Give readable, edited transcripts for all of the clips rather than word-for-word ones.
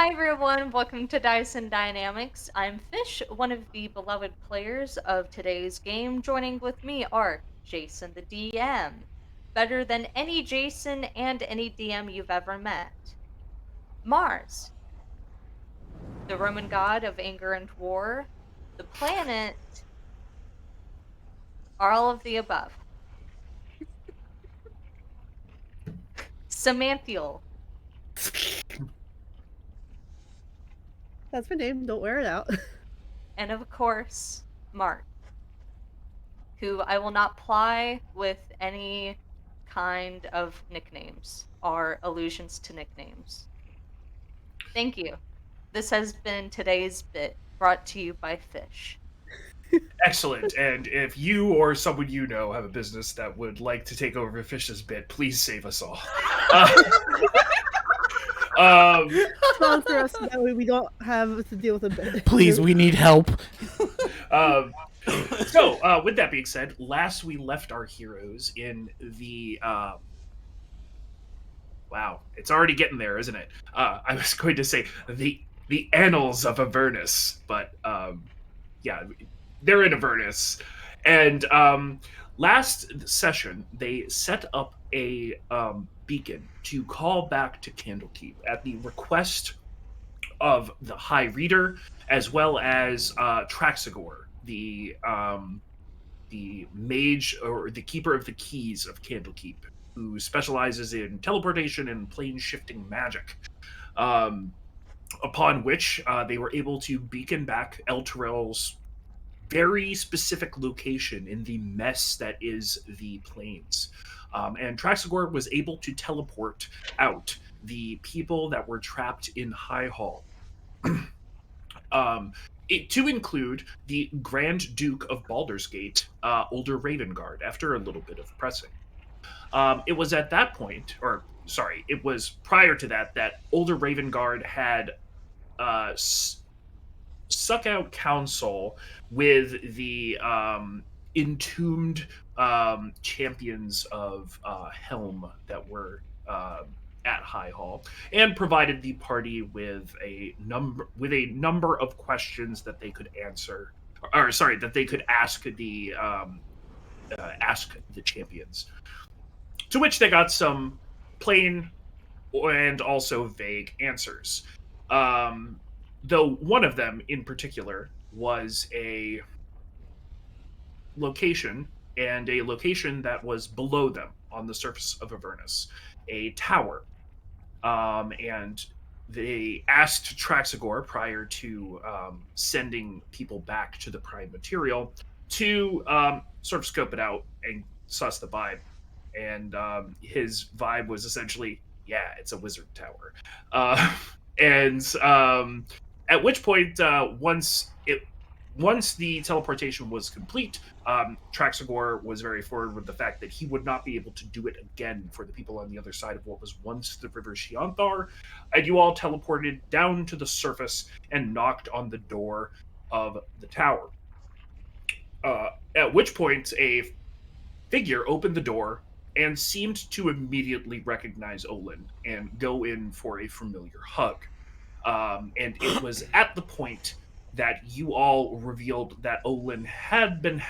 Hi everyone, welcome to Dyson Dynamics. I'm Fish, one of the beloved players of today's game. Joining with me are Jason the DM, better than any Jason and any DM you've ever met. Mars, the Roman god of anger and war. The planet, are all of the above. Samanthiel, That's my name. Don't wear it out. and of course, Mark, who I will not ply with any kind of nicknames or allusions to nicknames. Thank you. This has been today's bit brought to you by Fish. Excellent. And if you or someone you know have a business that would like to take over Fish's bit, please save us all. Sponsor us so that way we don't have to deal with a bit. Please, we need help. So, with that being said, last we left our heroes in the. Wow, it's already getting there, isn't it? I was going to say the annals of Avernus, but yeah, they're in Avernus, and last session they set up a beacon to call back to Candlekeep at the request of the High Reader, as well as Traxagor, the mage or the keeper of the keys of Candlekeep, who specializes in teleportation and plane shifting magic. Upon which they were able to beacon back Elturel's very specific location in the mess that is the plains. And Traxagor was able to teleport out the people that were trapped in High Hall. To include the Grand Duke of Baldur's Gate, Older Ravengard, after a little bit of pressing. It was at that point, or sorry, it was prior to that Older Ravengard had suck out counsel with the entombed champions of Helm that were at High Hall, and provided the party with a number of questions that they could answer, or sorry, that they could ask the champions. To which they got some plain and also vague answers. Though one of them in particular was a location, and a location that was below them on the surface of Avernus, a tower. And they asked Traxagor prior to sending people back to the Prime Material to sort of scope it out and suss the vibe. And his vibe was essentially, yeah, it's a wizard tower. And at which point, once the teleportation was complete, Traxagor was very forward with the fact that he would not be able to do it again for the people on the other side of what was once the River Shianthar, and you all teleported down to the surface and knocked on the door of the tower. At which point, a figure opened the door and seemed to immediately recognize Olin and go in for a familiar hug. And it was at the point that you all revealed that Olin had been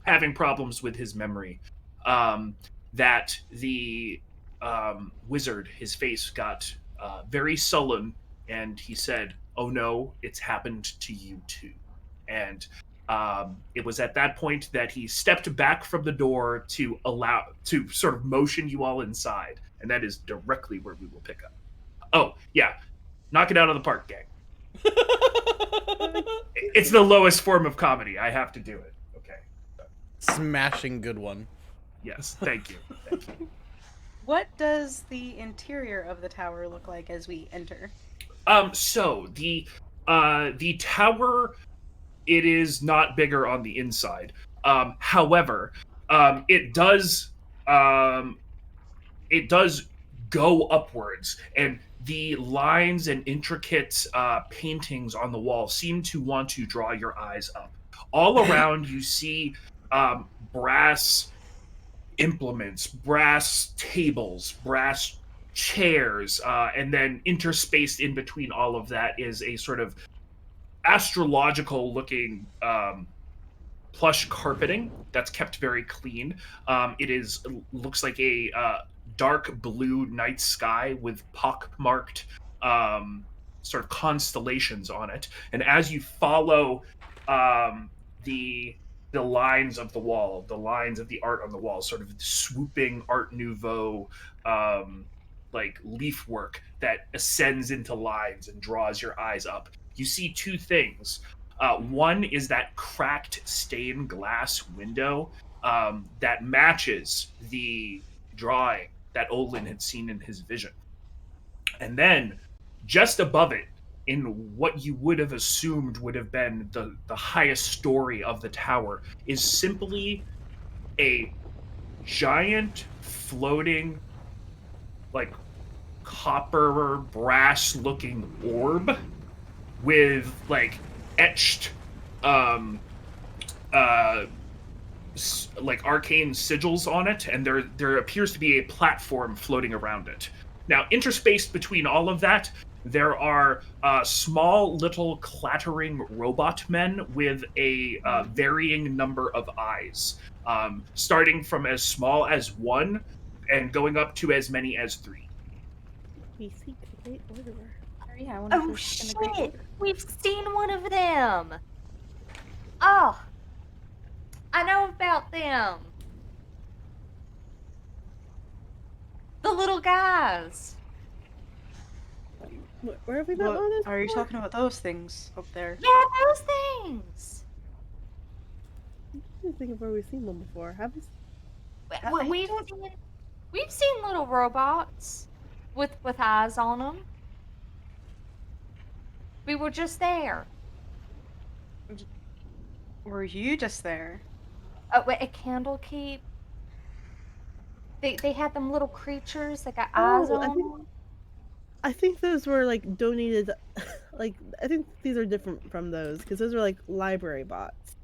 having problems with his memory. That the wizard, his face got very sullen, and he said, "Oh no, it's happened to you too." And it was at that point that he stepped back from the door to sort of motion you all inside, and that is directly where we will pick up. Oh yeah, knock it out of the park, gang. It's the lowest form of comedy. I have to do it. Okay. Smashing good one. Yes, thank you. Thank you. What does the interior of the tower look like as we enter? So the tower, it is not bigger on the inside. However, it does go upwards, and the lines and intricate paintings on the wall seem to want to draw your eyes up. All around, you see brass implements, brass tables, brass chairs, and then interspaced in between all of that is a sort of astrological looking plush carpeting that's kept very clean. It looks like a dark blue night sky with pockmarked sort of constellations on it. And as you follow um, the the lines of the wall, the lines of the art on the wall, sort of swooping Art Nouveau like leaf work that ascends into lines and draws your eyes up. You see two things. One is that cracked stained glass window that matches the drawing that Olin had seen in his vision. And then just above it, in what you would have assumed would have been the highest story of the tower, is simply a giant floating, like copper brass looking orb with like etched uh like arcane sigils on it, and there appears to be a platform floating around it. Now, interspaced between all of that, there are small little clattering robot men with a varying number of eyes, starting from as small as one and going up to as many as three. We seek the Great Order. Oh, yeah, I wonder Oh if it's in the Great shit! Order. We've seen one of them. Oh, I know about them. The little guys. Where have we met one of those Are you before? talking about those things up there? Yeah, those things. I didn't think of where we've seen one before. Have we? We- I We've don't- seen, we've seen little robots with eyes on them. We were just there. Were you just there? Wait, a candle keep. They had them little creatures that got eyes Oh, on them. I think those were like donated. Like I think these are different from those because those are like library bots.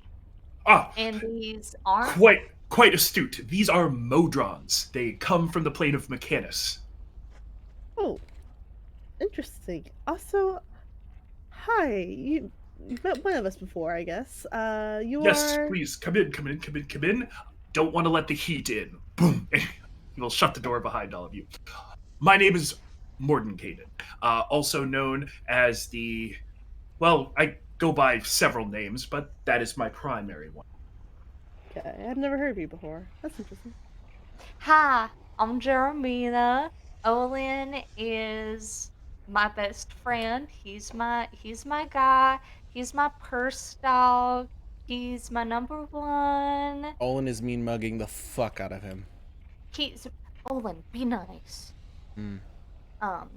Ah, And these aren't. quite astute. These are Modrons. They come from the plane of Mechanus. Oh, interesting. Also, hi. You've met one of us before, I guess. You Yes, are. please come in, come in, come in, come in. Don't want to let the heat in. Boom. He will shut the door behind all of you. My name is Mordenkainen, also known as the. Well, I go by several names, but that is my primary one. Okay, I've never heard of you before. That's interesting. Hi, I'm Jeremina. Olin is my best friend. He's my guy. He's my purse dog. He's my number one. Olin is mean mugging the fuck out of him. He's Olin, be nice. Mm. Um,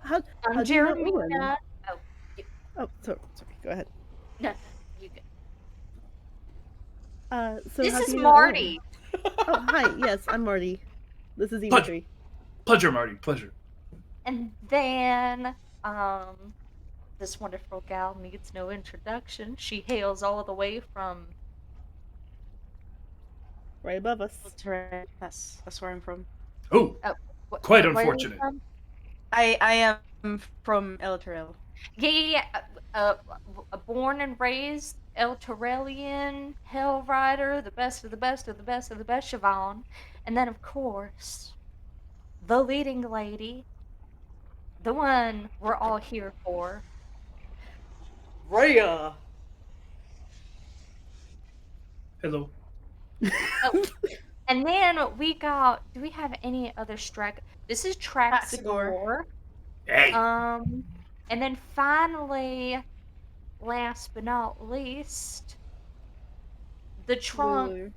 How I'm do you know Owen? Jeremina. Oh, Oh, sorry. Go ahead. no, you go. So This how is do you know Owen? Marty. Oh, hi. Yes, I'm Marty. This is Pleasure. Dimitri. Pleasure, Marty. Pleasure. And then, this wonderful gal needs no introduction. She hails all the way from. Right above us. That's right. That's where I'm from. Oh, quite Where are you unfortunate. from? I am from Elaterel. Yeah. Born and raised El Torellian, Hell Rider, the best of the best of the best of the best, Siobhan. And then, of course, the leading lady, the one we're all here for. Rhea! Hello. Oh, and then we got. Do we have any other strike? This is Traxigor. Hey. And then finally, last but not least, the trunk Lulu.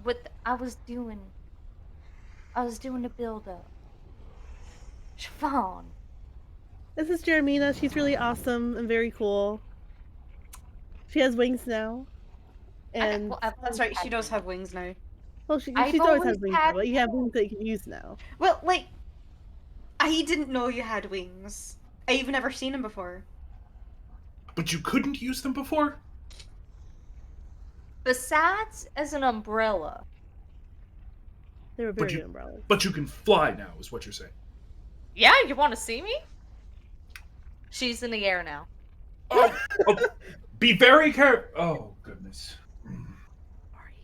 with I was doing a build up. Siobhan. This is Jeremina. She's really awesome and very cool. She has wings now. And Well, I've That's always right. She had does have wings. wings now. well, I've she's always always had wings, had but you have wings that you can use now. Well, like, I didn't know you had wings. I've never seen them before. But you couldn't use them before? Besides as an umbrella. They were But very you, good umbrellas. but you can fly now, is what you're saying. Yeah, you want to see me? She's in the air now. Oh, oh, be very careful. Oh goodness.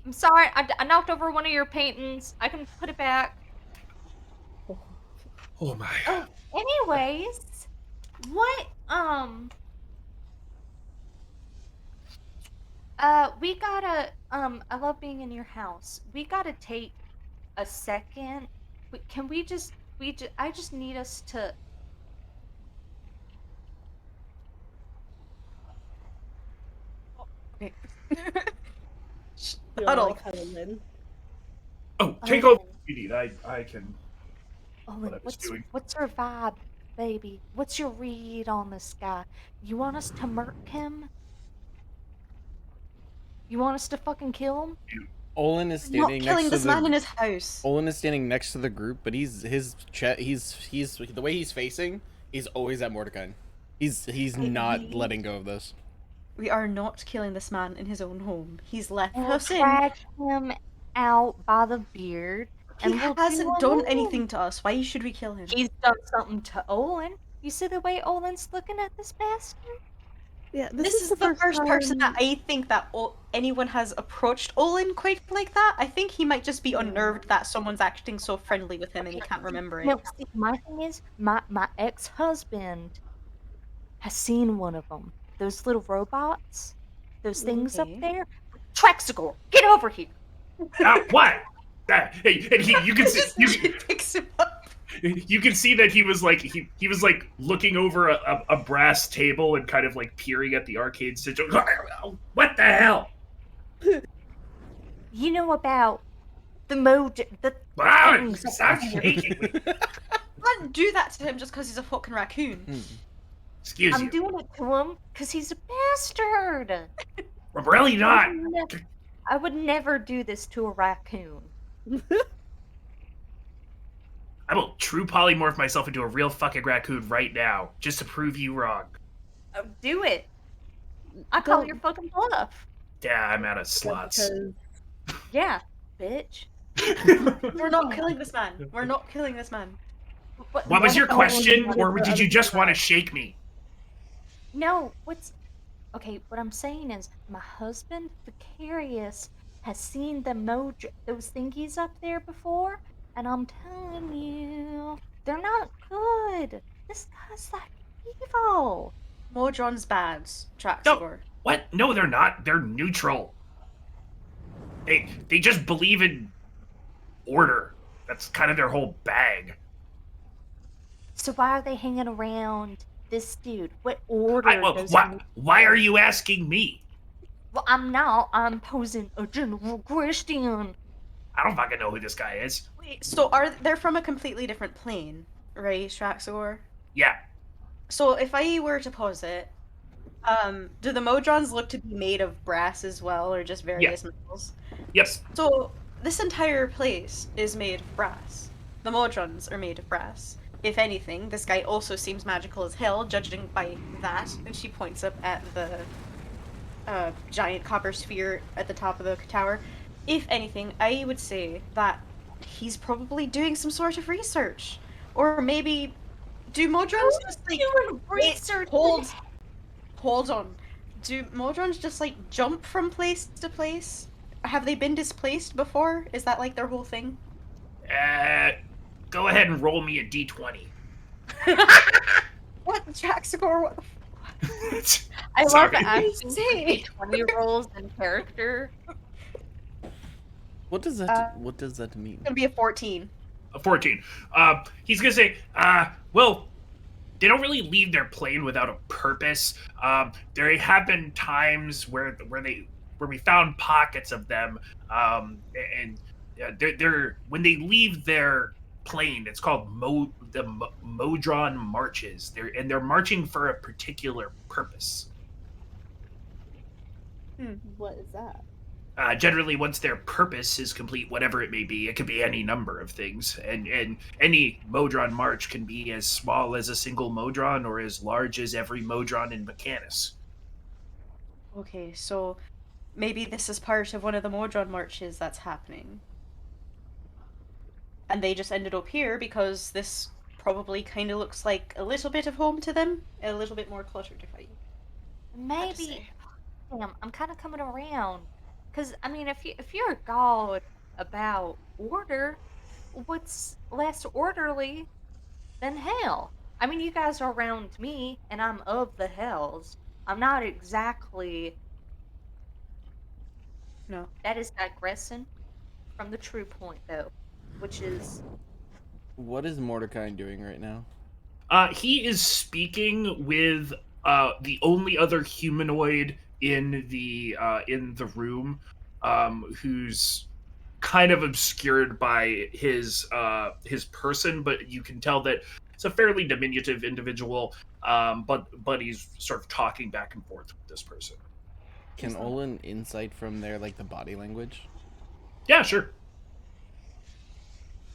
I'm sorry, I knocked over one of your paintings. I can put it back. Oh, Oh my. Oh, anyways, what, we gotta, I love being in your house. We gotta take a second. Can we just, I just need us to, Okay. we all like Huddle. huddle in. Oh, take over Olin, if you need. I can. What I Olin, was doing. what's your vibe, baby? What's your read on this guy? You want us to murk him? You want us to fucking kill him? Olin is Not standing next killing to this man in the his house. Olin is standing next to the group, but he's the way he's facing. He's always at Mordecai. He's not We letting go of this. We are not killing this man in his own home. He's let will us in. drag him out by the beard, He and we'll do hasn't a done move. anything to us. Why should we kill him? He's done something to Olin. You see the way Olin's looking at this bastard? Yeah, This is the first person that I think that anyone has approached Olin quite like that. I think he might just be unnerved that someone's acting so friendly with him and he can't remember it. No, see, my thing is, my ex-husband has seen one of them. Those little robots, those things up Okay. there. Traxigor, get over here. What? Hey, and you can see She picks him up. you can see that he was like he was like looking over a brass table and kind of like peering at the arcade situation. What the hell? You know about the the Wow, things up stop there. shaking me. Can't do that to him just because he's a fucking raccoon. Hmm. Excuse I'm you. doing it to him because he's a bastard. I'm really not. I would never do this to a raccoon. I will true polymorph myself into a real fucking raccoon right now, just to prove you wrong. Oh, do it. I call Don't- your fucking bluff. Yeah, I'm out of slots. because Yeah, bitch. We're not killing this man. We're not killing this man. What was your if question, Olin- or did you just want to shake me? No, okay, what I'm saying is my husband, Vicarious, has seen those thingies up there before, and I'm telling you, they're not good. This guy's like evil. Modron's bad. No, Traxigor. what? No, they're not. They're neutral. They just believe in order. That's kind of their whole bag. So why are they hanging around this dude? What order does he? Why are you asking me? Well, I'm not. I'm posing a general question. I don't fucking know who this guy is. Wait, so they're from a completely different plane, right, Traxigor? Yeah. So if I were to posit, do the Modrons look to be made of brass as well, or just various metals? Yes. So this entire place is made of brass. The Modrons are made of brass. If anything, this guy also seems magical as hell, judging by that. And she points up at the giant copper sphere at the top of the tower. If anything, I would say that he's probably doing some sort of research. Or maybe, do Modrons just like... Doing research. Hold on. Do Modrons just like jump from place to place? Have they been displaced before? Is that like their whole thing? Go ahead and roll me a d20. What, Jaxagor? What the I love Sorry. the acting say? 20 rolls in character. What does that mean? Gonna be a 14. A 14. He's gonna say, well, they don't really leave their plane without a purpose. There have been times where we found pockets of them, and they're when they leave their plane, it's called Modron marches. They're marching for a particular purpose. what is that? Generally, once their purpose is complete, whatever it may be, it could be any number of things, and any Modron march can be as small as a single Modron or as large as every Modron in Mechanus. Okay, so maybe this is part of one of the Modron marches that's happening. and they just ended up here because this probably kind of looks like a little bit of home to them, a little bit more cluttered, if I had to Maybe say. damn, I'm kind of coming around. Cause I mean, if you're a god about order, what's less orderly than hell? I mean, you guys are around me, and I'm of the hells. I'm not exactly. No. That is digressing from the true point, though, which is What is Mordecai doing right now? He is speaking with the only other humanoid in the room, who's kind of obscured by his person, but you can tell that it's a fairly diminutive individual. But he's sort of talking back and forth with this person. Can Olin insight from their like the body language? Yeah, sure.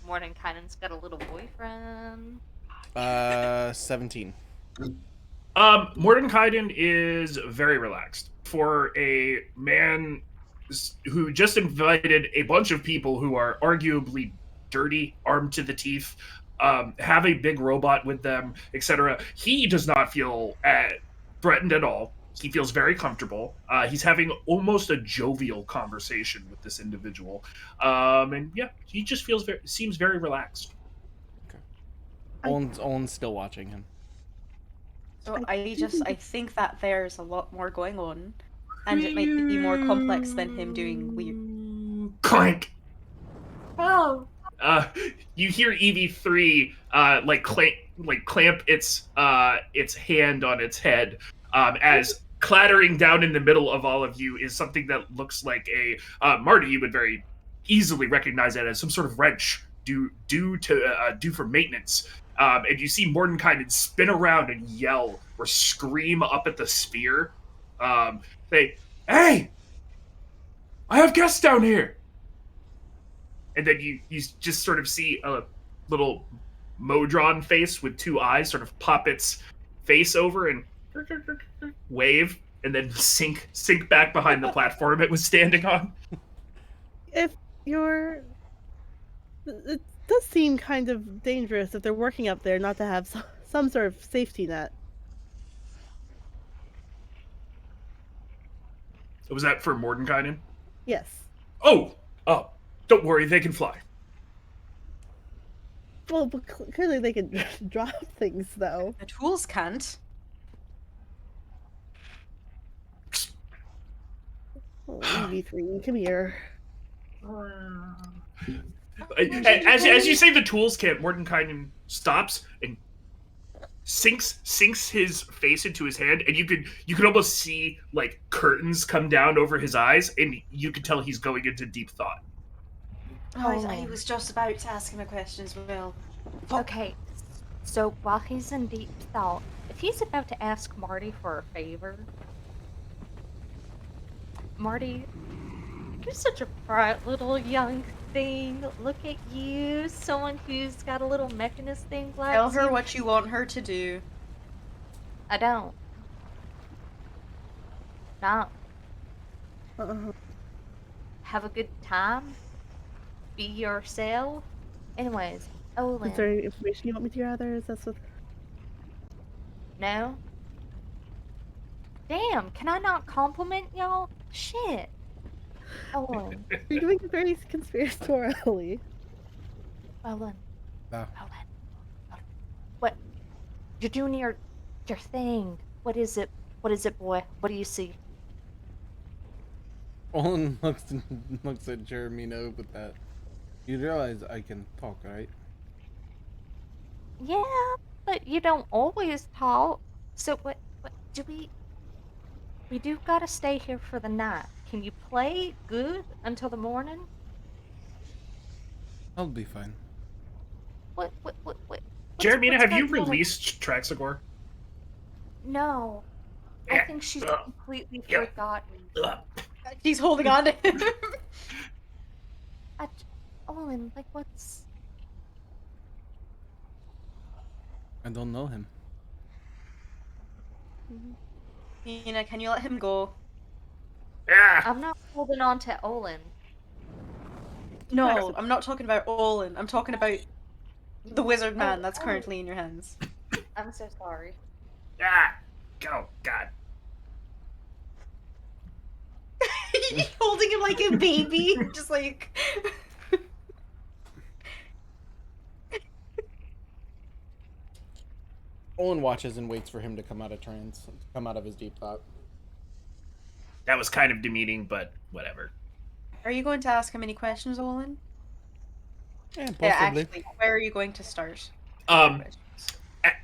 Mordenkainen's got a little boyfriend. 17. Mordenkainen is very relaxed for a man who just invited a bunch of people who are arguably dirty, armed to the teeth, have a big robot with them, etc. He does not feel threatened at all. He feels very comfortable. He's having almost a jovial conversation with this individual, and yeah, he just seems very relaxed. Okay. I- Olin's still watching him. So I do think I think that there's a lot more going on, and it might be more complex than him doing weird. Clank. Oh, uh, you hear EV3 clamp its hand on its head, as clattering down in the middle of all of you is something that looks like a Marty. You would very easily recognize that as some sort of wrench due for maintenance. And you see Mordenkainen spin around and yell or scream up at the sphere. Say, "Hey, I have guests down here!" And then you just sort of see a little Modron face with two eyes sort of pop its face over and wave, and then sink back behind the platform it was standing on. if you're it does seem kind of dangerous if they're working up there not to have some sort of safety net. Was that for Mordenkainen? Yes. Oh, don't worry, they can fly. Well, but clearly they can drop things though. The tools can't. Oh, EV3, come here. As you say, the tools can't. Mordenkainen stops and sinks his face into his hand, and you could almost see like curtains come down over his eyes, and you could tell he's going into deep thought. I was just about to ask him a question as well. okay. So while he's in deep thought, if he's about to ask Marty for a favor, Marty, you're such a bright little young thing. Look at you, someone who's got a little mechanist thing like Tell her you. what you want her to do. I don't. No. Uh-huh. Have a good time. Be yourself. Anyways, Olin. Is there any information you want me to gather? Is that what? No? Damn, can I not compliment y'all? Shit. Olin. You're doing it very conspiratorially. Olin. No. Olin. What? You're doing your thing. What is it? What is it, boy? What do you see? Olin looks at Jeremino with that. You realize I can talk, right? Yeah, but you don't always talk. So what do we do gotta stay here for the night. Can you play good until the morning? I'll be fine. What Jeremina, what's have you going on? released Traxagor? No. I Yeah. think she's completely Yeah. forgotten. She's holding on to him. Olin, like what's I don't know him. Nina, can you let him go? Yeah. I'm not holding on to Olin. No, I'm not talking about Olin. I'm talking about the wizard man Oh, that's oh, currently in your hands. I'm so sorry. Ah, go, God. Holding him like a baby, just like. Olin watches and waits for him to come out of trance, to come out of his deep thought. That was kind of demeaning, but whatever. Are you going to ask him any questions, Olin? Yeah, Yeah, possibly. actually, where are you going to start? With your Um, questions?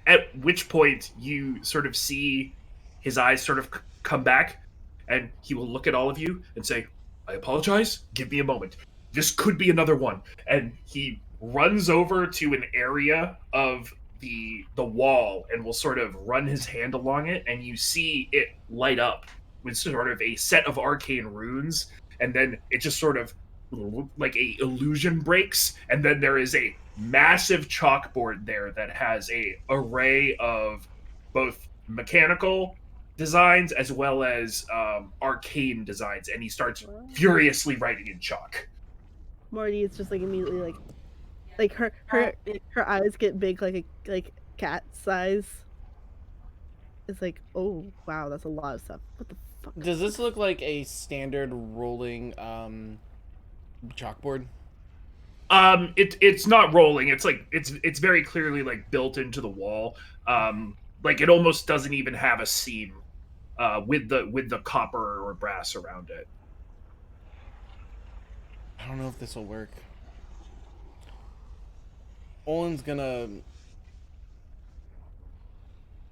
at which point you sort of see his eyes sort of come back, and he will look at all of you and say, "I apologize. Give me a moment. This could be another one." And he runs over to an area of the wall and will sort of run his hand along it, and you see it light up with sort of a set of arcane runes, and then it just sort of like a illusion breaks, and then there is a massive chalkboard there that has a array of both mechanical designs as well as arcane designs, and he starts furiously writing in chalk. Morty is just like immediately like her It, her eyes get big like cat size. It's like, oh wow, that's a lot of stuff. What the fuck? Does this look like a standard rolling chalkboard? It's not rolling. It's like it's very clearly like built into the wall. Like it almost doesn't even have a seam with the copper or brass around it. I don't know if this will work. Olin's gonna.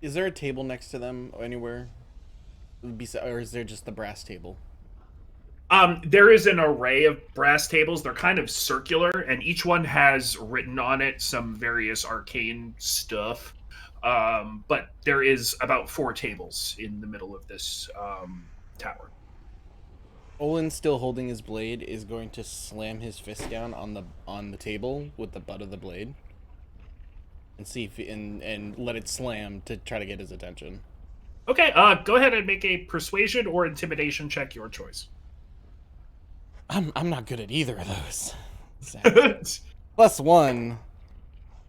Is there a table next to them anywhere? Or is there just the brass table? There is an array of brass tables. They're kind of circular, and each one has written on it some various arcane stuff. But there is about 4 tables in the middle of this tower. Olin, still holding his blade, is going to slam his fist down on the table with the butt of the blade, and see if and let it slam to try to get his attention. Okay, go ahead and make a persuasion or intimidation check, your choice. I'm not good at either of those. +1.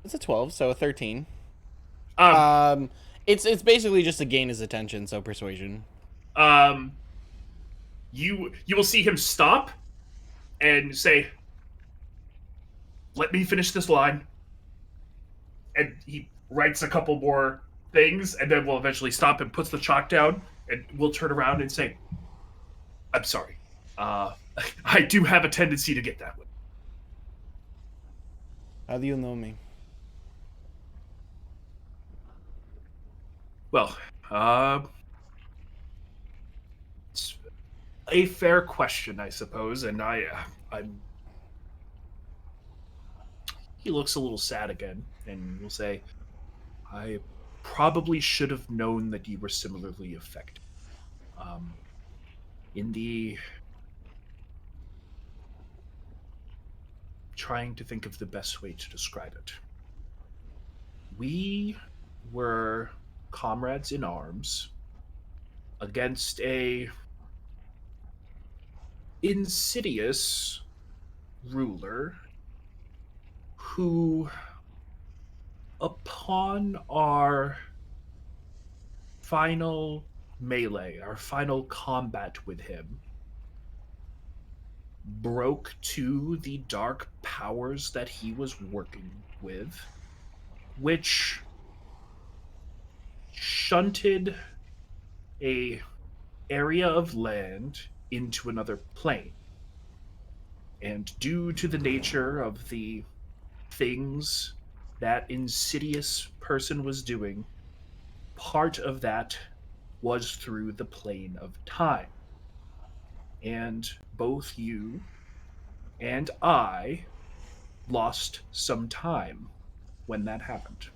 It's a 12, so a 13. It's basically just to gain his attention, so persuasion. You will see him stop and say, "Let me finish this line," and he writes a couple more things, and then will eventually stop and puts the chalk down, and we'll turn around and say, "I'm sorry. I do have a tendency to get that way." How do you know me? Well, it's a fair question, I suppose, and I'm. He looks a little sad again, and will say, "I probably should have known that you were similarly affected. Um, in the trying to think of the best way to describe it. We were comrades in arms against a insidious ruler who, upon our final melee, our final combat with him, broke to the dark powers that he was working with, which shunted a area of land into another plane. And due to the nature of the things that insidious person was doing, part of that was through the plane of time. And both you and I lost some time when that happened.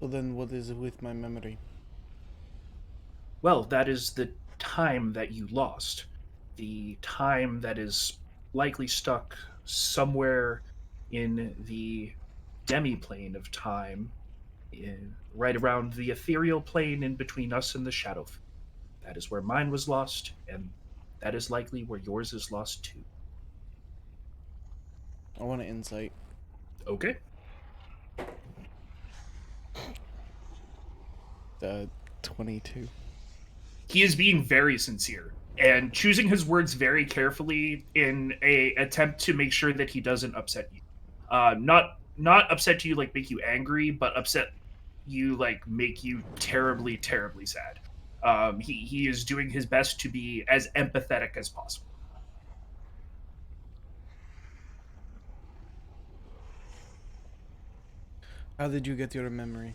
So then what is it with my memory? Well, that is the time that you lost. The time that is likely stuck somewhere in the demiplane of time right around the ethereal plane in between us and the shadow. That is where mine was lost, and that is likely where yours is lost too. I want an insight. Okay. 22. He is being very sincere and choosing his words very carefully in a attempt to make sure that he doesn't upset you. Not upset you like make you angry, but upset you like make you terribly, terribly sad. He is doing his best to be as empathetic as possible. How did you get your memory?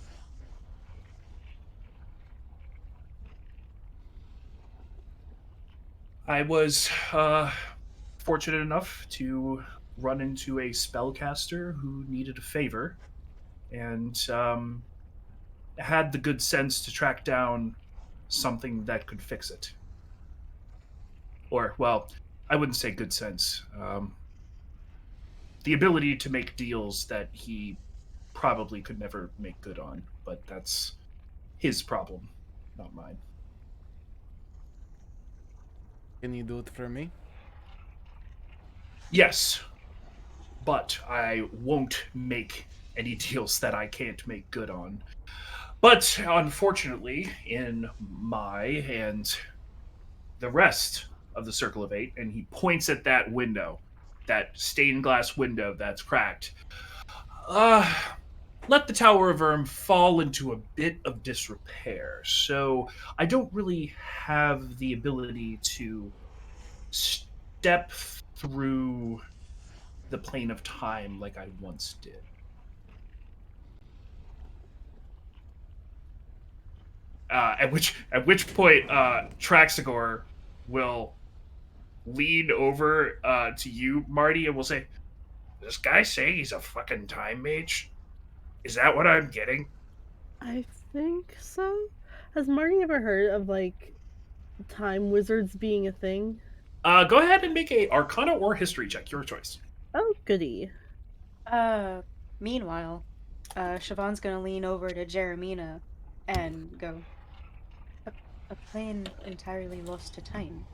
I was fortunate enough to run into a spellcaster who needed a favor, and had the good sense to track down something that could fix it. Or, well, I wouldn't say good sense. The ability to make deals that he probably could never make good on, but that's his problem, not mine. Can you do it for me? Yes, but I won't make any deals that I can't make good on. But unfortunately, in my and the rest of the Circle of Eight, and he points at that window, that stained glass window that's cracked, uh, let the Tower of Erm fall into a bit of disrepair. So I don't really have the ability to step through the plane of time like I once did. At which point Traxagor will lean over to you, Marty, and will say, "This guy saying he's a fucking time mage? Is that what I'm getting?" I think so. Has Marty ever heard of like time wizards being a thing? Go ahead and make a Arcana or History check, your choice. Oh, goody. Uh, Meanwhile, Siobhan's gonna lean over to Jeremina and go, a plane entirely lost to time.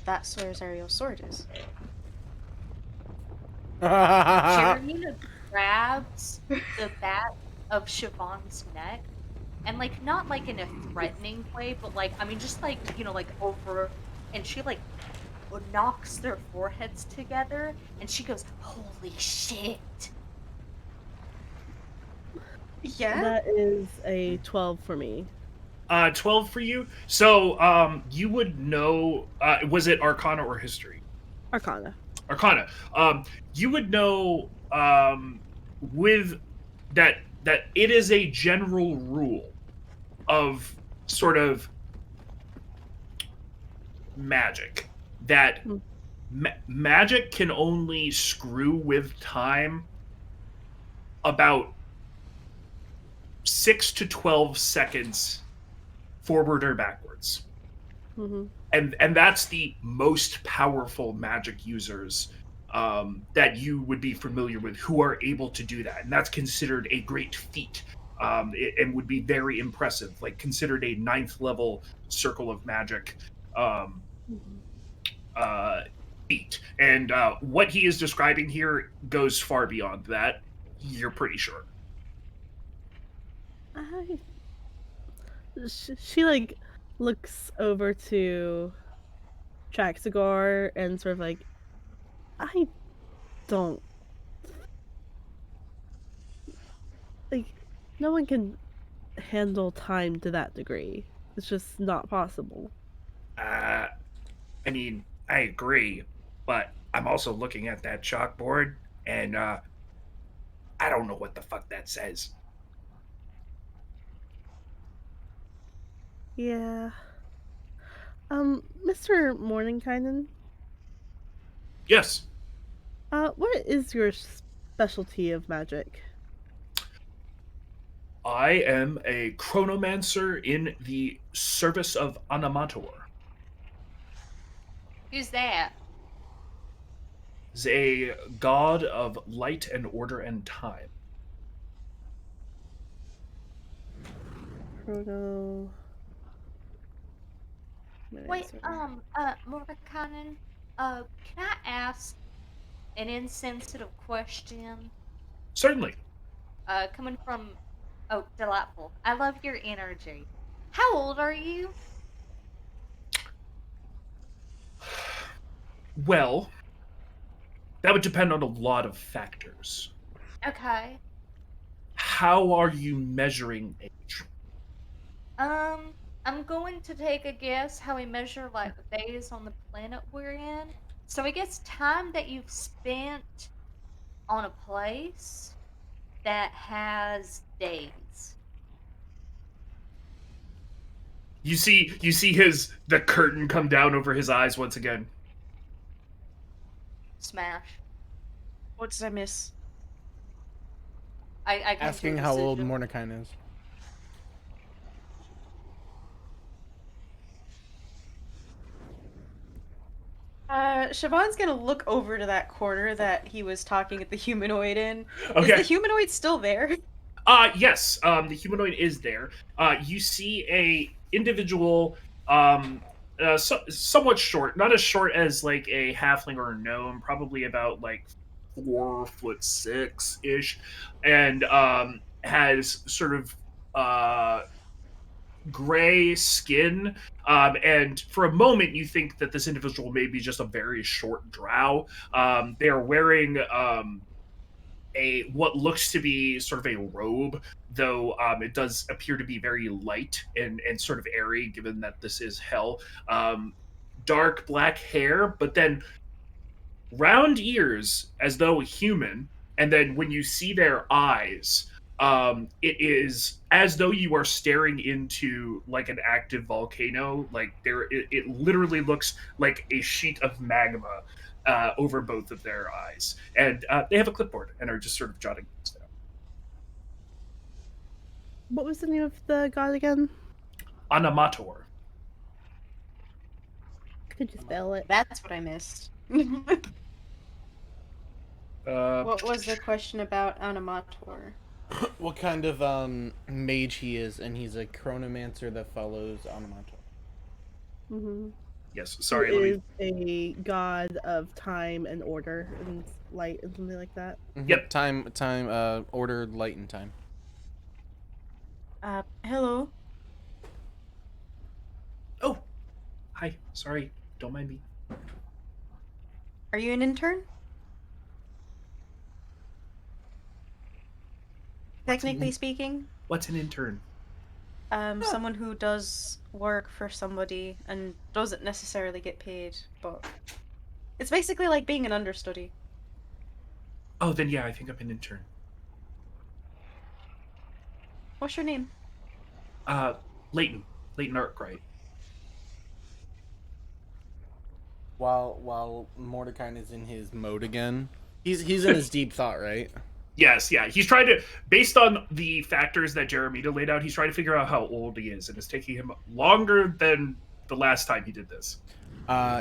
That's where Zariel's sword is. Jeremina grabs the back of Siobhan's neck and like not like in a threatening way, but like I mean just like like over and she like knocks their foreheads together and she goes, "Holy shit." Yeah? That is a 12 for me. 12 for you. So you would know. Was it Arcana or History? Arcana. Arcana. You would know with that it is a general rule of sort of magic that Hmm. magic can only screw with time about 6 to 12 seconds forward or backwards. Mm-hmm. And that's the most powerful magic users that you would be familiar with who are able to do that, and that's considered a great feat, and would be very impressive, like considered a ninth level circle of magic um, Mm-hmm. uh, feat. And what he is describing here goes far beyond that. You're pretty sure. I she like looks over to Traxagor and sort of like, I don't like no one can handle time to that degree. It's just not possible. Uh, I mean, I agree, but I'm also looking at that chalkboard, and I don't know what the fuck that says. Yeah. Mr. Morningkinen, Yes, what is your specialty of magic? I am a chronomancer in the service of Anamator. Who's that? Is a god of light and order and time. Chrono. Wait, Sorry. Mordenkainen, can I ask an insensitive question? Certainly. Coming from, oh, delightful. I love your energy. How old are you? Well, that would depend on a lot of factors. Okay. How are you measuring age? I'm going to take a guess how we measure like the days on the planet we're in. So I guess time that you've spent on a place that has days. You see the curtain come down over his eyes once again. Smash. What did I miss? I came to a Asking how old decision. Mordecai is. Siobhan's gonna look over to that corner that he was talking at the humanoid in. Is Okay. the humanoid still there? Yes, the humanoid is there. You see a individual, somewhat short, not as short as like a halfling or a gnome, probably about like 4'6" ish, and has sort of gray skin. And for a moment, you think that this individual may be just a very short drow. They are wearing a what looks to be sort of a robe, though it does appear to be very light and sort of airy, given that this is hell. Dark black hair, but then round ears as though a human, and then when you see their eyes, it is as though you are staring into like an active volcano. Like it literally looks like a sheet of magma over both of their eyes, and they have a clipboard and are just sort of jotting things down. What was the name of the god again? Anamator. Could you spell it? That's what I missed. What was the question about Animator? What kind of mage he is, and he's a chronomancer that follows Onomato. Mm-hmm. Yes, Who sorry. Let me. is a god of time and order and light and something like that. Yep. Time, order, light, and time. Hello. Oh, hi. Sorry. Don't mind me. Are you an intern? Technically speaking, What's an intern? someone who does work for somebody and doesn't necessarily get paid, but it's basically like being an understudy. Oh, then yeah, I think I'm an intern. What's your name? Leighton Arkwright. While Mordecai is in his mode again, he's in his deep thought, right? Yes, yeah. He's trying to, based on the factors that Jeremita laid out, he's trying to figure out how old he is, and it's taking him longer than the last time he did this.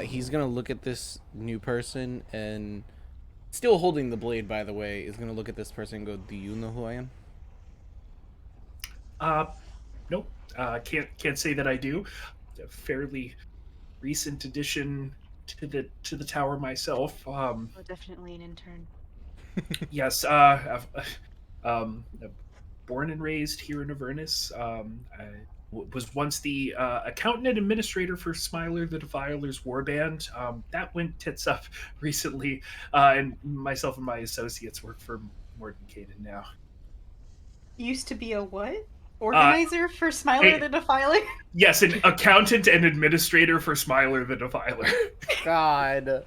He's gonna look at this new person and, still holding the blade, by the way, is gonna look at this person and go, "Do you know who I am?" Nope. Can't say that I do. A fairly recent addition to the tower myself. Oh, definitely an intern. Yes. Born and raised here in Avernus. I was once the accountant and administrator for Smiler the Defiler's warband. That went tits up recently, and myself and my associates work for Mordenkainen now. Used to be a what? Organizer for Smiler hey- the Defiler? Yes, an accountant and administrator for Smiler the Defiler. God.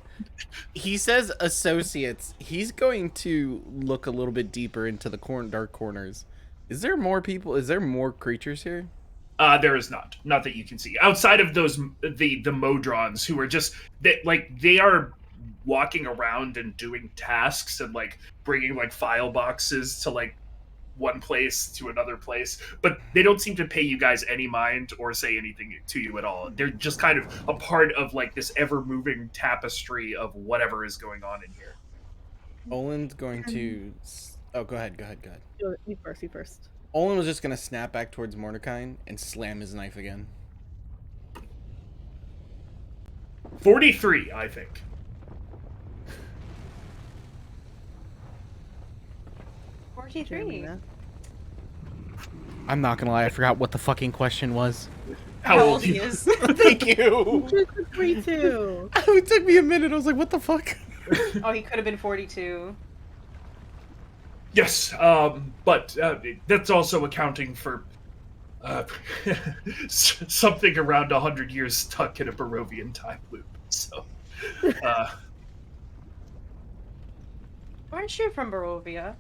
He says associates. He's going to look a little bit deeper into the dark corners. Is there more people? Is there more creatures here? There is not that you can see outside of those the Modrons who are just they are walking around and doing tasks and like bringing like file boxes to like one place to another place, but they don't seem to pay you guys any mind or say anything to you at all. They're just kind of a part of like this ever-moving tapestry of whatever is going on in here. Olin's going to. Oh, go ahead. You first. Olin was just gonna snap back towards Mordecai and slam his knife again. 43, I think. 43. Jeremina. I'm not gonna lie, I forgot what the fucking question was. How old he you? is. Thank you. 42. It took me a minute. I was like, what the fuck? Oh, he could have been 42. Yes, but that's also accounting for something around 100 years stuck in a Barovian time loop. So, Aren't you from Barovia?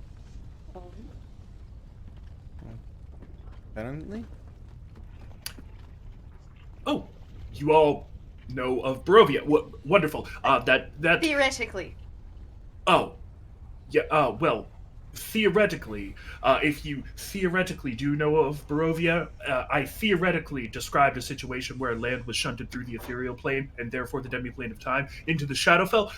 Apparently. oh, you all know of Barovia. Wonderful. That Theoretically. Oh, yeah. Well, theoretically, if you theoretically do know of Barovia, I theoretically described a situation where land was shunted through the ethereal plane and therefore the demi-plane of time into the Shadowfell.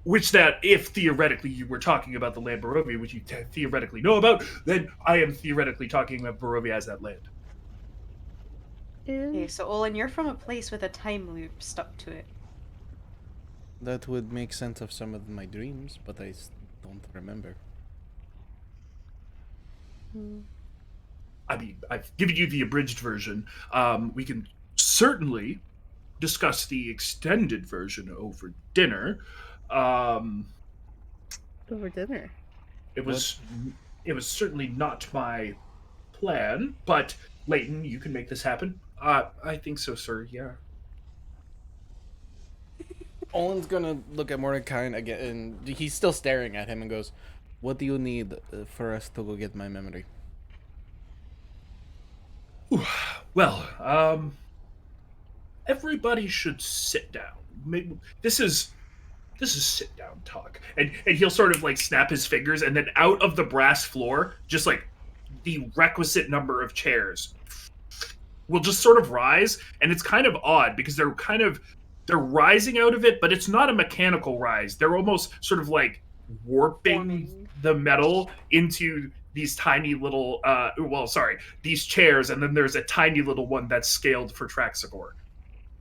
Which that, if theoretically you were talking about the land Barovia, which you theoretically know about, then I am theoretically talking about Barovia as that land. Okay, so Olin, you're from a place with a time loop stuck to it. That would make sense of some of my dreams, but I don't remember. I mean, I've given you the abridged version. We can certainly discuss the extended version over dinner. Um, Over dinner. it was it was certainly not my plan, but Leighton, you can make this happen. I think so, sir. Yeah. Olin's gonna look at Mordecai again, and he's still staring at him and goes, "What do you need for us to go get my memory?" Well, everybody should sit down. Maybe, this is sit down talk, and he'll sort of like snap his fingers, and then out of the brass floor, just like the requisite number of chairs will just sort of rise, and it's kind of odd because they're rising out of it, but it's not a mechanical rise. They're almost sort of like warping Forming. the metal into these tiny little these chairs, and then there's a tiny little one that's scaled for Traxagor.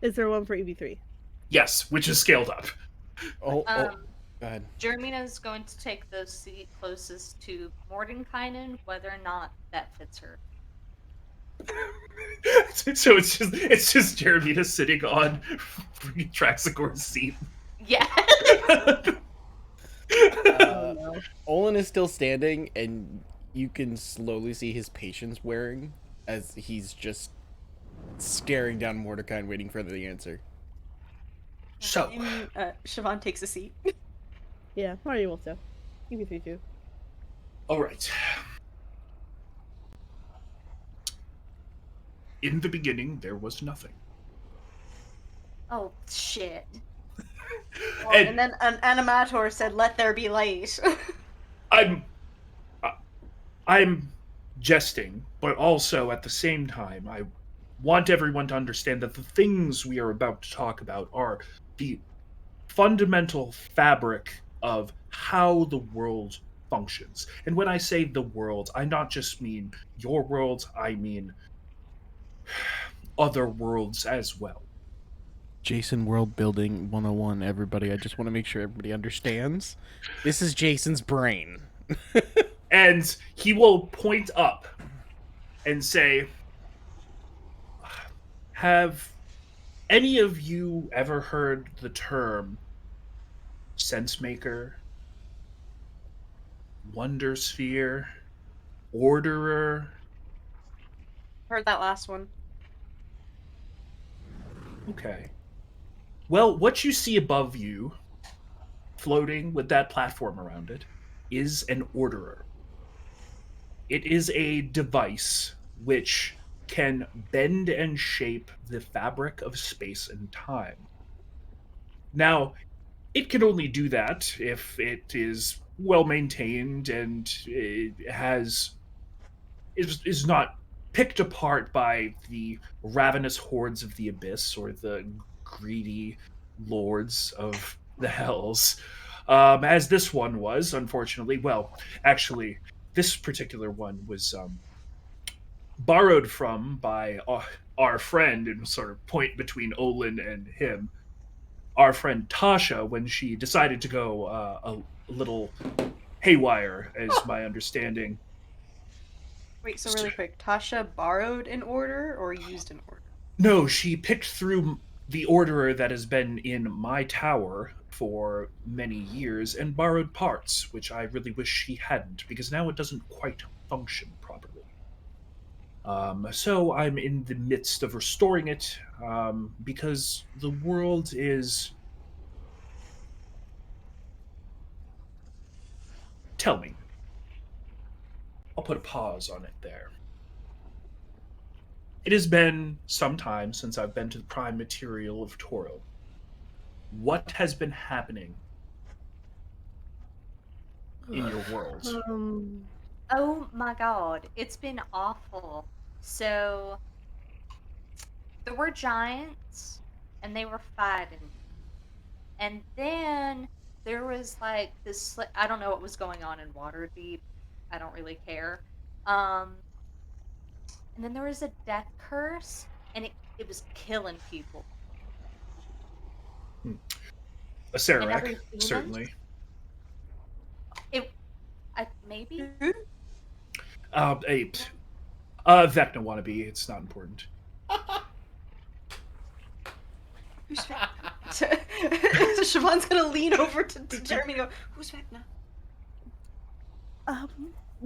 Is there one for EV3? Yes, which is scaled up. Oh, go Um, ahead. Jeremina is going to take the seat closest to Mordenkainen, whether or not that fits her. So it's just Jeremina sitting on Traxagor's seat. Yeah. Oh no. Olin is still standing, and you can slowly see his patience wearing as he's just staring down Mordecai and waiting for the answer. So, Siobhan takes a seat. Yeah, already will so. EV3 too. all right. In the beginning, there was nothing. Oh shit. Well, and then an animator said, "Let there be light." I'm I'm jesting, but also at the same time, I want everyone to understand that the things we are about to talk about are the fundamental fabric of how the world functions. And when I say the world, I not just mean your world, I mean other worlds as well. Jason World Building 101, everybody. I just want to make sure everybody understands. This is Jason's brain. And he will point up and say, have any of you ever heard the term sense maker, wonder sphere, orderer? Heard that last one. Okay. Well, what you see above you, floating with that platform around it, is an orderer. It is a device which can bend and shape the fabric of space and time. Now, it can only do that if it is well maintained and it is not picked apart by the ravenous hordes of the abyss or the greedy lords of the hells, as this one was. Unfortunately, well, actually, this particular one was borrowed from by our friend, and sort of point between Olin and him, our friend Tasha, when she decided to go a little haywire, as my understanding. Wait, so really quick, Tasha borrowed an order or used an order? No, she picked through the orderer that has been in my tower for many years and borrowed parts, which I really wish she hadn't, because now it doesn't quite function properly. So I'm in the midst of restoring it, because the world is. Tell me. I'll put a pause on it there. It has been some time since I've been to the prime material of Toro. What has been happening in your world? Um, Oh my god, it's been awful. So, there were giants, and they were fighting. And then there was like this, I don't know what was going on in Waterdeep. I don't really care. Um, and then there was a death curse, and it was killing people. A And Serac, every humans, certainly. it, maybe? A Vecna wannabe. It's not important. Who's Vecna? Siobhan's gonna lean over to Jeremy and go, who's Vecna? um,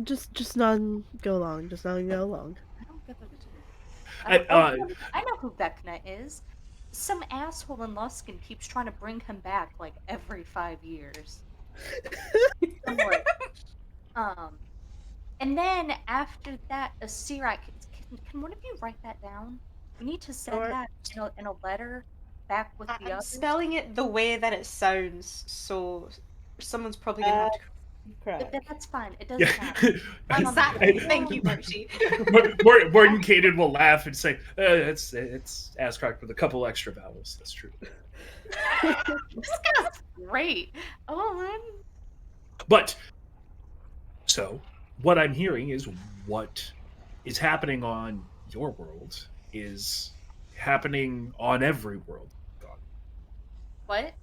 just not go along. Just not go along. I don't get the. I, I know who Vecna is. Some asshole in Luskin keeps trying to bring him back like every 5 years. I'm like, and then after that, a Sirac. Can one of you write that down? We need to send Sure. that in a letter back with the I'm others. spelling it the way that it sounds, so someone's probably gonna have to. Correct. That's fine. It doesn't matter. Exactly. Thank you, Archie. Morton Caden will laugh and say, "It's ass cracked with a couple extra vowels." That's true. This guy's great. Oh, But so what I'm hearing is what is happening on your world is happening on every world. what?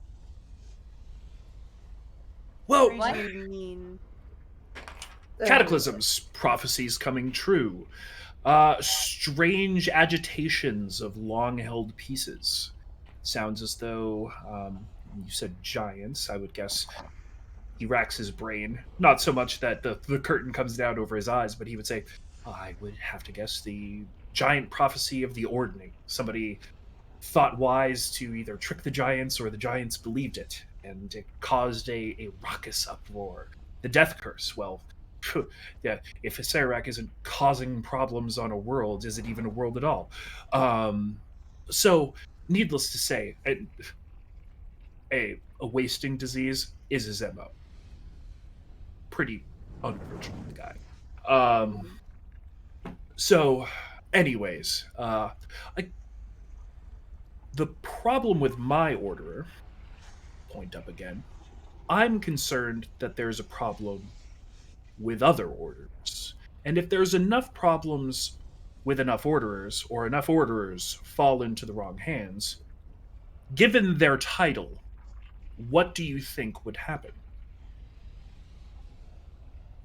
Well, What do you mean? cataclysms, prophecies coming true, strange agitations of long-held pieces. Sounds as though you said giants. I would guess he racks his brain. Not so much that the curtain comes down over his eyes, but he would say, I would have to guess the giant prophecy of the ordning. Somebody thought wise to either trick the giants or the giants believed it, and it caused a raucous uproar. The death curse, well, yeah, if Serac isn't causing problems on a world, is it even a world at all? So, needless to say, a wasting disease is his MO. Pretty unoriginal, the guy. So, anyways, the problem with my orderer, point up again, I'm concerned that there's a problem with other orders. And if there's enough problems with enough orderers, or enough orderers fall into the wrong hands, given their title, what do you think would happen?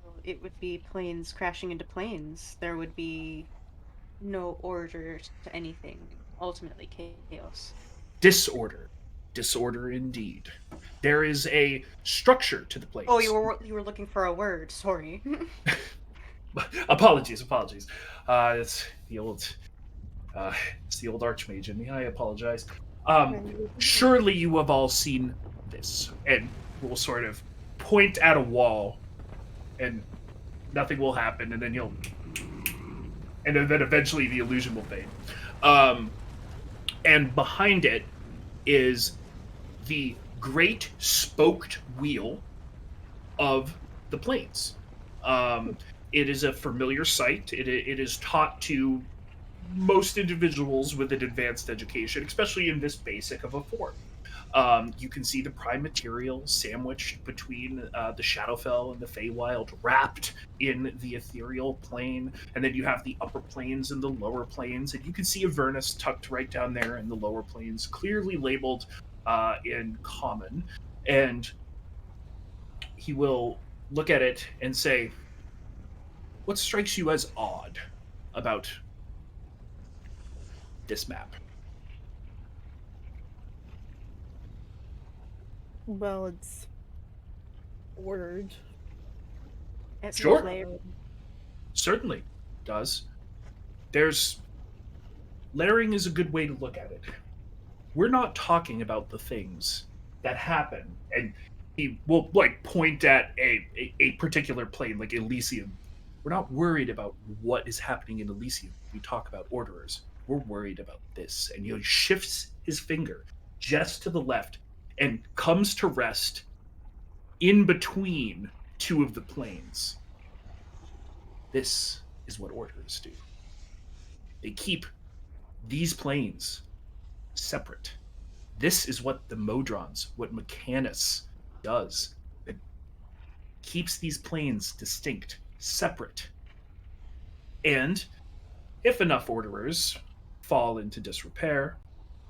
Well, it would be planes crashing into planes. There would be no order to anything. Ultimately, chaos. Disorder. Disorder indeed. There is a structure to the place. Oh, you were looking for a word. Sorry. Apologies. It's the old archmage in me. I apologize. Surely you have all seen this, and we'll sort of point at a wall, and nothing will happen, and then then eventually the illusion will fade. And behind it is the great spoked wheel of the planes. It is a familiar sight. It is taught to most individuals with an advanced education, especially in this basic of a form. You can see the prime material sandwiched between the Shadowfell and the Feywild, wrapped in the ethereal plane, and then you have the upper planes and the lower planes, and you can see Avernus tucked right down there in the lower planes, clearly labeled in common, and he will look at it and say, "What strikes you as odd about this map?" Well, it's ordered. It's Sure. not layered. Certainly does. There's layering is a good way to look at it. We're not talking about the things that happen, and he will like point at a particular plane, like Elysium. We're not worried about what is happening in Elysium. We talk about orderers. We're worried about this, and he shifts his finger just to the left and comes to rest in between two of the planes. This is what orderers do. They keep these planes separate. This is what the Modrons, what Mechanus does. It keeps these planes distinct, separate. And if enough orderers fall into disrepair,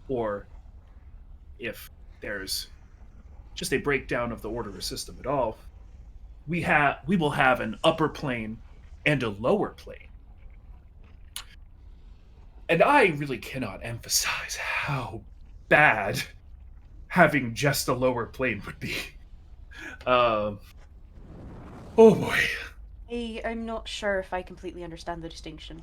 or if there's just a breakdown of the orderer system at all, we will have an upper plane and a lower plane. And I really cannot emphasize how bad having just a lower plane would be. Um, oh boy. I'm not sure if I completely understand the distinction.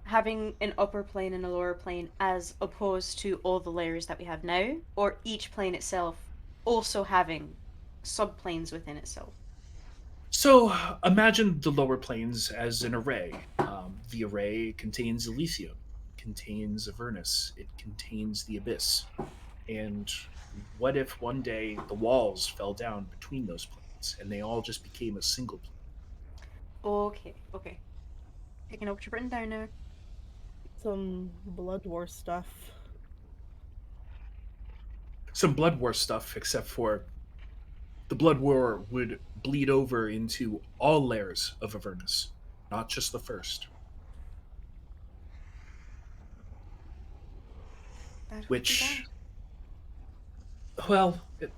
Having an upper plane and a lower plane as opposed to all the layers that we have now, or each plane itself also having subplanes within itself. So imagine the lower planes as an array. The array contains Elysium, contains Avernus, it contains the Abyss. And what if one day the walls fell down between those planes and they all just became a single plane? Okay. Picking up what you're written down now. Some Blood War stuff. Some Blood War stuff, except for the Blood War would bleed over into all layers of Avernus, not just the first. That would be Which, bad. well, it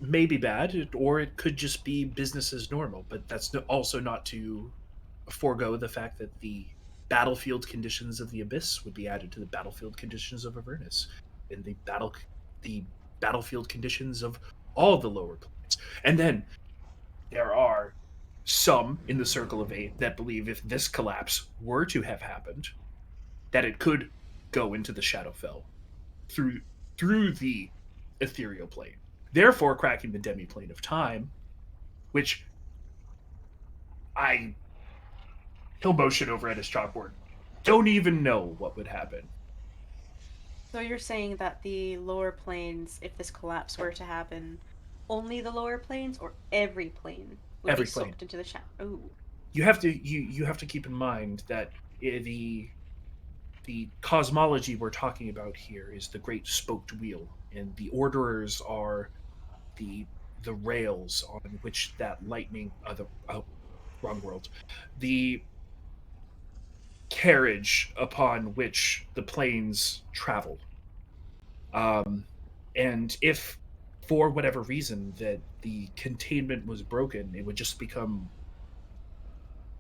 may be bad, or it could just be business as normal, but that's also not to forego the fact that the battlefield conditions of the Abyss would be added to the battlefield conditions of Avernus, and the battlefield conditions of all the lower planets. And then there are some in the Circle of Eight that believe if this collapse were to have happened, that it could go into the Shadowfell through the ethereal plane, therefore cracking the demi-plane of time, which I he'll motion over at his chalkboard. Don't even know what would happen. So you're saying that the lower planes, if this collapse were to happen, only the lower planes or every plane would Every be plane. sucked into the shadow? Oh. You have to keep in mind that the cosmology we're talking about here is the great spoked wheel, and the orderers are the rails on which that lightning wrong world, the carriage upon which the planes travel. And if for whatever reason that the containment was broken, it would just become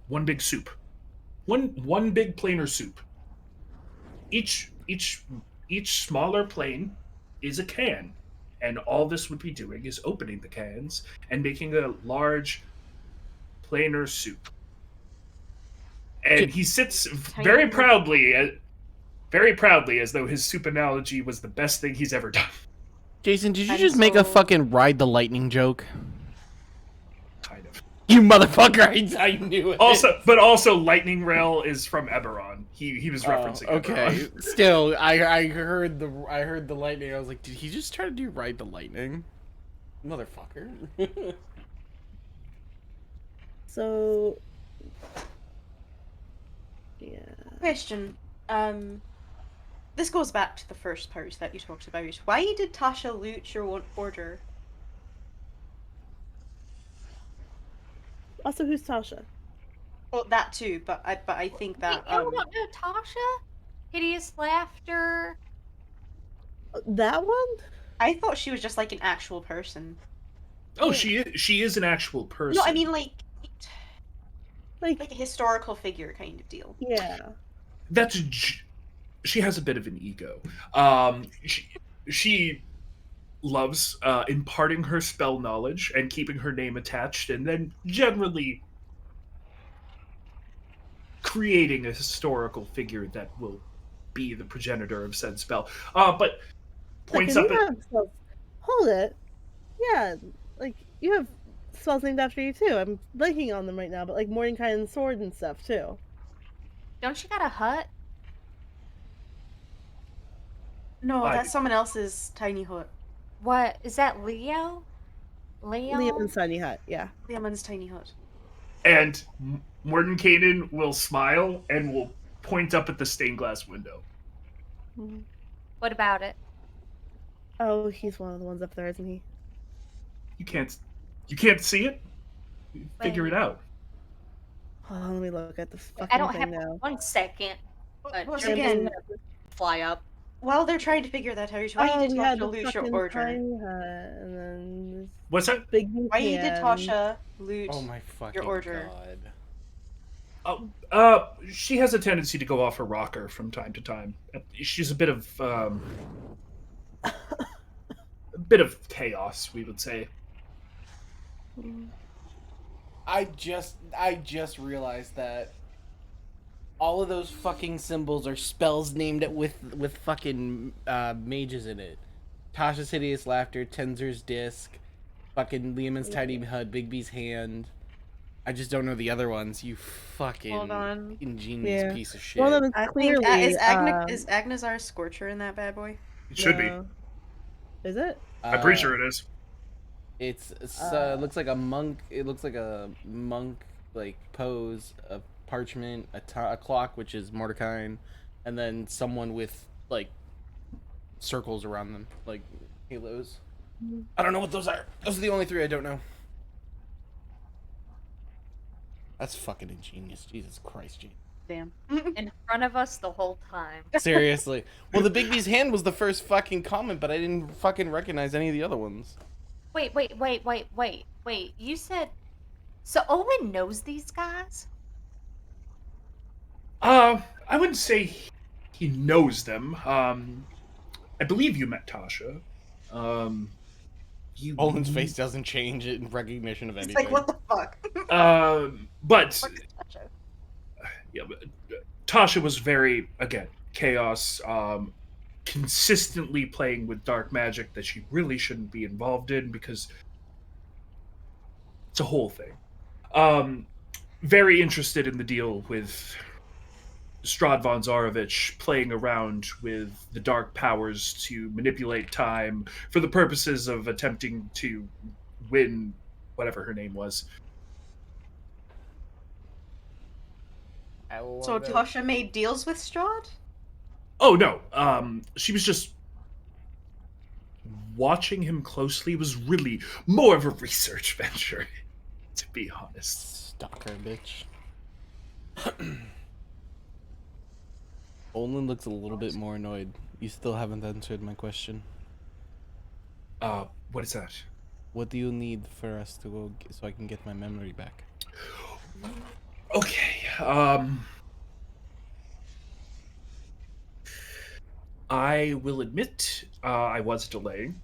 one big soup, one big planar soup. Each smaller plane is a can, and all this would be doing is opening the cans and making a large planar soup. And he sits very proudly as though his soup analogy was the best thing he's ever done. Jason, did you And just make a so- fucking ride the lightning joke? Kind of. You motherfucker! I knew it. Also, Lightning Rail is from Eberron. He was referencing okay. Eberron. Still, I heard the lightning. I was like, did he just try to do ride the lightning? Motherfucker. So, yeah. Question. This goes back to the first part that you talked about. Why did Tasha loot your order? Also, who's Tasha? Well, that too, but I think Wait, that you don't know Tasha? Hideous Laughter. That one? I thought she was just like an actual person. Oh, Wait, she is an actual person. No, I mean like Like, a historical figure kind of deal. yeah. That's she has a bit of an ego. She loves imparting her spell knowledge and keeping her name attached, and then generally creating a historical figure that will be the progenitor of said spell. But Like, points and up you at have spells. Hold it. Yeah, like, you have spells named after you, too. I'm blanking on them right now, but, like, Mordenkainen's sword and stuff, too. don't you got a hut? No, I that's someone else's tiny hut. What is that, Leo? Liam Leo? and Sunny Hut, yeah. Leoman's tiny hut. and Mordenkainen will smile and will point up at the stained glass window. Mhm. What about it? Oh, he's one of the ones up there, isn't he? You can't see it. Figure it Wait. out. Hold on, let me look at the I fucking don't thing have now. 1 second. But Once Jeremy's again, gonna fly up. while they're trying to figure that out, why Oh, did we had Tasha the loot your fucking order? tiny hut, and then this What's that? big Why did hand. Tasha loot Oh my fucking your order? god. She has a tendency to go off her rocker from time to time. She's a bit of chaos, we would say. I just realized that all of those fucking symbols are spells named with fucking mages in it. Tasha's Hideous Laughter, Tenzer's Disc, fucking Liamon's Tiny Hut, Bigby's Hand. I just don't know the other ones. You fucking Hold on. ingenious Yeah. piece of shit. One of them is I think clearly, is Agnazar Scorcher in that bad boy? It should be. no. Is it? I'm pretty sure it is. It's looks like a monk. It looks like a monk like pose, a parchment, a clock, which is Mordecai, and then someone with like circles around them, like halos. I don't know what those are. Those are the only three I don't know. That's fucking ingenious. Jesus Christ, Gene. Damn. In front of us the whole time. Seriously. Well, the Bigby's hand was the first fucking comment, but I didn't fucking recognize any of the other ones. Wait. You said so Owen knows these guys? I wouldn't say he knows them. I believe you met Tasha. You. Olin's face doesn't change in recognition of It's anything. like, what the fuck? But Fuck is Tasha? yeah, Tasha was very, again, chaos, consistently playing with dark magic that she really shouldn't be involved in because it's a whole thing. Very interested in the deal with Strad von Zarovich playing around with the dark powers to manipulate time for the purposes of attempting to win whatever her name was. I love So it. Tasha made deals with Strahd? Oh no, she was just watching him closely. It was really more of a research venture, to be honest. Stalker, bitch. Olin looks a little bit more annoyed. You still haven't answered my question. What is that? What do you need for us to go so I can get my memory back? Okay, I will admit I was delaying.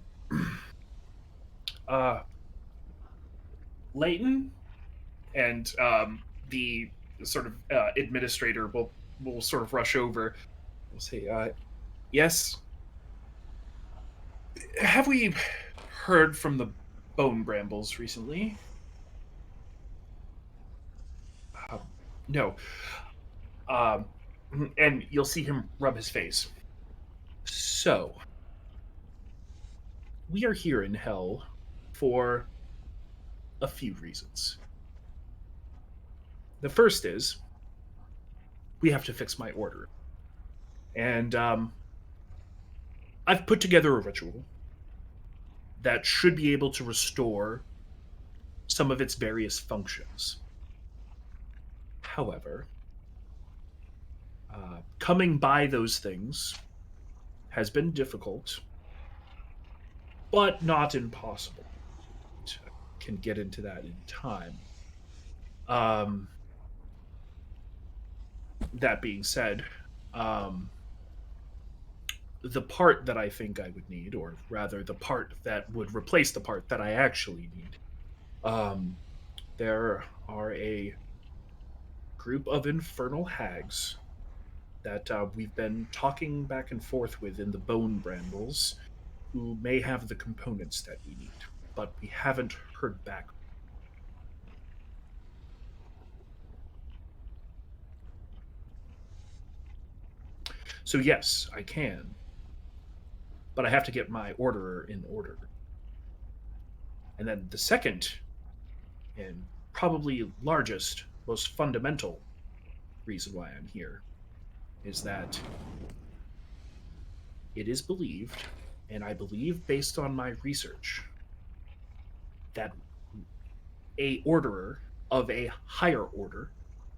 Leighton and the sort of administrator will sort of rush over. We'll say, yes. Have we heard from the Bone Brambles recently? No. Um, and you'll see him rub his face. So, we are here in Hell for a few reasons. The first is we have to fix my order. And I've put together a ritual that should be able to restore some of its various functions. However, coming by those things has been difficult, but not impossible. Can get into that in time. Um, that being said, um, the part that I think I would need, or rather the part that would replace the part that I actually need, um, there are a group of infernal hags that we've been talking back and forth with in the bone brambles who may have the components that we need, but we haven't heard back. So, yes, I can, but I have to get my orderer in order. And then the second, and probably largest, most fundamental reason why I'm here is that it is believed, and I believe based on my research, that a orderer of a higher order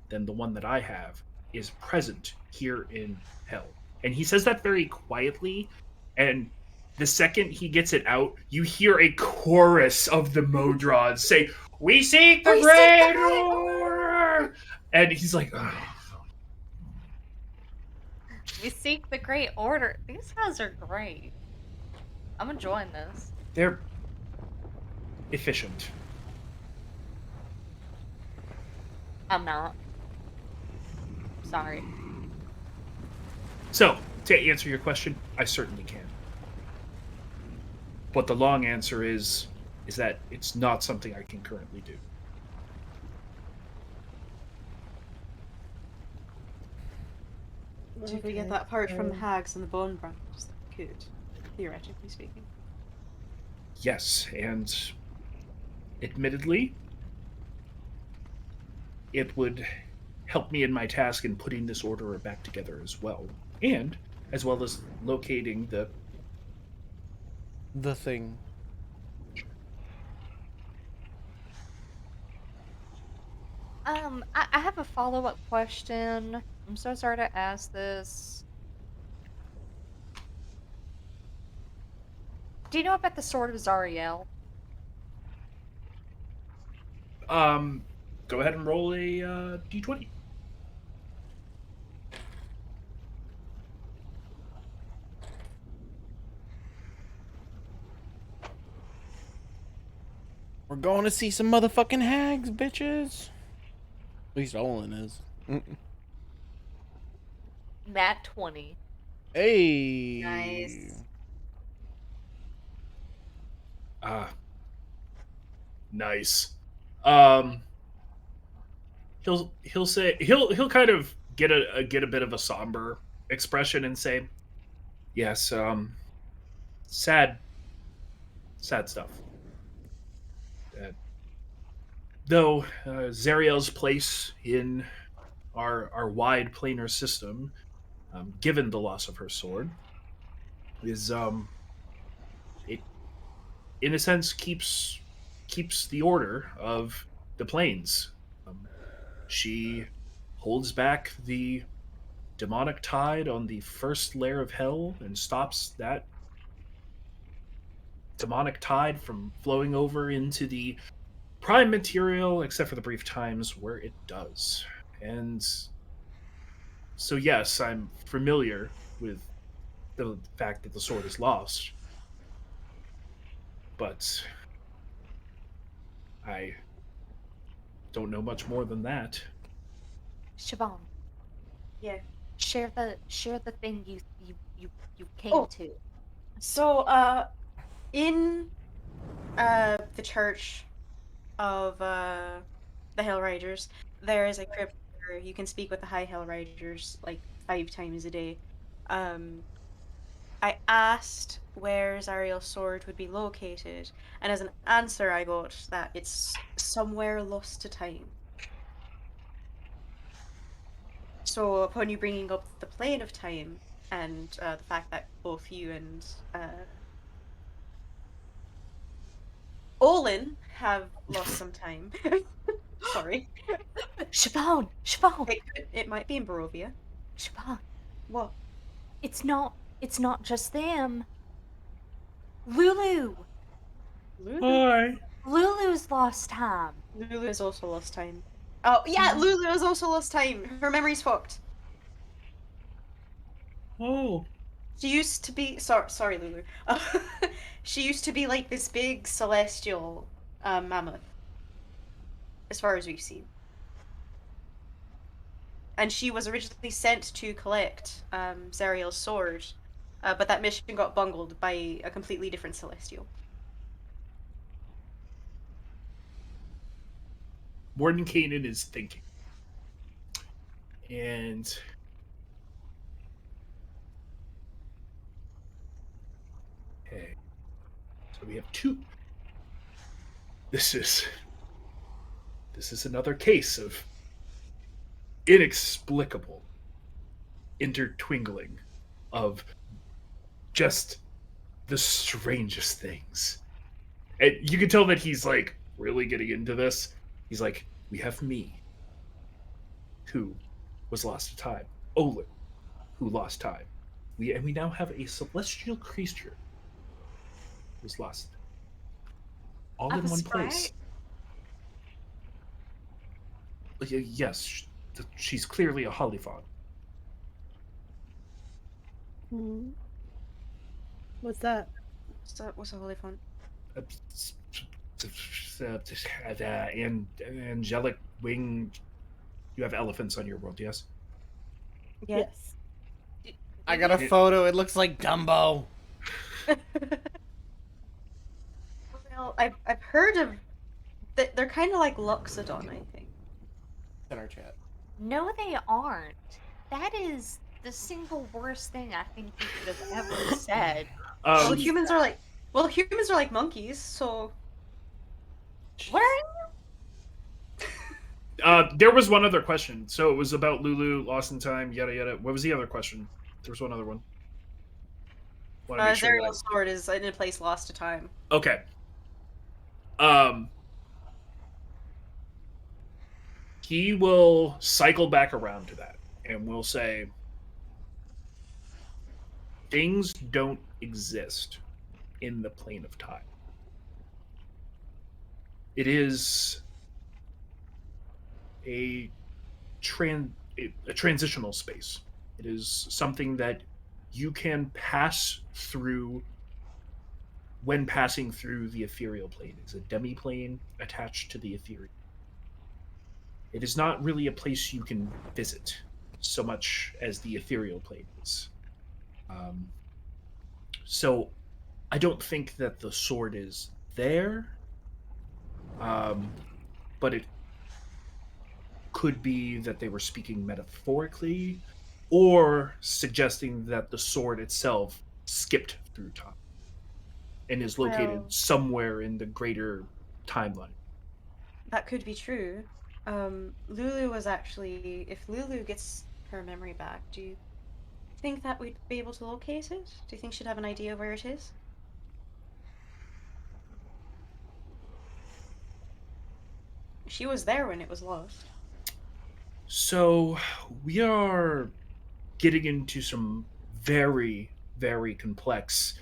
than the one that I have is present here in hell. And he says that very quietly, and the second he gets it out, you hear a chorus of the Modrons say, "We seek the We seek the Great Great Order!" And he's like, "Ugh." We seek the Great Order. These guys are great. I'm enjoying this. They're efficient. I'm not. Sorry. So, to answer your question, I certainly can. But the long answer is that it's not something I can currently do. So if we get Okay, that part from the so- hags and the bone brambles, that could, theoretically speaking. Yes, and admittedly, it would help me in my task in putting this orderer back together as well. And as well as locating The thing. I have a follow-up question. I'm so sorry to ask this. Do you know about the Sword of Zariel? go ahead and roll a d20. We're going to see some motherfucking hags, bitches. At least Olin is. Nat 20. Hey. Nice. Nice. He'll say he'll kind of get a bit of a somber expression and say, "Yes, sad stuff. Uh, though Zariel's place in our wide planar system, given the loss of her sword, is it in a sense keeps the order of the planes. She holds back the demonic tide on the first layer of hell and stops that demonic tide from flowing over into the prime material, except for the brief times where it does. And so, yes, I'm familiar with the fact that the sword is lost, but I don't know much more than that. Siobhan, Yeah. share the thing you came Oh. to. So, in the church of the Hell Riders, there is a crypt where you can speak with the High Hell Riders like 5 times a day. I asked where Zariel's sword would be located, and as an answer, I got that it's somewhere lost to time. So, upon you bringing up the plane of time, and the fact that both you and Olin have lost some time. Sorry. Siobhan, It might be in Barovia. Siobhan. What? It's not just them. Lulu. Lulu? Hi. Lulu's lost time. Lulu has also lost time. Oh, yeah, Lulu has also lost time. Her memory's fucked. Oh. She used to be sorry, Lulu. She used to be like this big celestial mammoth, as far as we've seen. And she was originally sent to collect Zariel's sword, but that mission got bungled by a completely different celestial. Mordenkainen is thinking. And okay. So we have two. This is another case of inexplicable intertwingling of just the strangest things. And you can tell that he's like really getting into this. He's like, we have me, who was lost to time. Olin, who lost time. We now have a celestial creature who's lost. All in A one sprite? place. Yes, she's clearly a Hollyphon. Hmm. What's that? What's a holy font? And angelic wing. You have elephants on your world, yes? Yeah. Yes. I got a photo. It looks like Dumbo. Well, I've heard of. They're kind of like Loxodon, I think. In our chat. No, they aren't. That is the single worst thing I think you could have ever said. Well, Um, humans are like monkeys, so. What are there was one other question. So it was about Lulu, Lost in Time, yada yada. What was the other question? There was one other one. Want to make sure that Zariel's sword is in a place lost to time. okay. Um, he will cycle back around to that, and we'll say things don't exist in the plane of time. It is a a transitional space. It is something that you can pass through when passing through the ethereal plane. It's a demi-plane attached to the ethereal. It is not really a place you can visit so much as the ethereal plane is. Um, so I don't think that the sword is there, but it could be that they were speaking metaphorically or suggesting that the sword itself skipped through time and is located Well, somewhere in the greater timeline. that could be true. Lulu was actually. If Lulu gets her memory back, do you think that we'd be able to locate it? Do you think she'd have an idea of where it is? She was there when it was lost. So we are getting into some very, very complex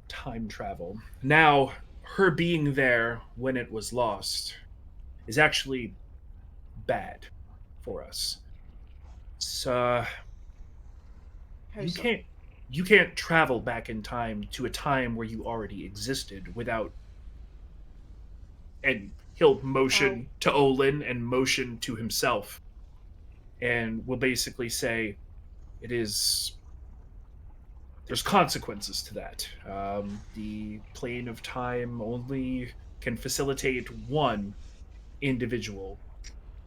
time travel. Now, her being there when it was lost is actually bad for us. So How you so? can't you can't travel back in time to a time where you already existed without, and he'll Oh, motion to Olin and motion to himself and will basically say it is there's consequences to that. The plane of time only can facilitate one individual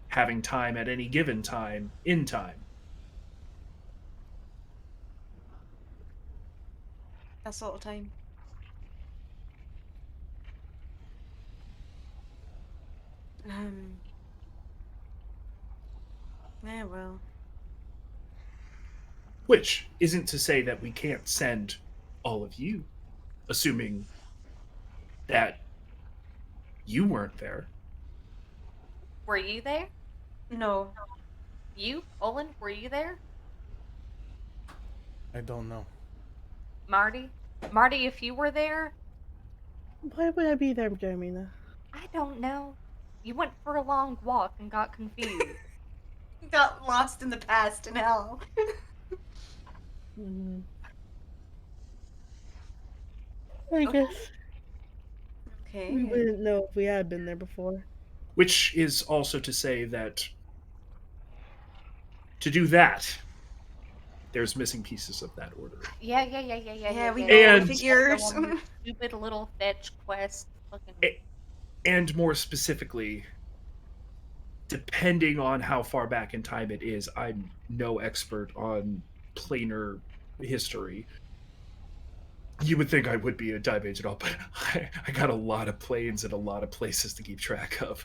having time at any given time in time. that's a lot of time. Um. Yeah, well. Which isn't to say that we can't send all of you, assuming that you weren't there. Were you there? No. You, Olin, were you there? I don't know. Marty? Marty, if you were there, Why would I be there, Jeremina? I don't know. You went for a long walk and got confused. Got lost in the past in hell. I Okay. guess we Okay. wouldn't know if we had been there before. Which is also to say that to do that, there's missing pieces of that order. Yeah. Yeah, we Yeah. know. And Figures. Go on your stupid little fetch quest. Fucking. and more specifically, depending on how far back in time it is, I'm no expert on planar history. You would think I would be a dive agent, all, but I got a lot of planes and a lot of places to keep track of.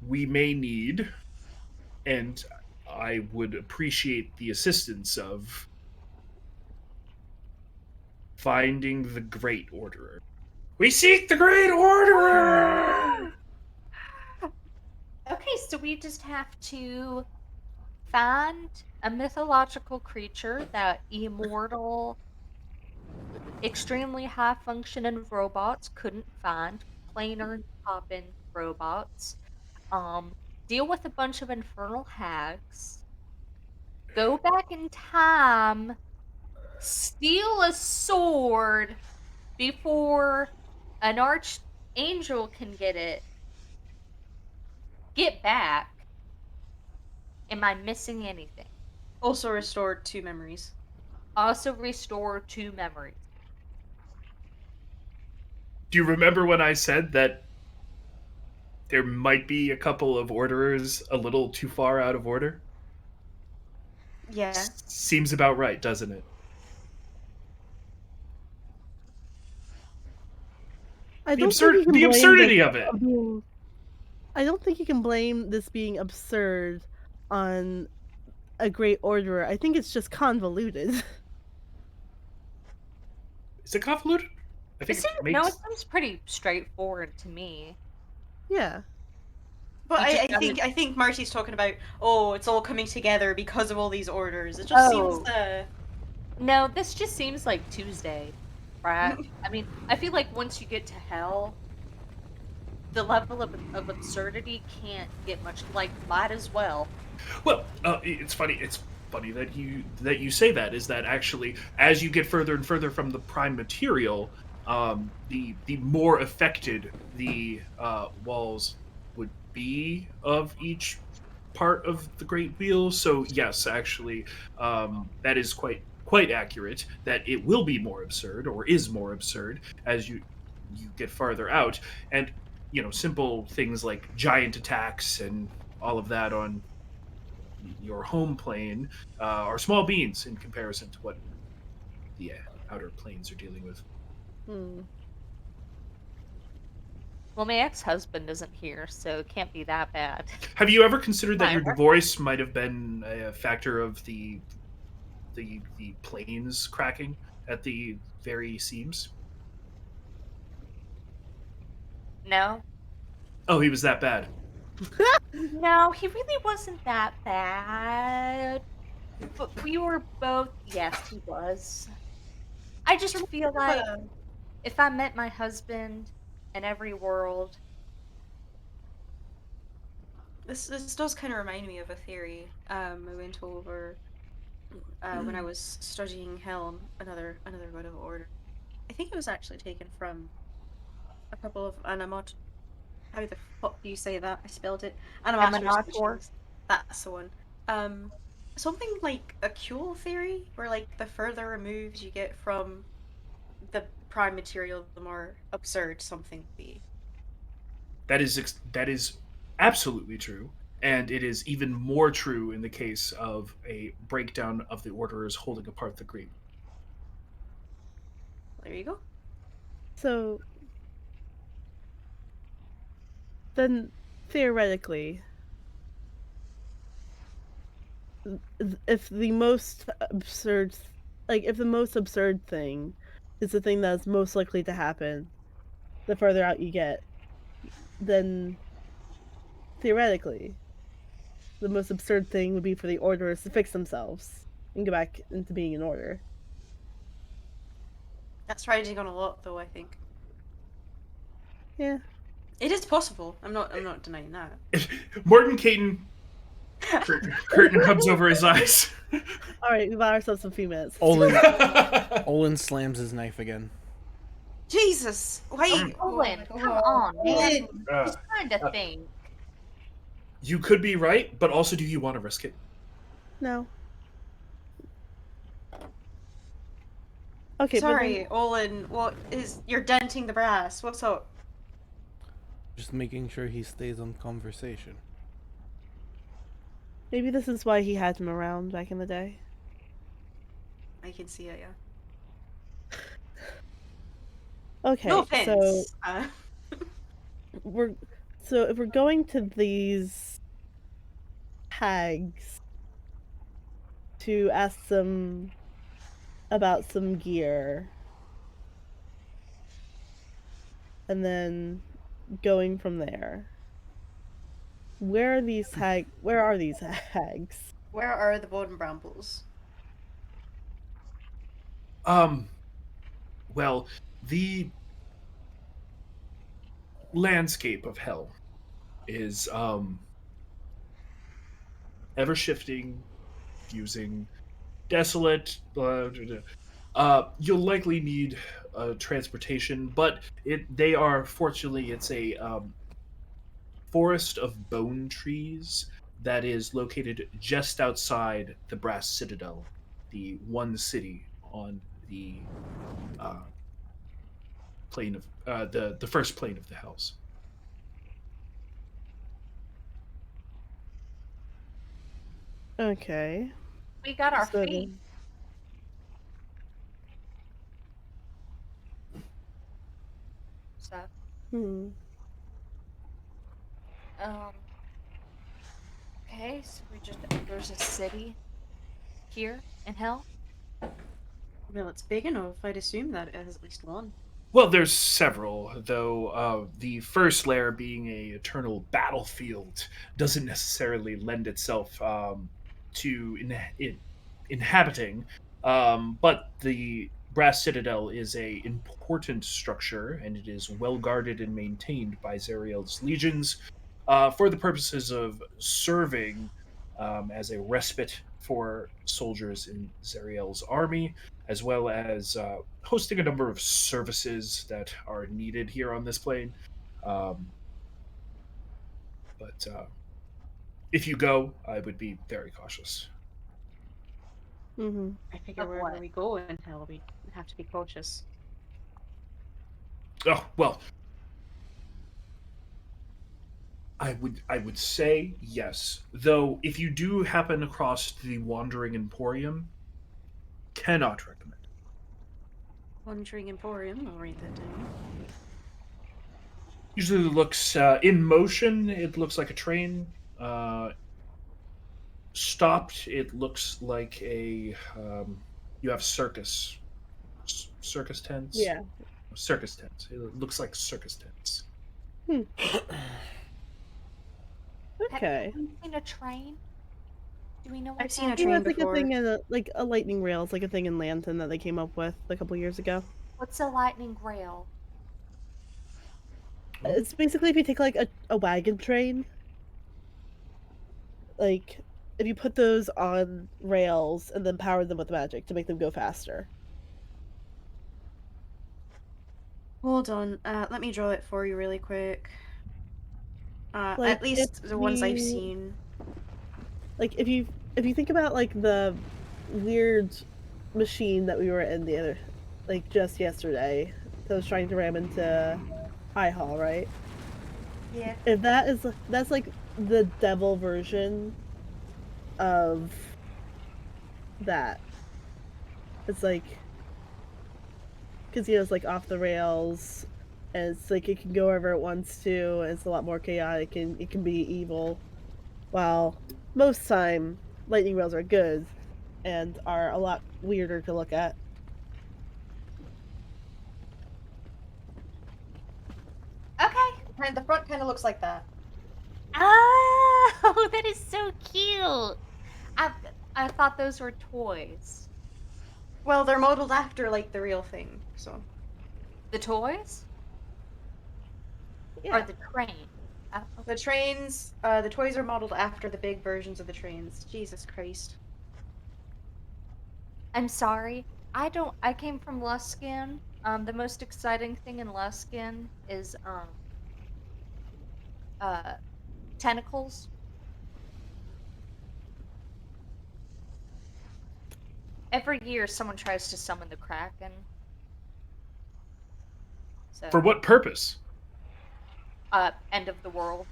We may need, and I would appreciate the assistance of finding the Great Orderer. We seek the Great Orderer! Okay, so we just have to find a mythological creature that immortal, extremely high functioning robots couldn't find, planar poppin' robots. Um, Deal with a bunch of infernal hags. Go back in time, steal a sword before an archangel can get it. Get back. Am I missing anything? Also restored 2 memories. Also restore 2 memories. Do you remember when I said that there might be a couple of orderers a little too far out of order? Yeah. Seems about right, doesn't it? I The don't think you can the blame this absurdity of it. being. I don't think you can blame this being absurd on a great orderer. I think it's just convoluted. Is it convoluted? I think it No, it makes. seems pretty straightforward to me. Yeah. But You just I gotta. think I think Marty's talking about, oh, it's all coming together because of all these orders. It just seems Oh. No, this just seems like Tuesday, right? I mean, I feel like once you get to hell, the level of absurdity can't get much, like, might as well. Well, it's funny. It's funny that you say that. Is that actually as you get further and further from the prime material, the more affected the walls would be of each part of the Great Wheel. So yes, actually, that is quite accurate. That it will be more absurd, or is more absurd, as you get farther out, and simple things like giant attacks and all of that on your home plane are small beans in comparison to what the outer planes are dealing with. Hmm. Well, my ex-husband isn't here, so it can't be that bad. Have you ever considered that My your work. divorce might have been a factor of the planes cracking at the very seams? No. Oh, he was that bad. No, he really wasn't that bad. But we were both, yes, he was. I just feel But like if I met my husband in every world, this does kind of remind me of a theory I went over when I was studying Helm, another god of order. I think it was actually taken from a couple of animat. How the fuck do you say that? I spelled it. Animators Emanator. missions. That's the one. Um, Something like a Kuhl theory, where like the further removed you get from the prime material, the more absurd something will be. That is absolutely true, and it is even more true in the case of a breakdown of the orderers holding apart the Great. There you go. So then, theoretically, if the most absurd, if the most absurd thing is the thing that's most likely to happen, the further out you get, then theoretically, the most absurd thing would be for the orderers to fix themselves and go back into being in order. That's riding on a lot, though. I think Yeah. it is possible. I'm not denying that. Morton Caton, curtain comes over his eyes. All right, we bought ourselves some few minutes. Olin slams his knife again. Jesus! Why? Owen, Oh my come God. on, man. Uh, Just trying to think. you could be right, but also, do you want to risk it? No. Okay, Sorry, Olin. What is? You're denting the brass. What's up? Just making sure he stays on conversation. maybe this is why he had him around back in the day. I can see it. Yeah. Okay, No offense. so if we're going to these hags to ask them about some gear, and then going from there, where are these hags? Where are the bottom brambles? Well, the landscape of hell is ever shifting, fusing, desolate. You'll likely need transportation, but they are fortunately it's a forest of bone trees that is located just outside the Brass Citadel, the one city on the uh, plane of the first plane of the Hells. Okay. We got our So feet. So, Hmm. um, okay, so there's a city here in hell. Well, it's big enough. I'd assume that it has at least one. Well, there's several, though the first layer being a eternal battlefield doesn't necessarily lend itself to inhabiting. But the Brass Citadel is a important structure, and it is well guarded and maintained by Zariel's legions for the purposes of serving as a respite for soldiers in Zariel's army, as well as hosting a number of services that are needed here on this plane. Um, but if you go, I would be very cautious. Mm-hmm. I figure Of wherever what? we go in hell, we have to be cautious. Oh well, I would say yes. Though if you do happen across the Wandering Emporium, cannot recommend. Wandering Emporium. I'll write that down. Usually looks in motion. It looks like a train. Stopped. It looks like a you have circus tents. Yeah. Circus tents. It looks like circus tents. Okay. Have you seen a train? Do we know what I've seen a that Yeah, train it's like a before. thing in a lightning rail. It's like a thing in Lantern that they came up with a couple years ago. What's a lightning rail? It's basically if you take like a wagon train, like if you put those on rails and then power them with magic to make them go faster. Hold on. Let me draw it for you really quick. Like At least the ones I've seen. Like if you think about like the weird machine that we were in the other just yesterday that was trying to ram into High Hall, right? Yeah. If that's like the devil version of that. It's like because it's like off the rails and it's like it can go wherever it wants to and it's a lot more chaotic and it can be evil while most time lightning rails are good and are a lot weirder to look at. Okay. And the front kind of looks like that. Oh, that is so cute. I I thought those were toys. Well, they're modeled after like the real thing, so. The toys or Yeah. the train? Oh, The trains, the toys are modeled after the big versions of the trains. Jesus Christ. I'm sorry. I came from Luskin. The most exciting thing in Luskin is uh tentacles. Every year someone tries to summon the Kraken. For So, what purpose? end of the world.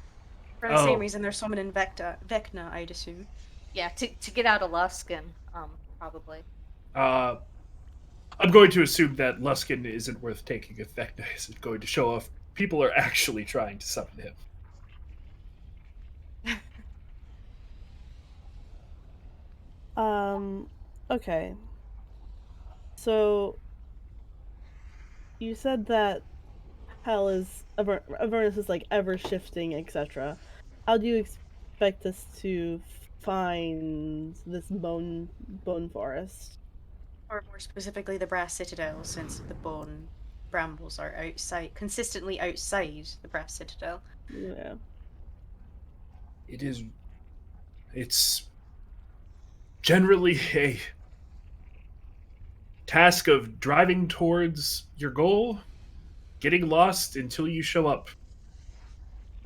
For the same Oh. reason they're summoning Vecna, I'd assume. Yeah, to get out of Luskin, probably. Uh, I'm going to assume that Luskin isn't worth taking if Vecna isn't going to show off. People are actually trying to summon him. Okay. So you said that hell is Avernus is like ever shifting, etc. How do you expect us to find this bone forest? Or more specifically, the Brass Citadel, since the bone brambles are consistently outside the Brass Citadel. Yeah. It's generally a task of driving towards your goal, getting lost until you show up.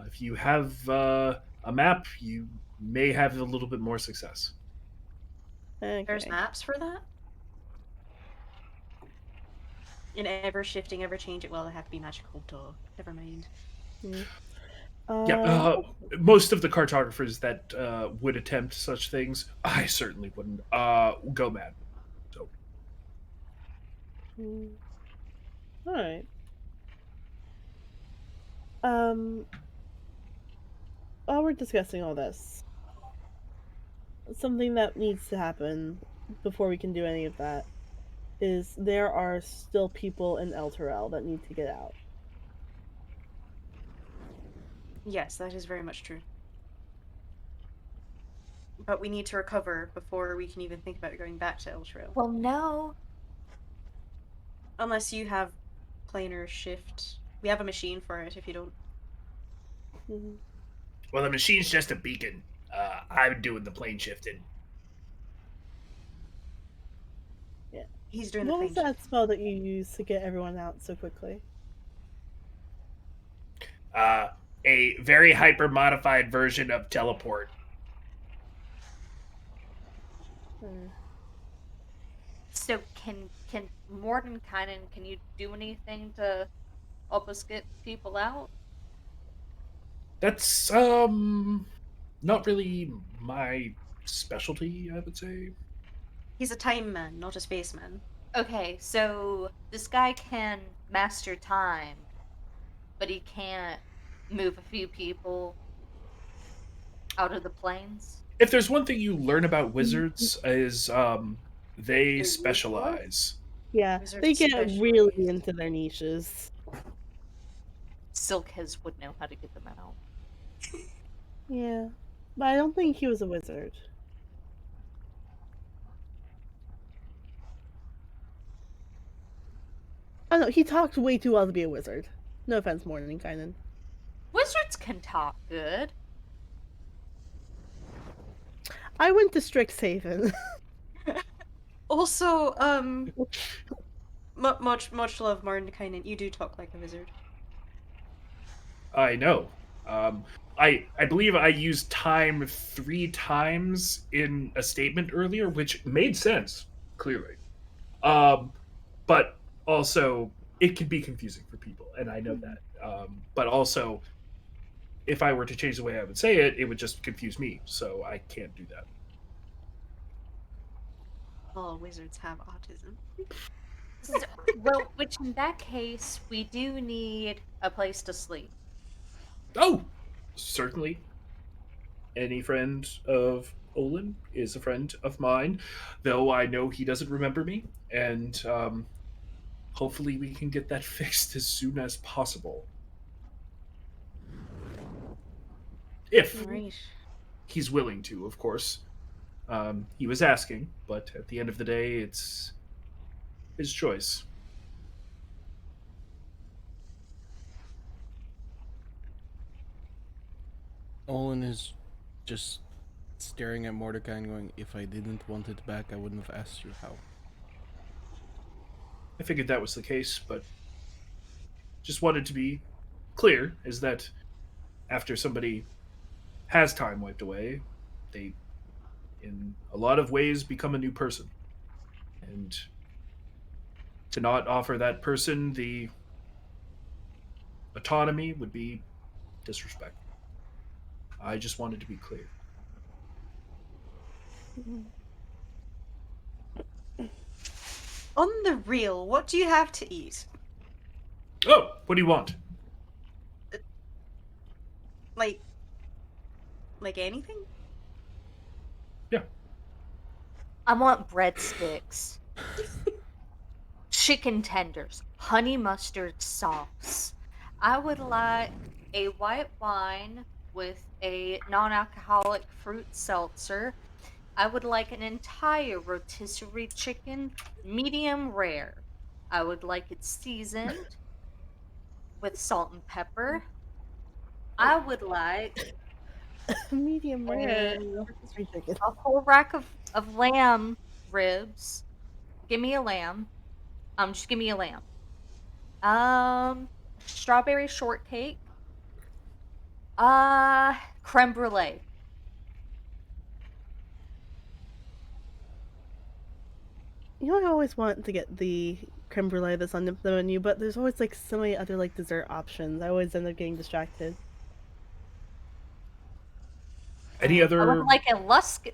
If you have a map, you may have a little bit more success. There's Okay. maps for that? In ever shifting, ever changing. Well, they have to be magical, duh. Never mind. Mm. Yeah, most of the cartographers that would attempt such things, I certainly wouldn't, go mad. So, All right. Um, while we're discussing all this, something that needs to happen before we can do any of that is there are still people in El Terrell that need to get out. Yes, that is very much true. But we need to recover before we can even think about going back to El Trail. Well, no. Unless you have planar shift. We have a machine for it if you don't. Mhm. well, the machine's just a beacon. I'm doing the plane shifting. Yeah. He's doing the What was plane that shift. spell that you used to get everyone out so quickly? Uh, a very hyper modified version of teleport. Hmm. So can Mordenkainen, can you do anything to help us get people out? That's not really my specialty, I would say. He's a time man, not a spaceman. Okay, so this guy can master time, but he can't move a few people out of the planes. If there's one thing you learn about wizards is they They're used what? specialize. Yeah, Wizards they get really specialize. into their niches. Silkhez would know how to get them out. Yeah, but I don't think he was a wizard. Oh no, he talked way too well to be a wizard. No offense, Mordenkainen. Wizards can talk good. I went to Strixhaven. Also, much love, Mordenkainen. You do talk like a wizard. I know. Um, I believe I used time 3 times in a statement earlier, which made sense clearly. Um, but also it can be confusing for people, and I know that. But also, if I were to change the way I would say it, it would just confuse me. So I can't do that. All wizards have autism. So, well, which in that case, we do need a place to sleep. Oh, certainly. Any friend of Olin is a friend of mine, though I know he doesn't remember me, and hopefully we can get that fixed as soon as possible. If Right. he's willing to, of course. He was asking, but at the end of the day, it's his choice. Olin is just staring at Mordecai and going, "If I didn't want it back, I wouldn't have asked you how." I figured that was the case, but just wanted to be clear is that after somebody has time wiped away, they, in a lot of ways, become a new person. And to not offer that person the autonomy would be disrespectful. I just wanted to be clear. On the real, what do you have to eat? Oh, what do you want? Like, like anything? Yeah. I want breadsticks, chicken tenders, honey mustard sauce. I would like a white wine with a non-alcoholic fruit seltzer. I would like an entire rotisserie chicken, medium rare. I would like it seasoned with salt and pepper. I would like Medium rare a, rotisserie chicken. a whole rack of lamb ribs. Give me a lamb. Just give me a lamb. Strawberry shortcake. Creme brulee. You know, I always want to get the creme brulee that's on the menu, but there's always like so many other like dessert options. I always end up getting distracted. Any I would other? like a lusk.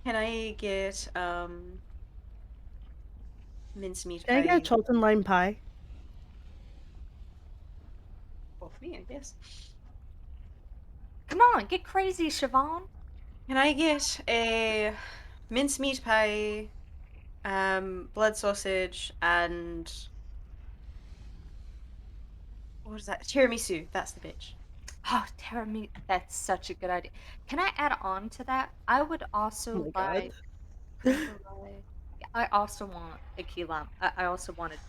Can I get mincemeat Can I get a pie? Cholton lime pie? Oh, me, I guess. Come on, get crazy, Siobhan. Can I get a mincemeat pie, blood sausage, and what is that? Tiramisu. That's the bitch. Oh, tiramisu. That's such a good idea. Can I add on to that? I would Oh also my god. like creme brulee. Yeah, I also want a key lime. I also wanted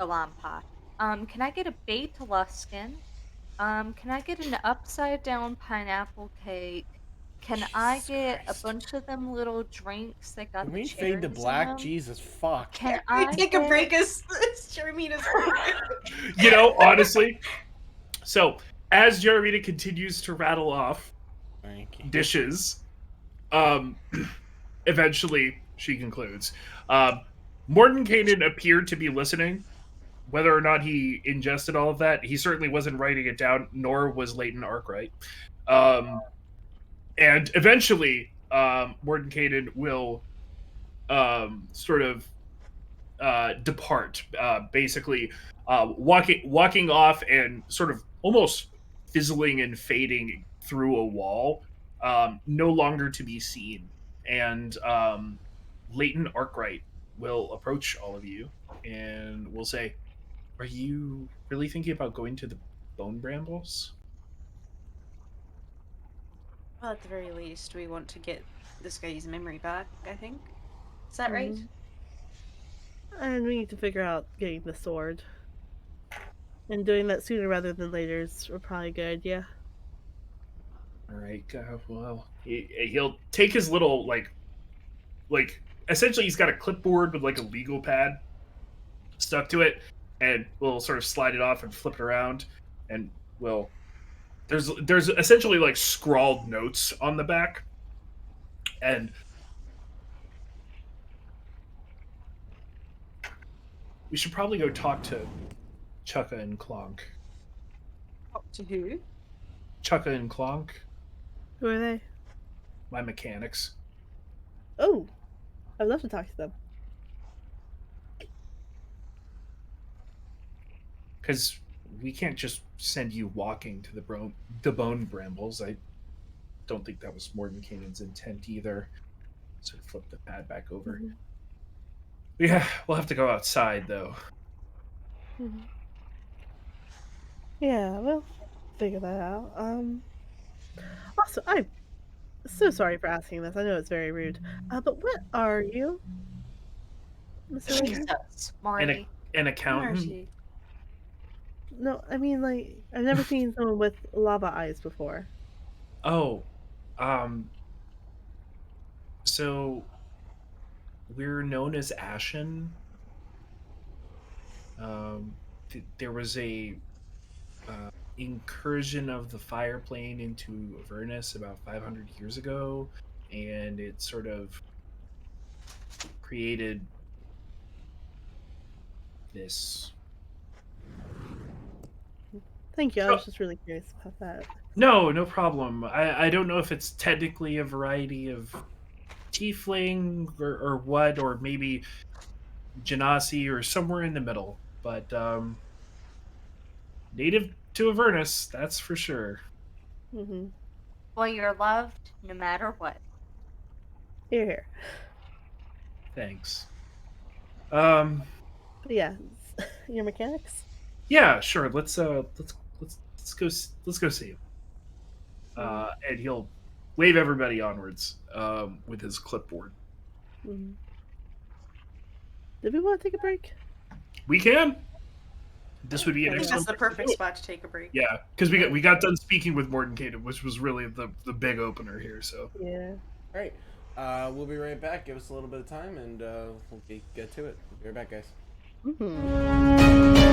a lime pie. Can I get a baked Luskin? Can I get an upside down pineapple cake? Can I Jesus get a Christ. bunch of them little drinks that got Can the we fade to cherries in black? them? Jesus fuck. Can We I take a get break as Charmina's You know, honestly. So as Jeremina continues to rattle off Thank you. dishes, um, eventually she concludes. Morton Kanan appeared to be listening. Whether or not he ingested all of that, he certainly wasn't writing it down, nor was Leighton Arkwright. Um, and eventually, Morton Kanan will sort of depart, basically walking off and sort of almost fizzling and fading through a wall, no longer to be seen. And Leighton Arkwright will approach all of you and will say, "Are you really thinking about going to the Bone Brambles?" Well, at the very least, we want to get this guy's memory back, I think. Is that right? Mhm. And we need to figure out getting the sword. And doing that sooner rather than later is probably a good idea. All right. Well, he'll take his little like essentially he's got a clipboard with like a legal pad stuck to it, and we'll sort of slide it off and flip it around, and we'll there's essentially like scrawled notes on the back, and we should probably go talk to Chukka and Clonk. Talk to who? Chukka and Clonk, Who are they? my mechanics. Oh, I'd love to talk to them. Because we can't just send you walking to the Bone Brambles. I don't think that was Mordenkainen's intent either. Sort of flip the pad back over. Mhm. Yeah, we'll have to go outside though. Mhm. Yeah, we'll figure that out. Also, I'm so sorry for asking this. I know it's very rude. But what are you, Mr. Raker? Jesus, An Marty. an accountant. Marty. No, I mean like I've never seen someone with lava eyes before. Oh, um, so we're known as Ashen. There was a incursion of the fire plane into Avernus about 500 years ago, and it sort of created this. Thank you. I So, was just really curious about that. no, no problem. I don't know if it's technically a variety of tiefling or what, or maybe genasi or somewhere in the middle, but native to Avernus, that's for sure. Mm-hmm. Well, you're loved no matter what. Here, here. Thanks. Um, But yeah, your mechanics. yeah, sure. Let's go let's go see him. Mm-hmm. And he'll wave everybody onwards with his clipboard. Mm-hmm. Did we want to take a break? We can. This would be an I think excellent. that's the perfect spot to take a break. Yeah, because we got done speaking with Mordenkainen, which was really the big opener here. So Yeah. All right. We'll be right back. Give us a little bit of time, and we'll get to it. Be right back, guys. Mm-hmm.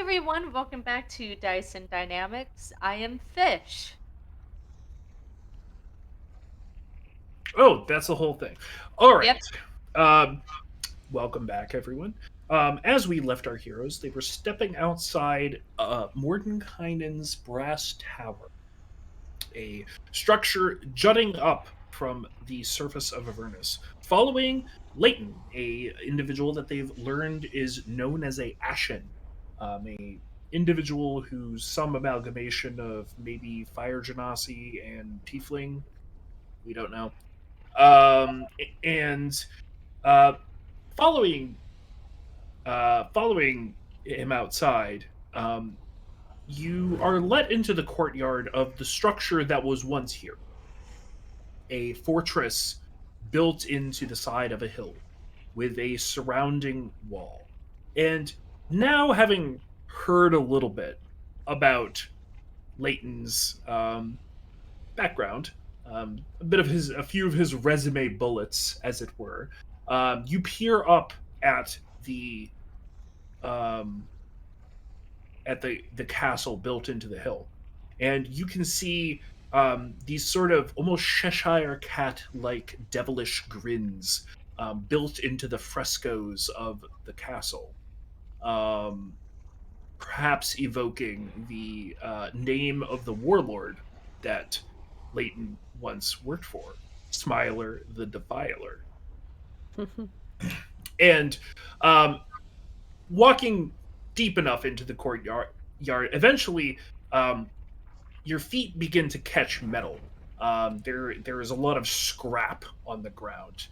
everyone, welcome back to Dice and Dynamics. I am Fish. Oh, that's the whole thing. All right. Yep. Welcome back, everyone. As we left our heroes, they were stepping outside Mordenkainen's brass tower, a structure jutting up from the surface of Avernus, following Leighton, a individual that they've learned is known as a Ashen, a individual who's some amalgamation of maybe Fire Genasi and Tiefling. We don't know. And uh, following following him outside, you are let into the courtyard of the structure that was once here, a fortress built into the side of a hill with a surrounding wall. And now, having heard a little bit about Leighton's background, a few of his resume bullets, as it were, you peer up at the um, the castle built into the hill, and you can see these sort of almost Cheshire cat like devilish grins built into the frescoes of the castle, um, perhaps evoking the name of the warlord that Leighton once worked for, Smiler the Defiler. And um, walking deep enough into the courtyard, eventually um, your feet begin to catch metal. There is a lot of scrap on the ground,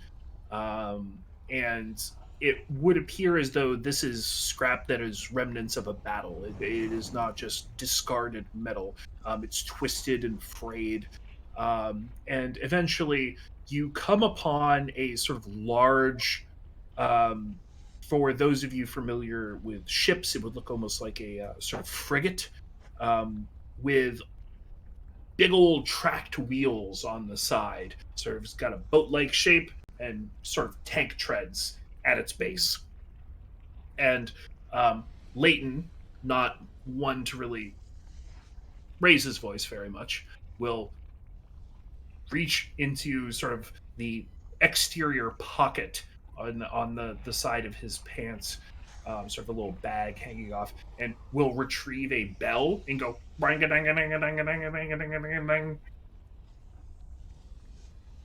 and it would appear as though this is scrap that is remnants of a battle. It is not just discarded metal. It's twisted and frayed, and eventually you come upon a sort of large. Um, for those of you familiar with ships, it would look almost like a sort of frigate with big old tracked wheels on the side. Sort of it's got a boat-like shape and sort of tank treads at its base. And Leighton, not one to really raise his voice very much, will reach into sort of the exterior pocket on the side of his pants, sort of a little bag hanging off, and will retrieve a bell and go ring a ding a ding a ding a ding a ding a ding a ding a ding.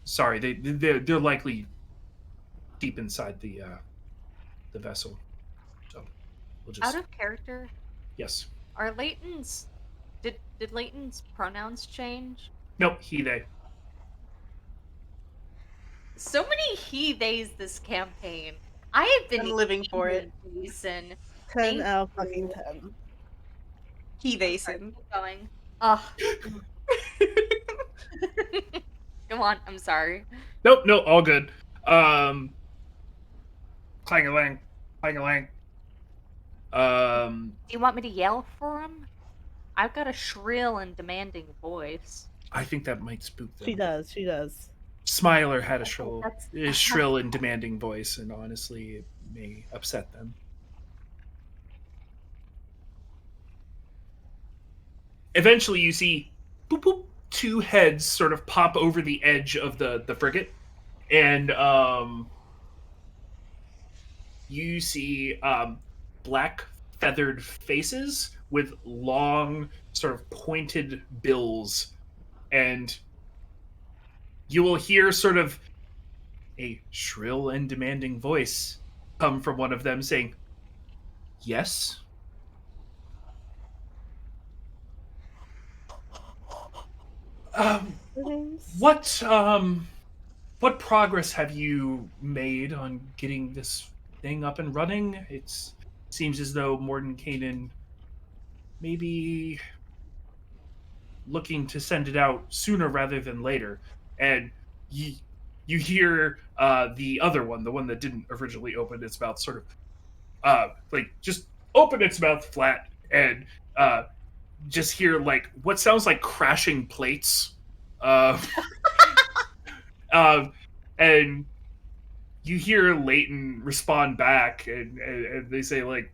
Sorry, they're likely deep inside the vessel, so we'll Out just of character, yes. are Leighton's did Leighton's pronouns change? Nope, he they. So many he theys this campaign. I have been I'm living for it. Jason. 10 Thank out of you. fucking 10. He Sorry, Vason. keep going. Ugh. Come on, I'm sorry. Nope, no, all good. Clang-a-lang, clang-a-lang. Do you want me to yell for him? I've got a shrill and demanding voice. I think that might spook them. She does, she does. Smiler had That's- a shrill and demanding voice, and honestly, it may upset them. Eventually, you see boop, boop, two heads sort of pop over the edge of the frigate, and you see black feathered faces with long, sort of pointed bills, and you will hear sort of a shrill and demanding voice come from one of them saying, "Yes?" What what progress have you made on getting this thing up and running? It seems as though Mordenkainen maybe looking to send it out sooner rather than later. And you hear the other one, the one that didn't originally open its mouth, sort of like just open its mouth flat and just hear like what sounds like crashing plates. Uh, um, and you hear Leighton respond back, and they say like,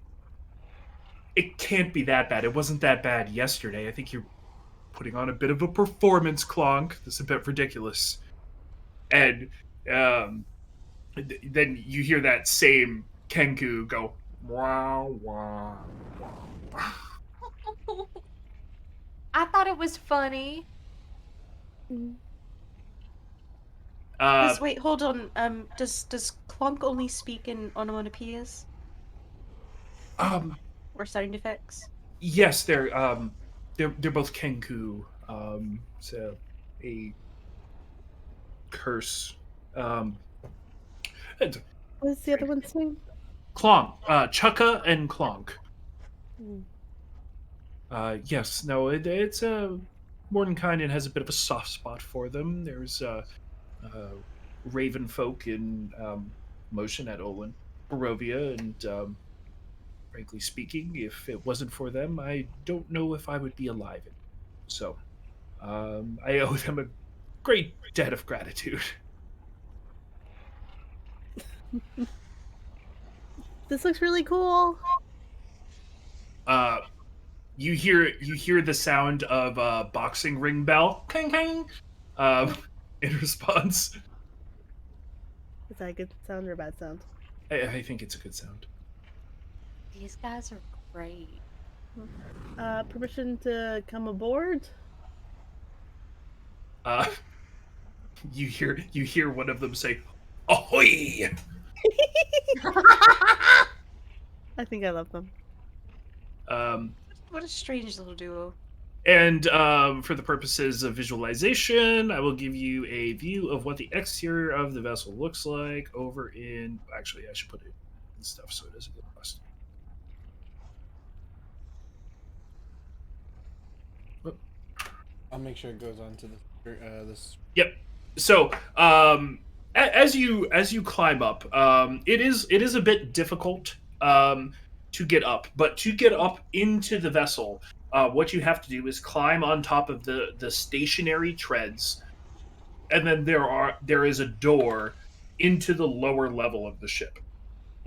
It can't be that bad. It wasn't that bad yesterday. I think you're putting on a bit of a performance, Clonk. This is a bit ridiculous. And um, then you hear that same Kenku go, wow, wow, wow. I thought it was funny. Mm. Uh, Wait, hold on. Does Clonk only speak in onomatopoeias um, or sound effects? yes, they're both Kenku. So a curse. Um, and What's the other one's name? Clonk, Chukka and Clonk. Mm. Yes, no, it's Mordenkainen has a bit of a soft spot for them. There's Raven folk in motion at Olin, Barovia, and frankly speaking, if it wasn't for them, I don't know if I would be alive. So I owe them a great debt of gratitude. This looks really cool. Uh, you hear the sound of a boxing ring bell, clang clang, um, in response. Is that a good sound or a bad sound? I think it's a good sound. These guys are great. Permission to come aboard? Uh, you hear one of them say, "Ahoy!" I think I love them. Um, What a strange little duo. and for the purposes of visualization, I will give you a view of what the exterior of the vessel looks like over in. Actually, I should put it in stuff so it doesn't get lost. I'll make sure it goes on to this. Yep. So, as you climb up, it is a bit difficult to get up, but to get up into the vessel, what you have to do is climb on top of the stationary treads, and then there is a door into the lower level of the ship.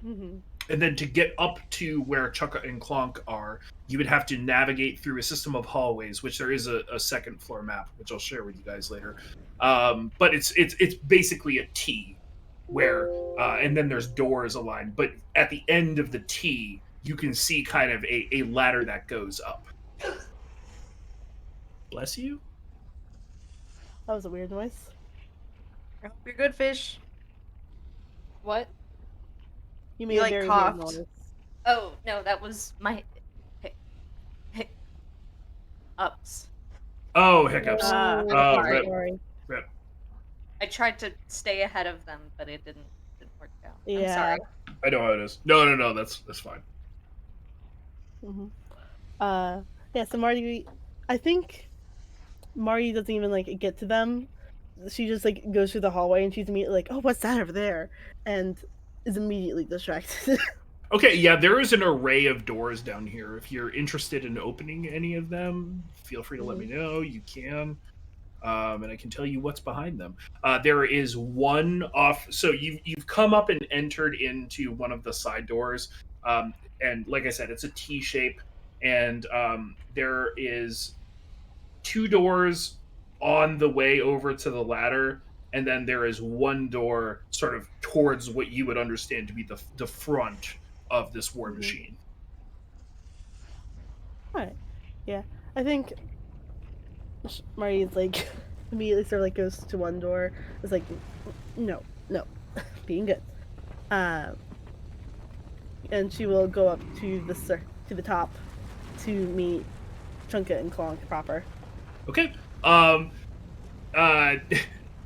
Mm-hmm. And then to get up to where Chukka and Clonk are, you would have to navigate through a system of hallways, which there is a second floor map, which I'll share with you guys later. But it's basically a T, where and then there's doors aligned. But at the end of the T, you can see kind of a ladder that goes up. Bless you. That was a weird noise. I hope you're good, fish. What? You made You, a like, very coughed. weird noise. Oh, no, that was my ups. Oh, hiccups. Oh, Oh, sorry. rip. sorry. I tried to stay ahead of them, but it didn't work out. I'm Yeah. sorry. I know how it is. No, that's fine. Mm-hmm. Yeah, so Marty, I think Marty doesn't even like get to them. She just like goes through the hallway and she's immediately like, "Oh, what's that over there?" and is immediately distracted. Okay, yeah, there is an array of doors down here. If you're interested in opening any of them, feel free to let me know. You can, and I can tell you what's behind them. There is one off. So you've come up and entered into one of the side doors, and like I said, it's a T shape, and there is two doors on the way over to the ladder, and then there is one door sort of towards what you would understand to be the front of this war Mhm. machine. Alright. Yeah. I think Marty's like immediately sort of like goes to one door. It's like, no, being good. And she will go up to the top to meet Chunka and Clonk proper. Okay. Uh,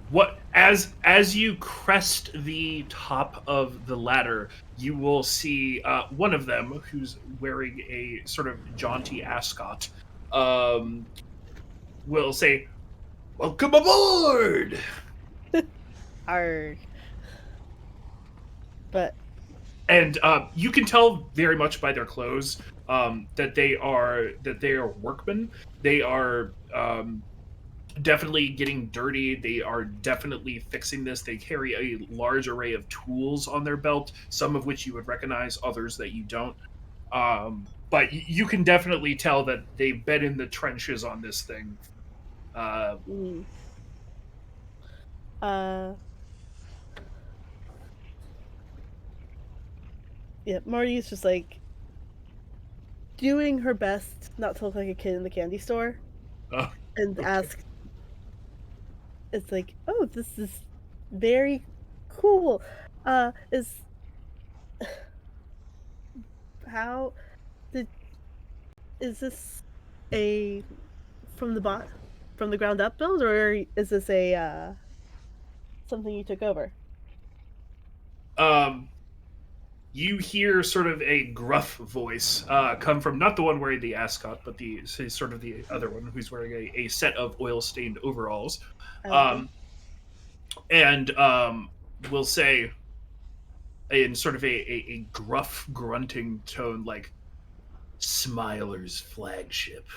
what as you crest the top of the ladder, you will see one of them who's wearing a sort of jaunty ascot. Will say, "Welcome aboard." Arg. But And you can tell very much by their clothes that they are workmen. They are definitely getting dirty. They are definitely fixing this. They carry a large array of tools on their belt, some of which you would recognize, others that you don't. but you can definitely tell that they've been in the trenches on this thing. Mm. Uh, yeah, Marty's just like doing her best not to look like a kid in the candy store uh, and okay. asks, it's like, oh, this is very cool. Is how did is this a from the bot from the ground up build, or is this a something you took over? Um, you hear sort of a gruff voice come from not the one wearing the ascot, but the sort of the other one who's wearing a set of oil stained overalls, I like them. um, and will say in sort of a gruff grunting tone, like Smiler's flagship.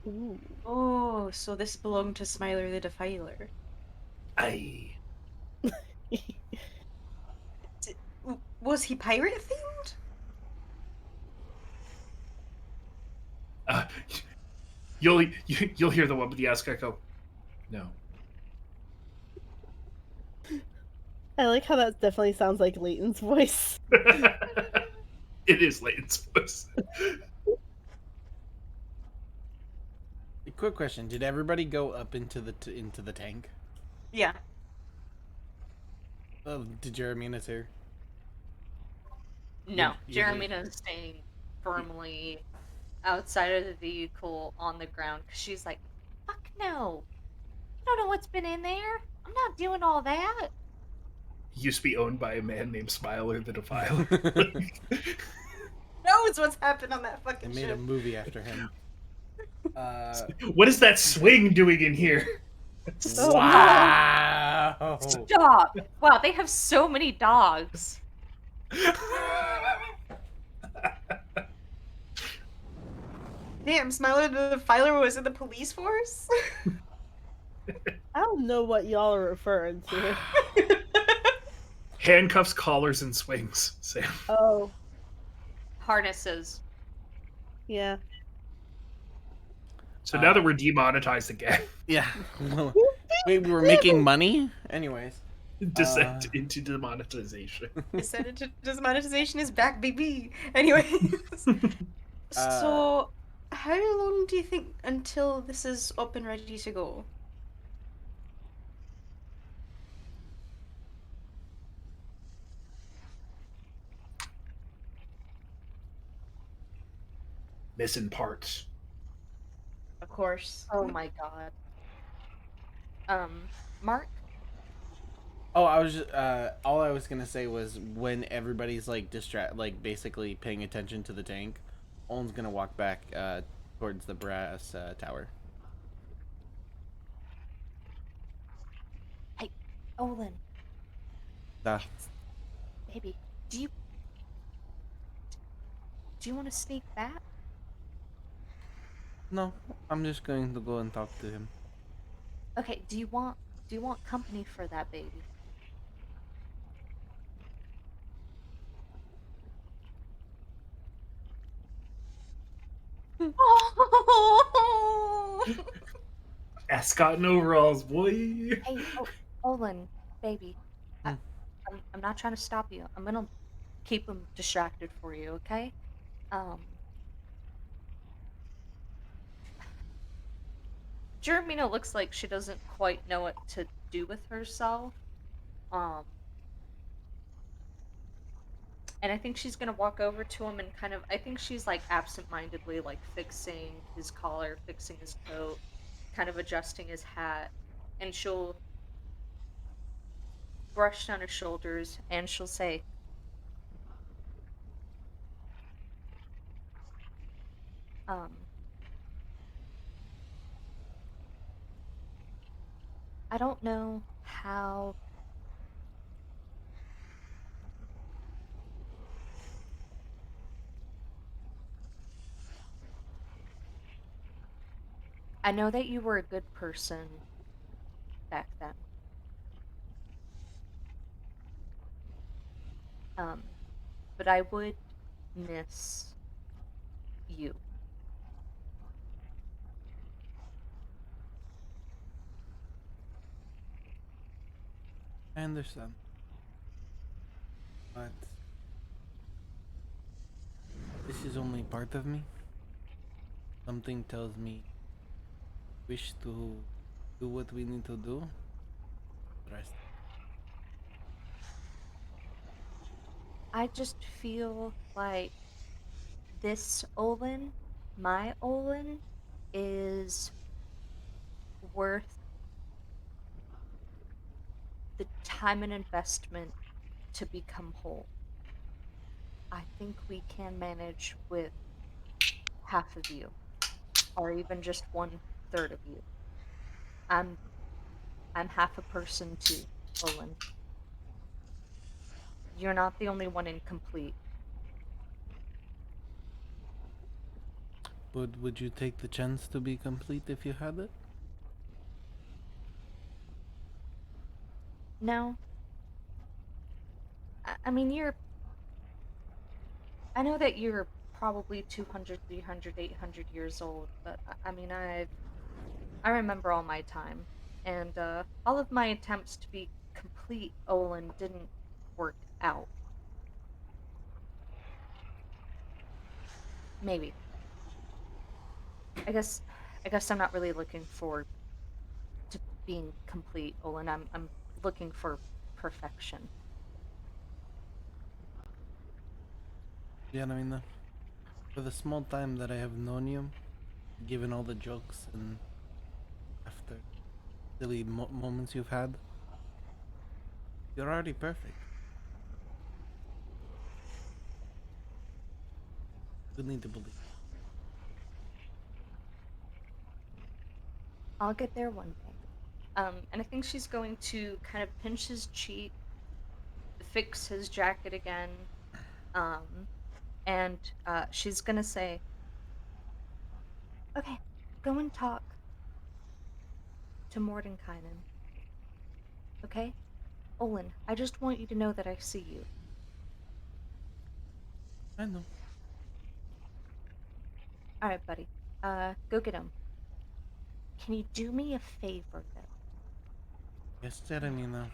Ooh. Oh, so this belonged to Smiler the Defiler. Aye. Was he pirate themed? Uh, you'll hear the one with the ascot go, no. I like how that definitely sounds like Leighton's voice. It is Layton's voice. A quick question: did everybody go up into the tank? Yeah. Did Jeremina too? No, You did. Jeremina staying firmly outside of the vehicle on the ground because she's like, fuck no. I don't know what's been in there. I'm not doing all that. Used to be owned by a man named Smiler the Defiler. Knows what's happened on that They fucking made a ship. movie after him. What is that swing doing in here? Oh, Wow! Stop. Wow, they have so many dogs. Damn, Smiler the Defiler was in the police force? I don't know what y'all are referring to. Handcuffs, collars, and swings, Sam. Oh, Harnesses. yeah. So now that we're demonetized again, Yeah. We were making money? Anyways. descent into demonetization. Demonetization is back, baby. Anyways. So, how long do you think until this is up and ready to go? Missing parts. Of course. Oh my god. Mark? Oh, I was all I was gonna say was when everybody's like basically paying attention to the tank, Owen's gonna walk back towards the brass tower. Hey, Olin, The baby, do you want to sneak back? No, I'm just going to go and talk to him. Okay, do you want company for that baby? Oh! Ascot and overalls, boy. Hey, Olin, baby, Hmm. I'm not trying to stop you. I'm gonna keep him distracted for you, okay? Um, Jeremina looks like she doesn't quite know what to do with herself. Um, and I think she's gonna walk over to him and kind of, I think she's like absentmindedly like fixing his collar, fixing his coat, kind of adjusting his hat, and she'll brush down his shoulders and she'll say, um, I don't know how. I know that you were a good person back then. Um, but I would miss you. I understand. But this is only part of me. Something tells me wish to do what we need to do. The rest. I just feel like this Olin, my Olin, is worth the time and investment to become whole. I think we can manage with half of you, or even just one third of you. I'm I'm half a person too, Olin. You're not the only one incomplete. Would you take the chance to be complete if you had it? No, I mean I know that you're probably 200, 300, 800 years old, but I mean I remember all my time, and all of my attempts to be complete Olin didn't work out. Maybe. I guess I guess I'm not really looking forward to being complete, Olin. I'm looking for perfection. Yeah, I mean, for the small time that I have known you, given all the jokes and after silly moments you've had, you're already perfect. You need to believe. I'll get there one day. And I think she's going to kind of pinch his cheek, fix his jacket again, um, and she's gonna say, "Okay, go and talk to Mordenkainen, okay? Olin, I just want you to know that I see you. I know. All right, buddy. Go get him. Can you do me a favor though? Yes, Jeremina.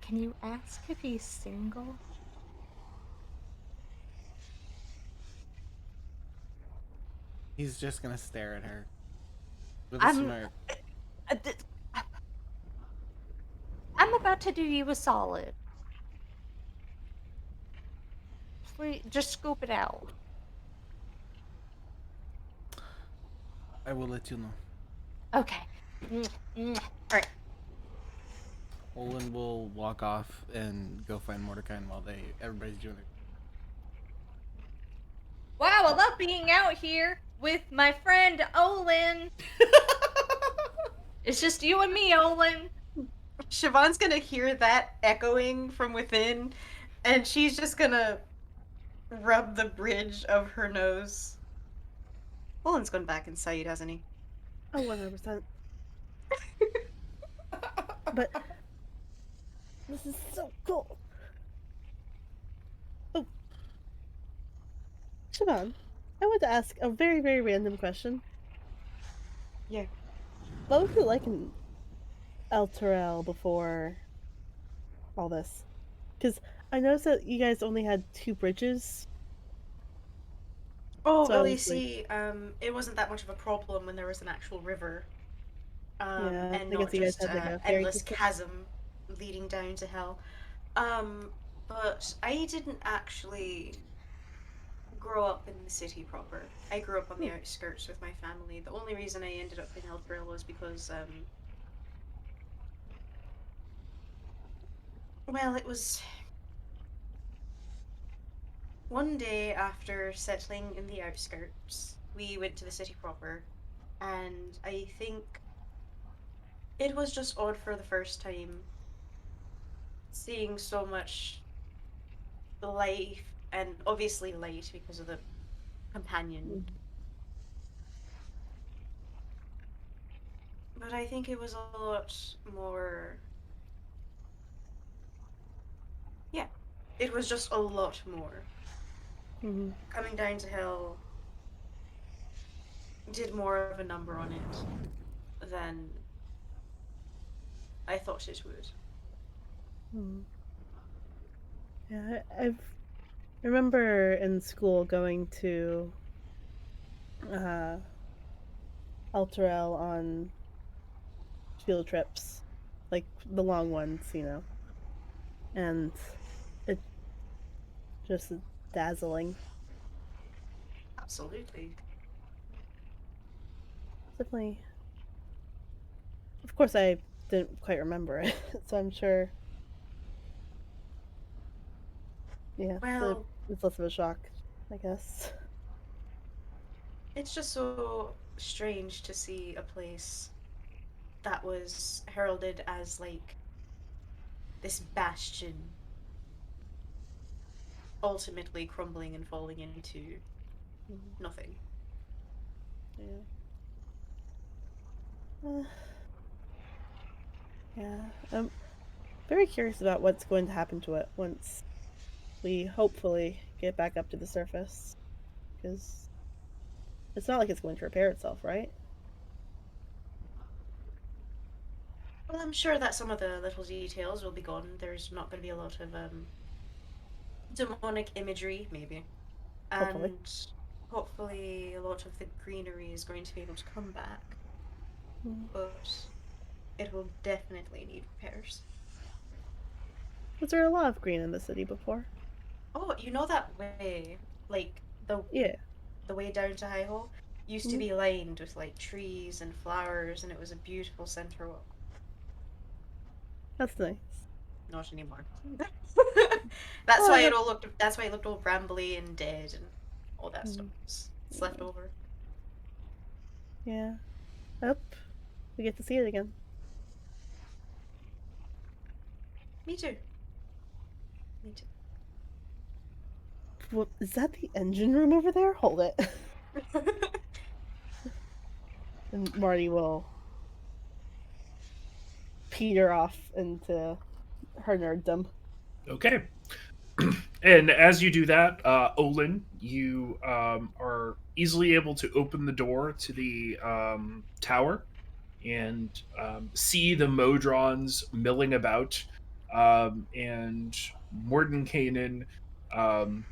Can you ask if he's single?" He's just gonna stare at her with a I'm smirk. uh, th- I'm about to do you a solid. Please, just scoop it out. I will let you know. Okay. Mwah, mwah. All right. Olin will walk off and go find Mordecai while everybody's doing their. Wow, I love being out here with my friend Olin. It's just you and me, Olin. Siobhan's gonna hear that echoing from within, and she's just gonna rub the bridge of her nose. Olin's gone back inside, hasn't he? Oh, 100%. But this is so cool. Oh, Siobhan, I want to ask a very, very random question. Yeah. What was it like in El Terrell before all this? Because I noticed that you guys only had two bridges, Oh, so I well, you was like, see, it wasn't that much of a problem when there was an actual river, yeah, and I guess not you guys just had like a ferry endless system. chasm leading down to hell. But I didn't actually grow up in the city proper. I grew up on the Hmm. outskirts with my family. The only reason I ended up in Elturil was because, well, it was one day after settling in the outskirts, we went to the city proper, and I think it was just odd for the first time seeing so much life and obviously light because of the companion. Mhm. But I think it was a lot more. Yeah, it was just a lot more. Mhm. Coming down to hell did more of a number on it than I thought it would. Hmm. Yeah, I remember in school going to uh, Altarel on field trips, like the long ones, and it just dazzling. Absolutely. Definitely. Of course, I didn't quite remember it, so I'm sure. Yeah, Well, it's less of a shock, I guess. it's just so strange to see a place that was heralded as like this bastion ultimately crumbling and falling into Mhm. nothing. Yeah. Uh, yeah. I'm very curious about what's going to happen to it once we hopefully get back up to the surface, because it's not like it's going to repair itself, right? Well, I'm sure that some of the little details will be gone. There's not going to be a lot of demonic imagery, maybe. Hopefully. And hopefully a lot of the greenery is going to be able to come back. Mm. But it will definitely need repairs. Was there a lot of green in the city before? Oh, you know that way, like Yeah. the way down to High Hole used to Mhm. be lined with like trees and flowers, and it was a beautiful center walk. That's nice. Not anymore. Well, I hope. That's why it looked all rambly and dead and all that stuff. Mm. It's left Yeah. over. Yeah. I hope we get to see it again. Me too. Me too. What is that? The engine room over there? Hold it. And Marty will peter off into her nerddom. Okay. And as you do that, Olin, you are easily able to open the door to the tower and see the Modrons milling about, and Mordenkainen, um,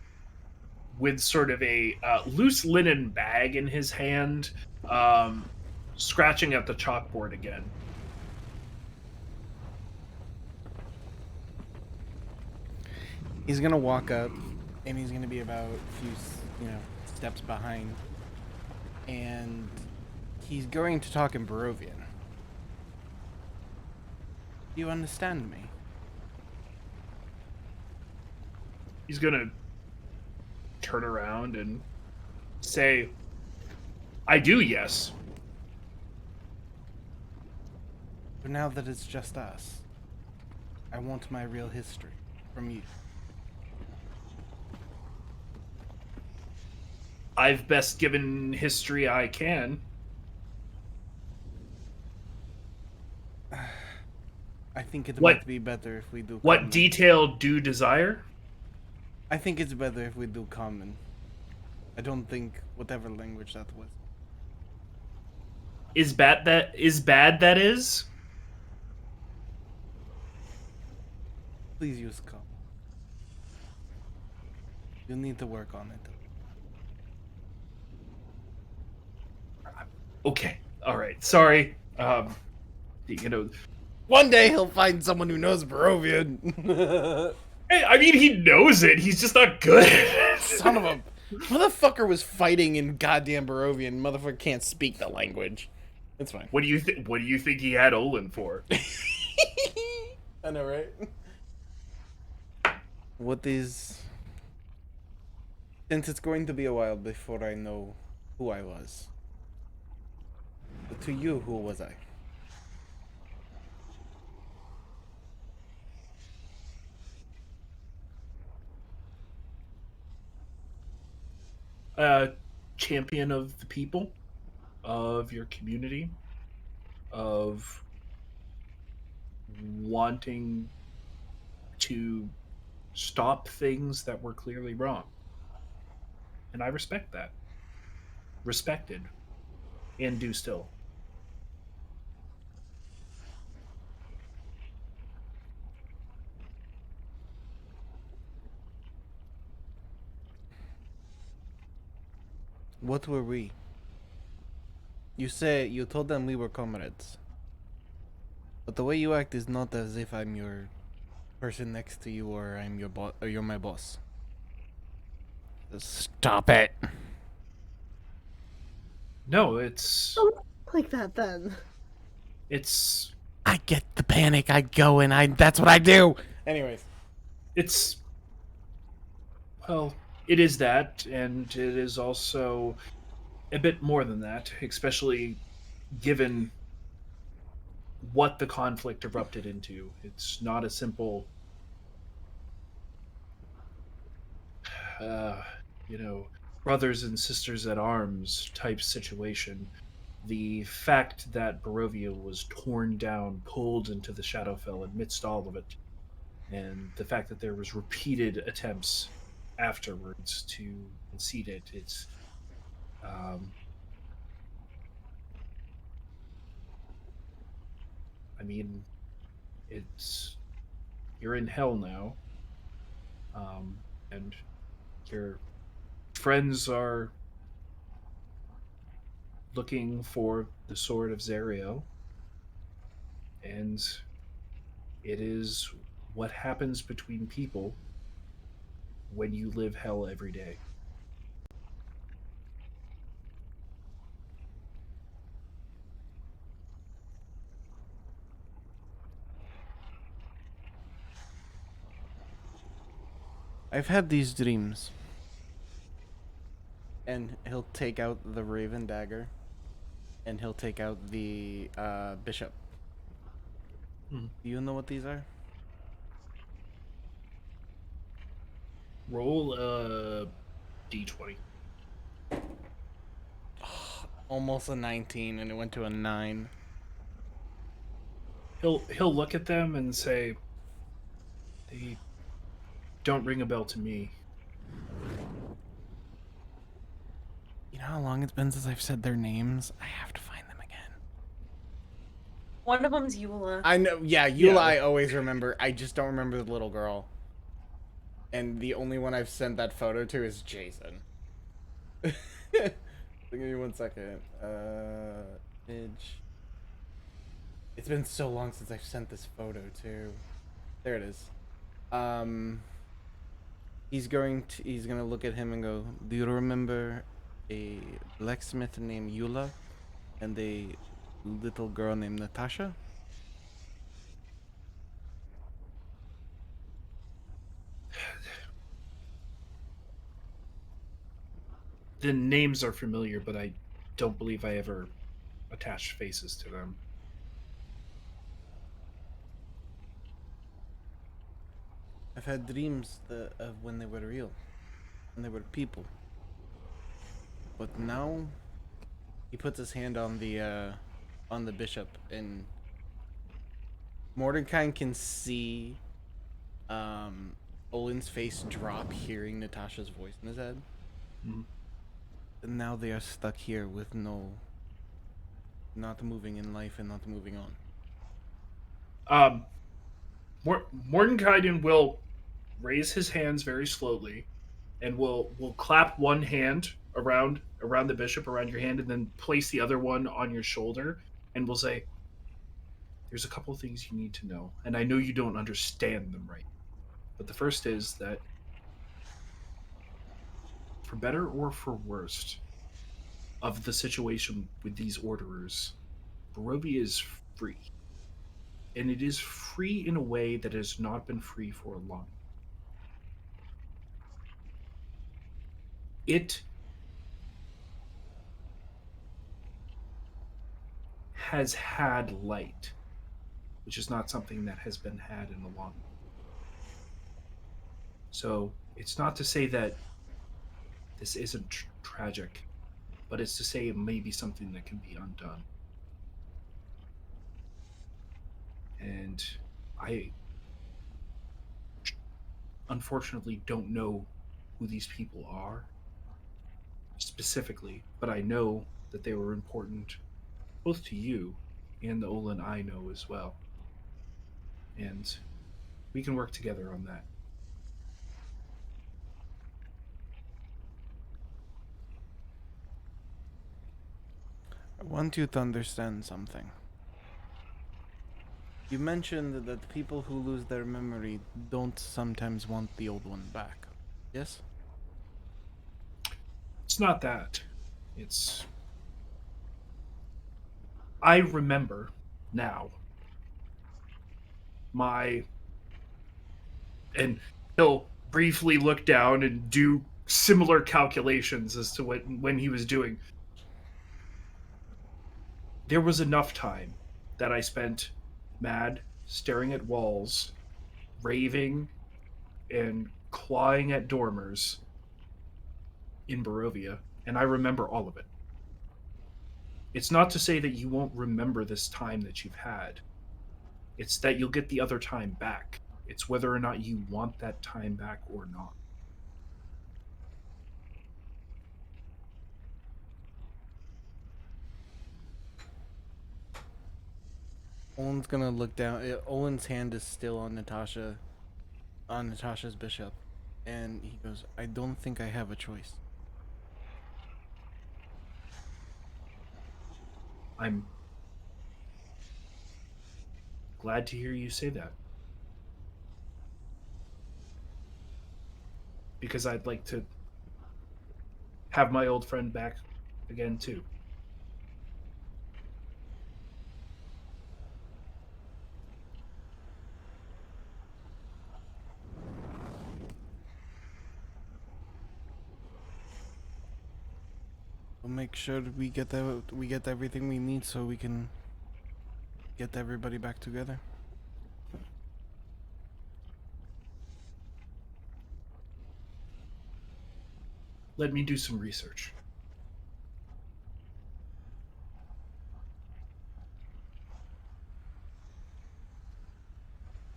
with sort of a loose linen bag in his hand, um, scratching at the chalkboard again. He's gonna walk up, and he's gonna be about a few, steps behind, and he's going to talk in Barovian. Do you understand me? He's gonna turn around and say, "I do, yes." But now that it's just us, I want my real history from you. I've best given history I can. I think it What might be better if we do what common. detail do desire? I think it's better if we do common. I don't think whatever language that was. Is bad that is? Please use common. You need to work on it. Okay. All right. Sorry. You know, One day he'll find someone who knows Barovian. hey, I mean he knows it. He's just not good. Son of a motherfucker was fighting in goddamn Barovian. Motherfucker can't speak the language. It's fine. What do you think he had Olin for? I know, right? What is? Since it's going to be a while before I know who I was. To you, who was I? Champion of the people, of your community, of wanting to stop things that were clearly wrong. And I respect that. Respected. and do still. What were we? You told them we were comrades. But the way you act is not as if I'm your person next to you or I'm your boss or you're my boss. Stop it. No, it's Don't like that then. it's I get the panic. I go and that's what I do. Anyways, it's well, it is that, and it is also a bit more than that, especially given what the conflict erupted into. It's not a simple, uh, you know, brothers and sisters at arms type situation. The fact that Barovia was torn down, pulled into the Shadowfell amidst all of it, and the fact that there was repeated attempts afterwards to concede it, um, I mean, it's you're in hell now, and your friends are looking for the sword of Zariel, and it is what happens between people when you live hell every day. I've had these dreams. And he'll take out the raven dagger. And he'll take out the bishop. Hmm. Do you know what these are? Roll a d20. Almost a 19 and it went to a 9. He'll look at them and say, "They don't ring a bell to me." You know how long it's been since I've said their names? I have to find them again. One of them's Eula. I know, yeah, Eula Yeah. I always remember. I just don't remember the little girl. And the only one I've sent that photo to is Jason. Give me 1 second. Image. It's been so long since I've sent this photo too. There it is. He's gonna look at him and go, "Do you remember a blacksmith named Eula and a little girl named Natasha?" The names are familiar, but I don't believe I ever attached faces to them. I've had dreams of when they were real, when they were people. But now, he puts his hand on the bishop, and Mordecai can see, Olin's face drop, hearing Natasha's voice in his head. Mhm. And now they are stuck here with not moving in life and not moving on. Um, Mordenkainen will raise his hands very slowly, and will clap one hand around the bishop, around your hand, and then place the other one on your shoulder, and will say, "There's a couple of things you need to know, and I know you don't understand them right. But the first is that, for better or for worst, of the situation with these orderers, Barovia is free, and it is free in a way that has not been free for a long. It has had light, which is not something that has been had in a long. So it's not to say that this isn't tragic, but it's to say it may be something that can be undone. And I unfortunately don't know who these people are specifically, but I know that they were important both to you and the Olin I know as well. And we can work together on that. I want you to understand something. You mentioned that people who lose their memory don't sometimes want the old one back. Yes? It's not that. It's. I remember now my. And he'll briefly look down and do similar calculations as to what when he was doing. There was enough time that I spent mad, staring at walls, raving, and clawing at dormers in Barovia, and I remember all of it. It's not to say that you won't remember this time that you've had. It's that you'll get the other time back. It's whether or not you want that time back or not. Owen's gonna look down. Owen's hand is still on Natasha's bishop, and he goes, "I don't think I have a choice." I'm glad to hear you say that. Because I'd like to have my old friend back again, too. We'll make sure that we get everything we need so we can get everybody back together. Let me do some research.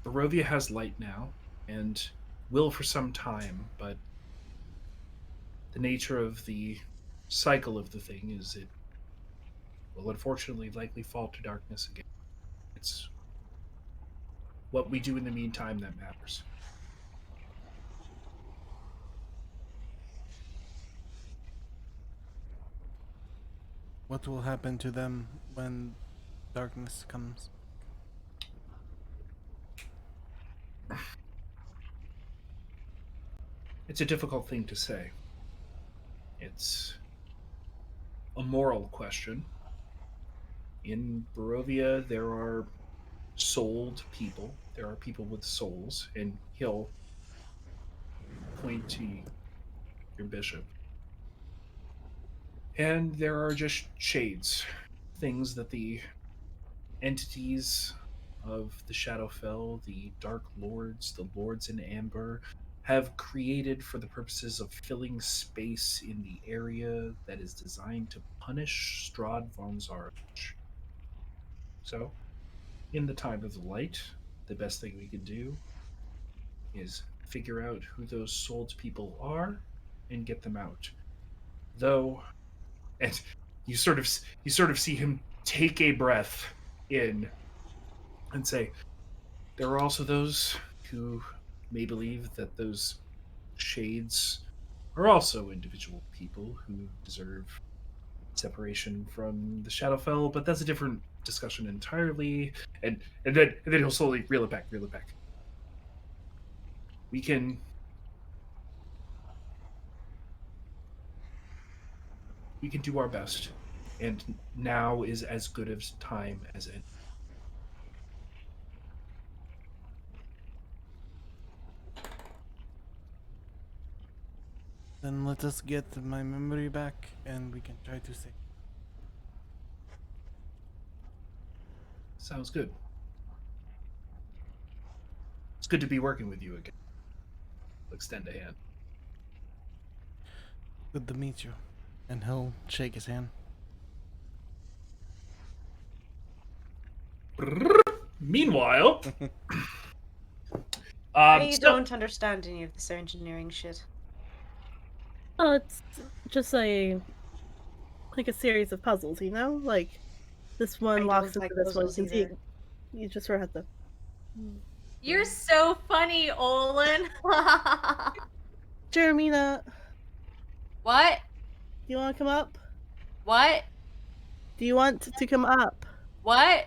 Barovia has light now, and will for some time, but the nature of the cycle of the thing is it will unfortunately likely fall to darkness again. It's what we do in the meantime that matters. What will happen to them when darkness comes? It's a difficult thing to say. It's a moral question. In Barovia, there are souled people. There are people with souls, and he'll point to your bishop. And there are just shades, things that the entities of the Shadowfell, the Dark Lords, the Lords in Amber, have created for the purposes of filling space in the area that is designed to punish Strahd von Zarovich. So, in the time of the light, the best thing we can do is figure out who those sold people are and get them out. Though, and you sort of see him take a breath in and say, there are also those who may believe that those shades are also individual people who deserve separation from the Shadowfell, but that's a different discussion entirely. And then he'll slowly reel it back, reel it back. We can do our best, and now is as good as time as any. Then let us get my memory back and we can try to save. Sounds good. It's good to be working with you again. I'll extend a hand. Good to meet you. And he'll shake his hand. Meanwhile, I still, don't understand any of this engineering shit. Oh, it's just a like a series of puzzles, you know? Like this one I locks don't into like this one. You puzzles can see either. you just sort of have to. You're so funny, Olin. Jeremina, What? do you want to come up? What? Do you want to come up? What?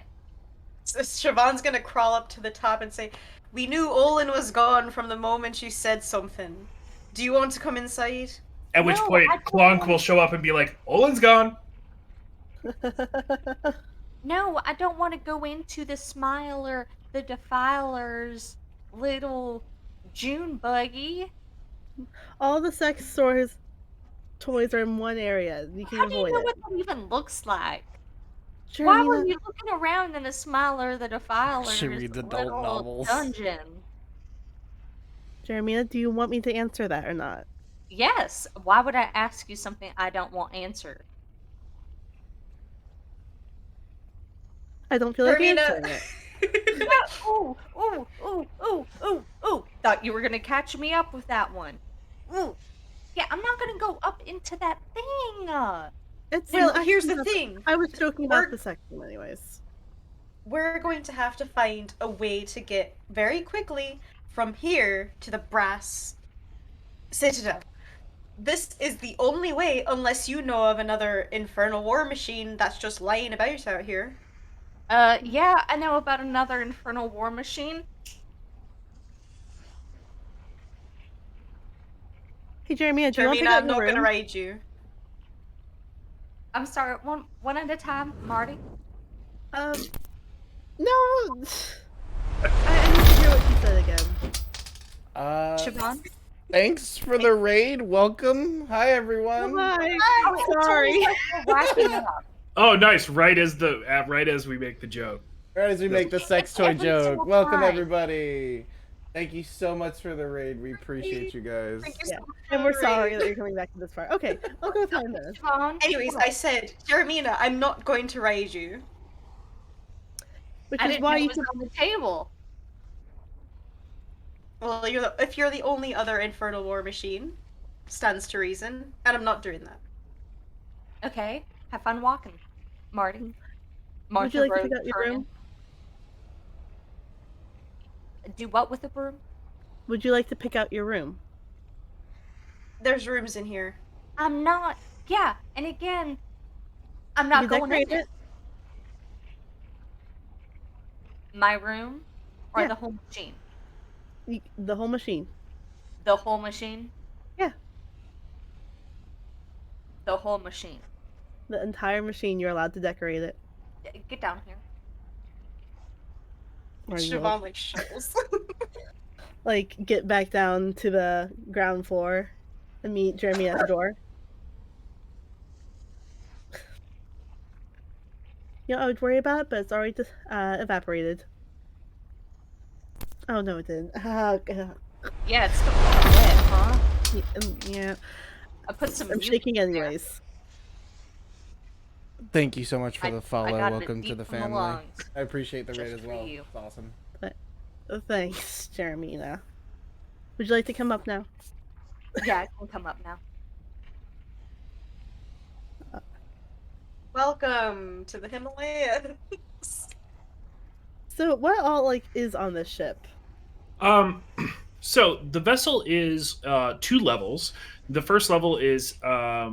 So Siobhan's gonna crawl up to the top and say, "We knew Olin was gone from the moment you said something. Do you want to come inside?" At which No, point, I don't Clonk want. will show up and be like, Olin's gone. No, I don't want to go into the Smiler, the Defiler's little June buggy. All the sex stores toys are in one area. You can How do you avoid know it. what that even looks like? Why were Jeremina, you looking around in the Smiler, the She Defiler's reads adult little novels. dungeon? Jeremina, do you want me to answer that or not? Yes. Why would I ask you something I don't want answered? I don't feel like Hermina. answering it. Oh, oh, oh, oh, oh, oh. Thought you were gonna catch me up with that one. Ooh. Yeah, I'm not gonna go up into that thing. It's Well, actually here's the not- thing. I was joking about We're- the section, anyways. We're going to have to find a way to get very quickly from here to the Brass Citadel. This is the only way, unless you know of another infernal war machine that's just lying about out here. Yeah, I know about another infernal war machine. Hey, Jeremina, do you want to Termina, pick out I'm your not gonna room? ride you. I'm sorry, one at a time, Marty. No. I need to hear what you said again. Siobhan? Thanks for the raid. Welcome. Hi, everyone. Hi. Oh, it's Sorry. almost like we're wrapping up. Oh, nice. Right as we make the joke. Right as we make the sex It's toy every joke. single Welcome, time. everybody. Thank you so much for the raid. We appreciate you guys. Thank you Yeah, so much and for we're the sorry raid. that you're coming back to this part. Okay, I'll go with 5 minutes. Siobhan? Anyways, I said, Jeremina, I'm not going to ride you. Which I is didn't why know you it was could. on the table. Well, if you're the only other infernal war machine, stands to reason, and I'm not doing that. Okay, have fun walking, Marty. Would March you the like to road pick out your room? Do what with the broom? Would you like to pick out your room? There's rooms in here. I'm not. Yeah, and again, I'm You not going in decorate there. it? My room or Yeah. the whole machine? The whole machine. The whole machine? Yeah. The whole machine. The entire machine, you're allowed to decorate it. Get down here. Or you Siobhan like shuffles. like get back down to the ground floor and meet Jeremy at the door. You know, I would worry about it, but it's already just evaporated. Oh no, it didn't. Yeah, it's still wet, huh? Yeah, I put some. I'm mucus shaking there. anyways. Thank you so much for I the follow. got it Welcome to deep the from the family. lungs. I appreciate the raid Just as for well. you. It's awesome. Thanks, Jeremina. Would you like to come up now? Yeah, I can come up now. Welcome to the Himalayas. So, what all like is on this ship? So the vessel is 2 levels. The first level is the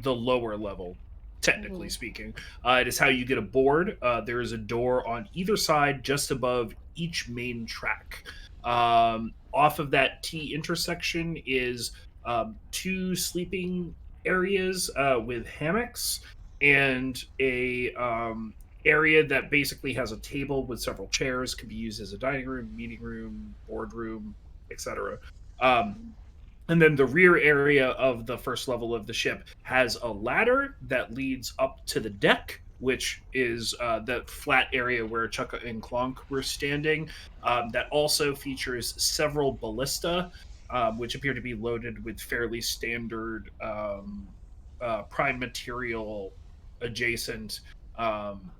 lower level, technically Mhm. speaking. It is how you get aboard. There is a door on either side, just above each main track. Off of that T intersection is 2 sleeping areas with hammocks and a area that basically has a table with several chairs, can be used as a dining room, meeting room, boardroom, etc. And then the rear area of the first level of the ship has a ladder that leads up to the deck, which is that flat area where Chukka and Clonk were standing. That also features several ballista, which appear to be loaded with fairly standard prime material adjacent um,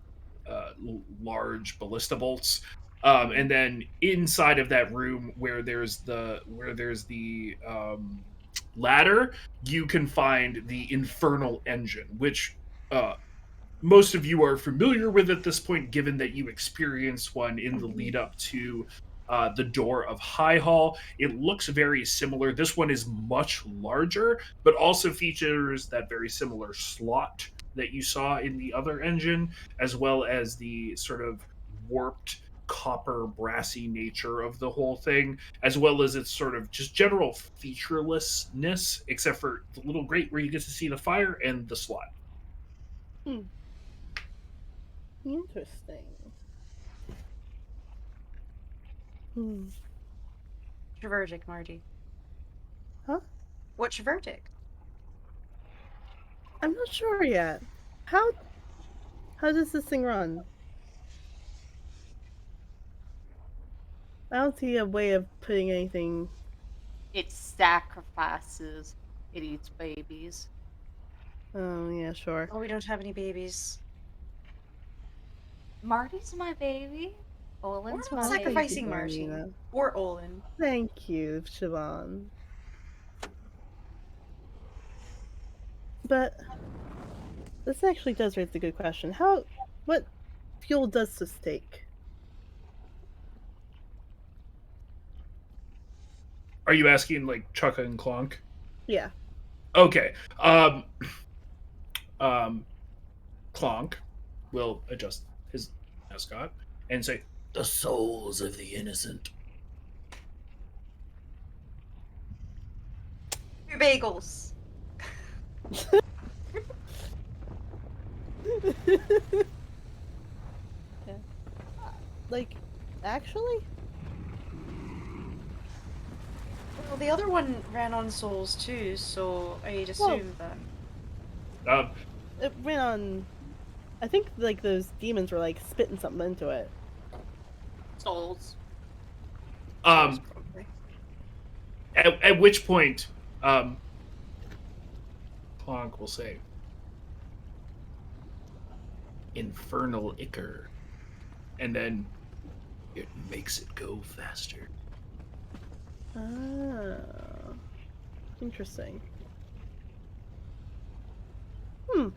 large ballista bolts. And then inside of that room where there's the ladder, you can find the infernal engine, which uh, most of you are familiar with at this point, given that you experienced one in the Mhm. lead up to the door of High Hall. It looks very similar. This one is much larger, but also features that very similar slot that you saw in the other engine, as well as the sort of warped copper brassy nature of the whole thing, as well as its sort of just general featurelessness, except for the little grate where you get to see the fire and the slot. Hmm. Interesting. Hmm. What's your verdict, Marty? Huh? What's your verdict? I'm not sure yet. How does this thing run? I don't see a way of putting anything. It sacrifices. It eats babies. Oh yeah, sure. Oh, we don't have any babies. Marty's my baby. We're Olin's not my Oh, thank you, baby. sacrificing Marty. Marlena. Or Olin. Thank you, Siobhan. But this actually does raise a good question. What fuel does this take? Are you asking like Chukka and Clonk? Yeah. Okay. Um, Clonk will adjust his mascot and say, "The souls of the innocent." Your bagels. Yeah. Like, actually? Well, the other one ran on souls too, so I'd Well, assume that. Um, it ran on. I think like those demons were like spitting something into it. Souls. Souls, um, probably. at which point, Clonk will say, "Infernal ichor," and then it makes it go faster. Ah, interesting. Hmm.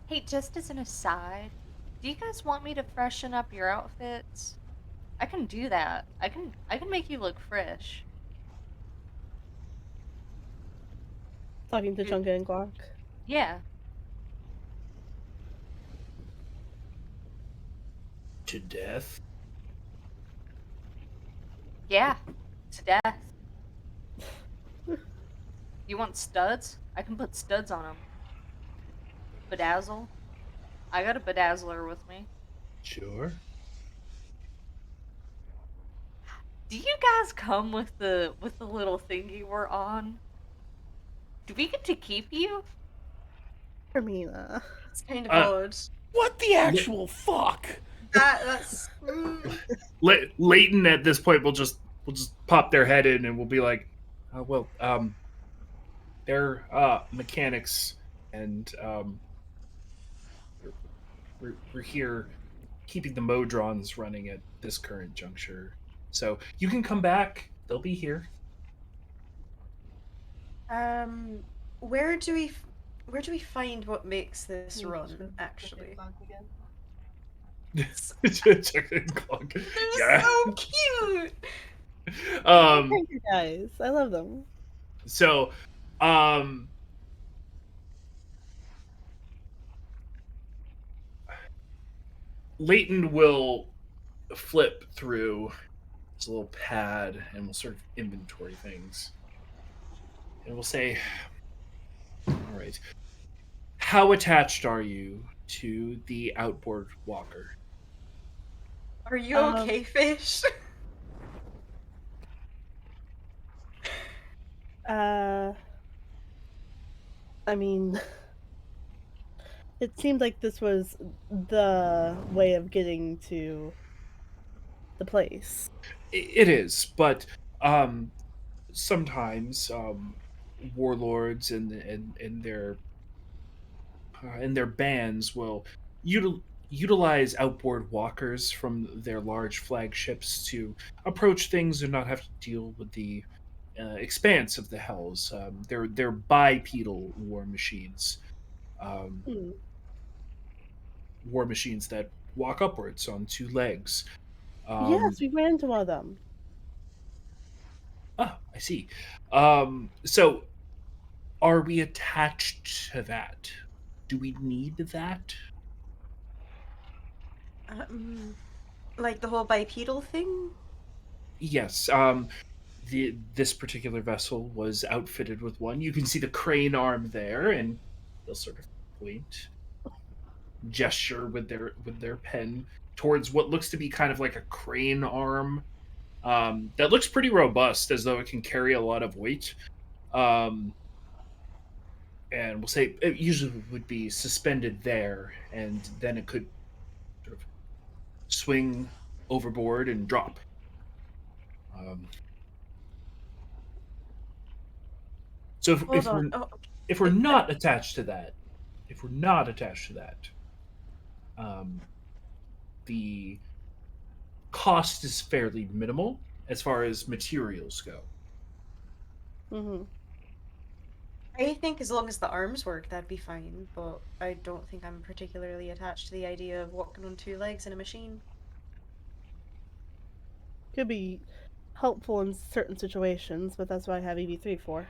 Hey, just as an aside, do you guys want me to freshen up your outfits? I can do that. I can make you look fresh. Talking to Mm. Chunka and Glock. Yeah. To death. Yeah. To death. You want studs? I can put studs on them. Bedazzle? I got a bedazzler with me. Sure. Do you guys come with the little thingy we're on? Do we get to keep you? Hermina. It's kind of Uh, odd. What the actual fuck? That's. Leighton at this point will just pop their head in and will be like, "Well, they're mechanics, and we're here keeping the Modrons running at this current juncture. So you can come back; they'll be here." Um, where do we, where do we find what makes this run? Actually, Check and clunk. they're Yeah. so cute. Um. Thank you guys. I love them. So, um, Leighton will flip through his little pad and will sort of inventory things. And we'll say, "All right, how attached are you to the outboard walker?" Are you Um, okay, fish? uh, I mean, it seemed like this was the way of getting to the place. It is, but um, sometimes warlords and their bands will utilize outboard walkers from their large flagships to approach things and not have to deal with the expanse of the hells. They're bipedal war machines, um, Hmm. war machines that walk upwards on two legs. Yes, we ran into one of them. I see. So are we attached to that? Do we need that? Um, like the whole bipedal thing? Yes. This particular vessel was outfitted with one. You can see the crane arm there, and they'll sort of point, gesture with their pen towards what looks to be kind of like a crane arm. That looks pretty robust, as though it can carry a lot of weight. Um, and we'll say it usually would be suspended there, and then it could sort of swing overboard and drop. Um, so Hold on. Oh, if we're okay. not attached to that, if we're not attached to that, um, the cost is fairly minimal as far as materials go. Hmm. I think as long as the arms work, that'd be fine, but I don't think I'm particularly attached to the idea of walking on two legs in a machine. Could be helpful in certain situations, but that's what I have EV3 for.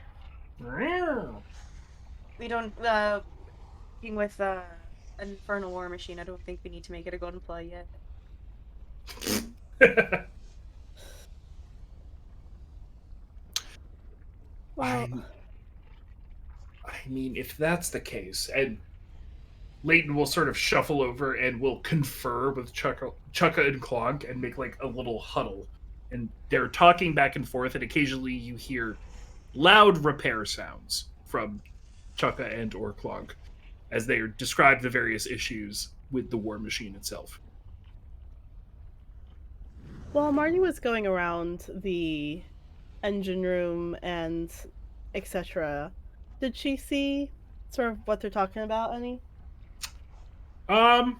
We don't, working with, an infernal war machine, I don't think we need to make it a gunpla yet. Well, I I mean, if that's the case, and Leighton will sort of shuffle over and will confer with Chukka and Clonk and make like a little huddle. And they're talking back and forth, and occasionally you hear loud repair sounds from Chukka and or Clonk as they describe the various issues with the war machine itself. while Marty was going around the engine room and etc., did she see sort of what they're talking about any? Um,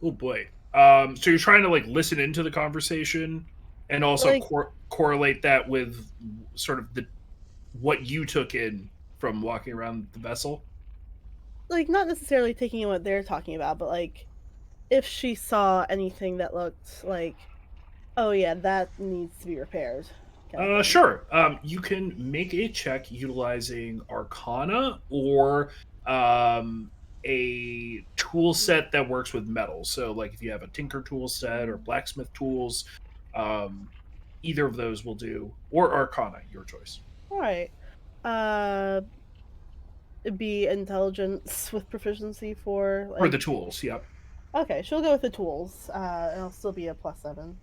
oh boy. So you're trying to like listen into the conversation and also Like correlate that with sort of the what you took in from walking around the vessel. not necessarily taking in what they're talking about, but like if she saw anything that looked like, oh yeah, that needs to be repaired, kind of thing. Sure. You can make a check utilizing Arcana or um, a tool set that works with metal. So, like if you have a Tinker tool set or blacksmith tools, um, either of those will do. Or Arcana, your choice. All right. Uh, it'd be intelligence with proficiency for For the like. tools, yep. Okay, she'll go with the tools. And it'll still be a +7.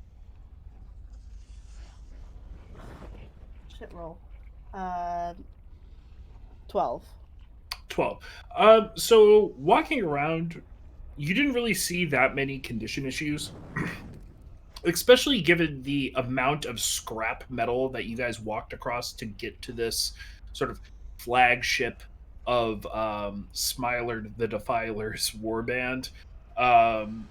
Shit roll. Uh, 12. 12. So walking around, you didn't really see that many condition issues, especially given the amount of scrap metal that you guys walked across to get to this sort of flagship of Smiler the Defiler's warband. Um,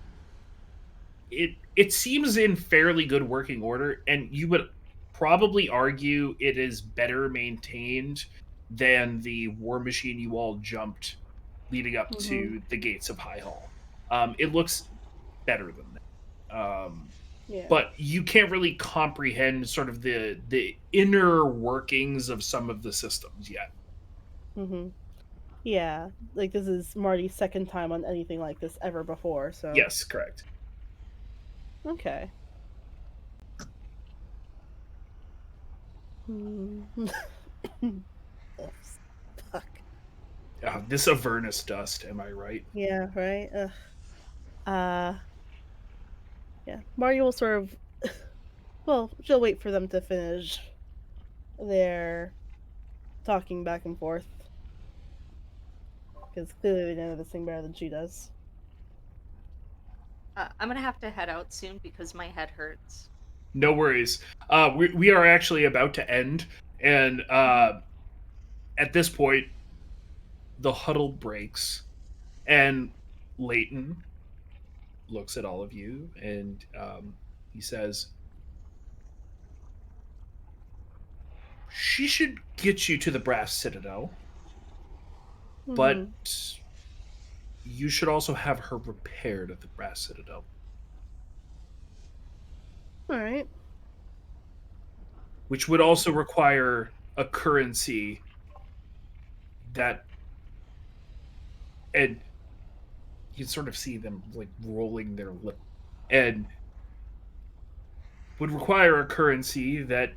it seems in fairly good working order, and you would probably argue it is better maintained than the war machine you all jumped leading up Mm-hmm. to the gates of High Hall. It looks better than that. Yeah. But you can't really comprehend sort of the inner workings of some of the systems yet. Mm-hmm. Yeah. Like this is Marty's second time on anything like this ever before, so Yes, correct. okay. Hmm. Ugh, fuck. This Avernus dust, am I right? Yeah, right? Ugh. Uh, yeah. Marty will sort of. Well, she'll wait for them to finish their talking back and forth. Because clearly they know this thing better than she does. I'm gonna have to head out soon because my head hurts. No worries. We are actually about to end, and at this point, the huddle breaks, and Leighton looks at all of you, and he says, She should get you to the Brass Citadel, but Mhm. you should also have her repaired at the Brass Citadel, Alright. which would also require a currency that, and you sort of see them like rolling their lip, and would require a currency that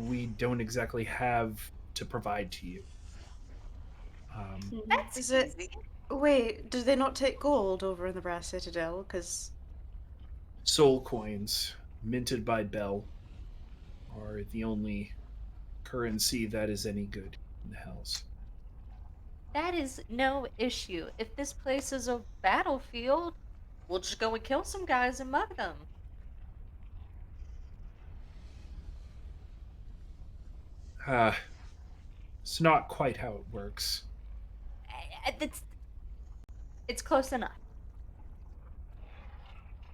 we don't exactly have to provide to you. Mhm. That's Is it? easy. Wait, do they not take gold over in the Brass Citadel? Because Soul coins minted by Bell are the only currency that is any good in the Hells. That is no issue. If this place is a battlefield, we'll just go and kill some guys and mug them. Uh, it's not quite how it works. It's close enough.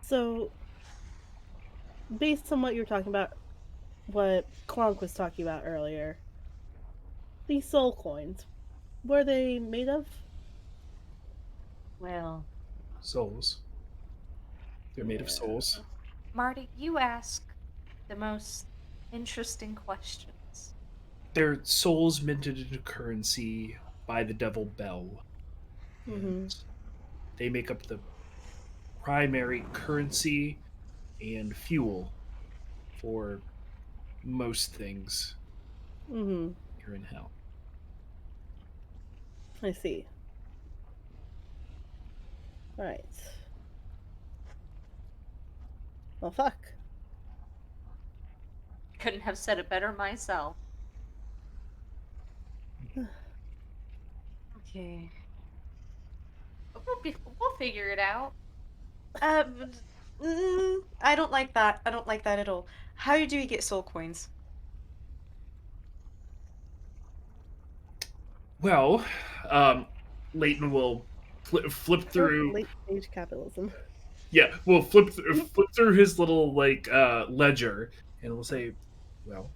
So, based on what you're talking about, what Clonk was talking about earlier, these soul coins, what are they made of? Well, Souls. They're made of Yeah. souls. Marty, you ask the most interesting questions. They're souls minted into currency by the devil Bell. And Mhm. they make up the primary currency and fuel for most things Mhm. here in Hell. I see. Alright. Well, fuck. Couldn't have said it better myself. okay. We'll figure it out. Um, I don't like that. I don't like that at all. How do we get soul coins? Well, Leighton will flip Oh, through. late stage capitalism. Yeah, we'll flip through his little like ledger, and we'll say, well,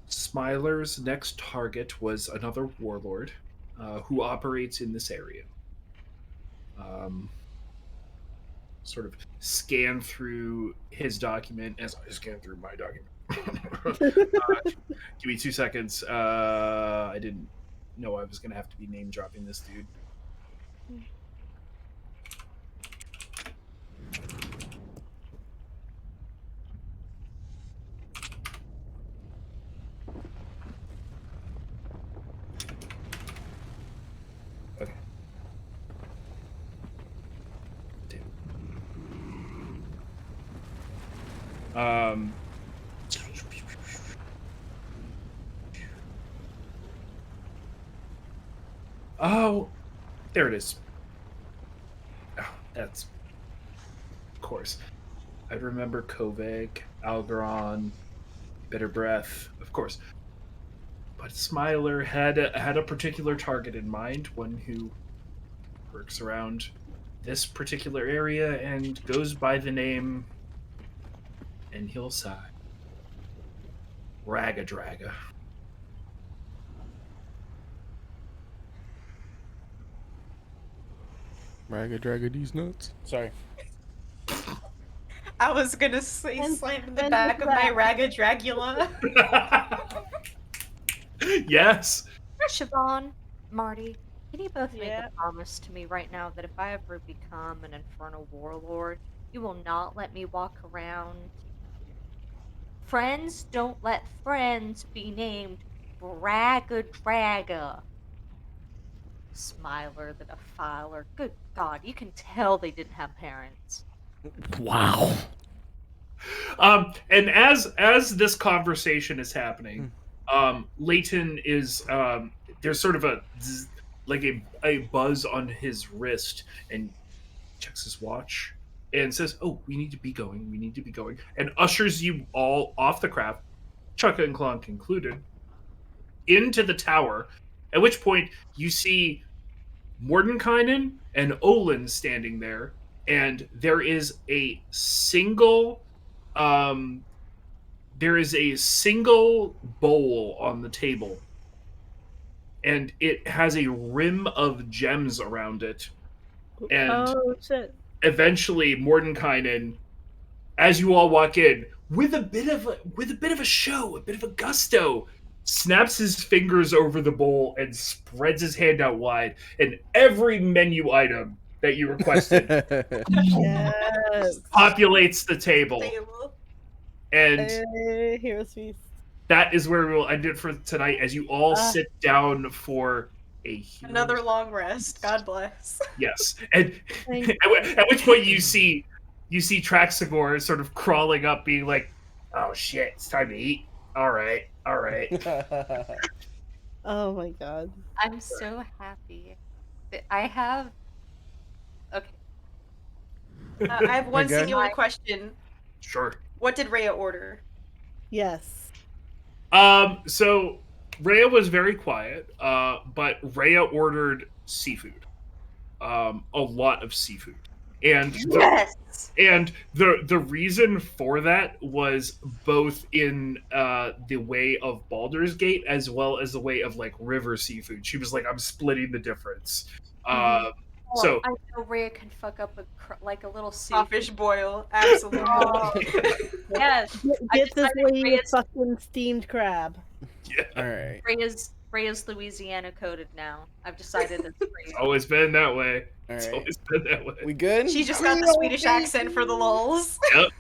Smiler's next target was another warlord who operates in this area. Um, sort of scan through his document as I scan through my document. Give me 2 seconds. I didn't know I was going to have to be name dropping this dude. Okay. Damn. Oh, there it is. Oh, that's of course. I remember Koveg, Algaron, Bitter Breath, of course. But Smiler had a particular target in mind, one who works around this particular area and goes by the name, and he'll sigh, Raga Draga. Raga draga these nuts. Sorry. I was gonna say And- slam in the and back with of my that- Raga Dragula. Yes. Siobhan, Marty, can you both make a Yeah. promise to me right now that if I ever become an infernal warlord, you will not let me walk around? Friends don't let friends be named Braga Draga. Smiler the Defiler. Good God, you can tell they didn't have parents. Wow. And as this conversation is happening, Leighton is there's sort of a like a buzz on his wrist, and checks his watch and says, "Oh, we need to be going. We need to be going," and ushers you all off the craft, Chukka and Clonk included, into the tower. At which point you see Mordenkainen and Olin standing there, and there is a single um, there is a single bowl on the table, and it has a rim of gems around it. And Oh shit. eventually, Mordenkainen, as you all walk in, with a bit of a show, a bit of a gusto, snaps his fingers over the bowl and spreads his hand out wide, and every menu item that you requested Yes. populates the table. And Hey, Heroes Feast. that is where we will end it for tonight as you all Ah. sit down for a Another hero's long rest. God bless. Yes, and Thank at which point you see Traxagor sort of crawling up, being like, "Oh shit, it's time to eat. All right, all right." Oh my god. I'm so happy that I have. Okay. I have one good? singular question. Sure. What did Rhea order? Yes. So Rhea was very quiet, but Rhea ordered seafood, a lot of seafood, and Yes. the reason for that was both in the way of Baldur's Gate as well as the way of like river seafood. She was like, "I'm splitting the difference." Mhm. So I know Rhea can fuck up like a little Sawfish seafood. boil. Absolutely. Oh, yes. I Get this decided lady a fucking steamed crab. yeah, All right. Rhea's Louisiana coded now. I've decided it's it's Rhea. always been that way. All It's right. always been that way. We good? She just got the Swedish accent for the lulls. Yep.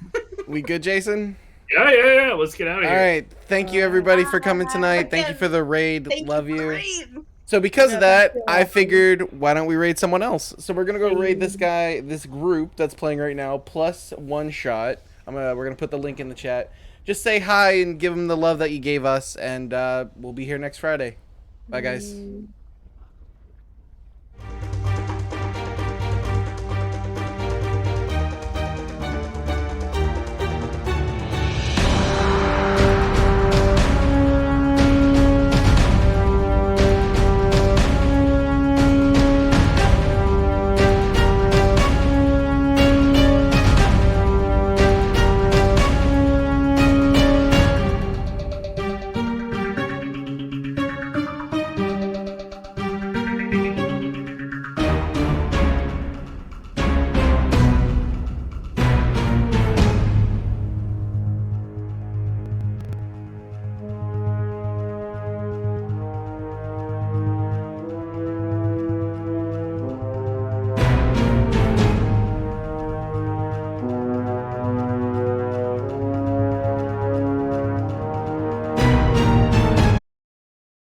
We good, Jason? Yeah. Let's get out of All here. right. Thank you everybody for coming tonight. Thank you Again, for the raid. Thank Love you. you. For the raid. So because Yeah, of that, thank you. I figured why don't we raid someone else? So we're gonna go raid this guy, this group that's playing right now, plus one shot. We're gonna put the link in the chat. Just say hi and give them the love that you gave us, and we'll be here next Friday. Bye, guys.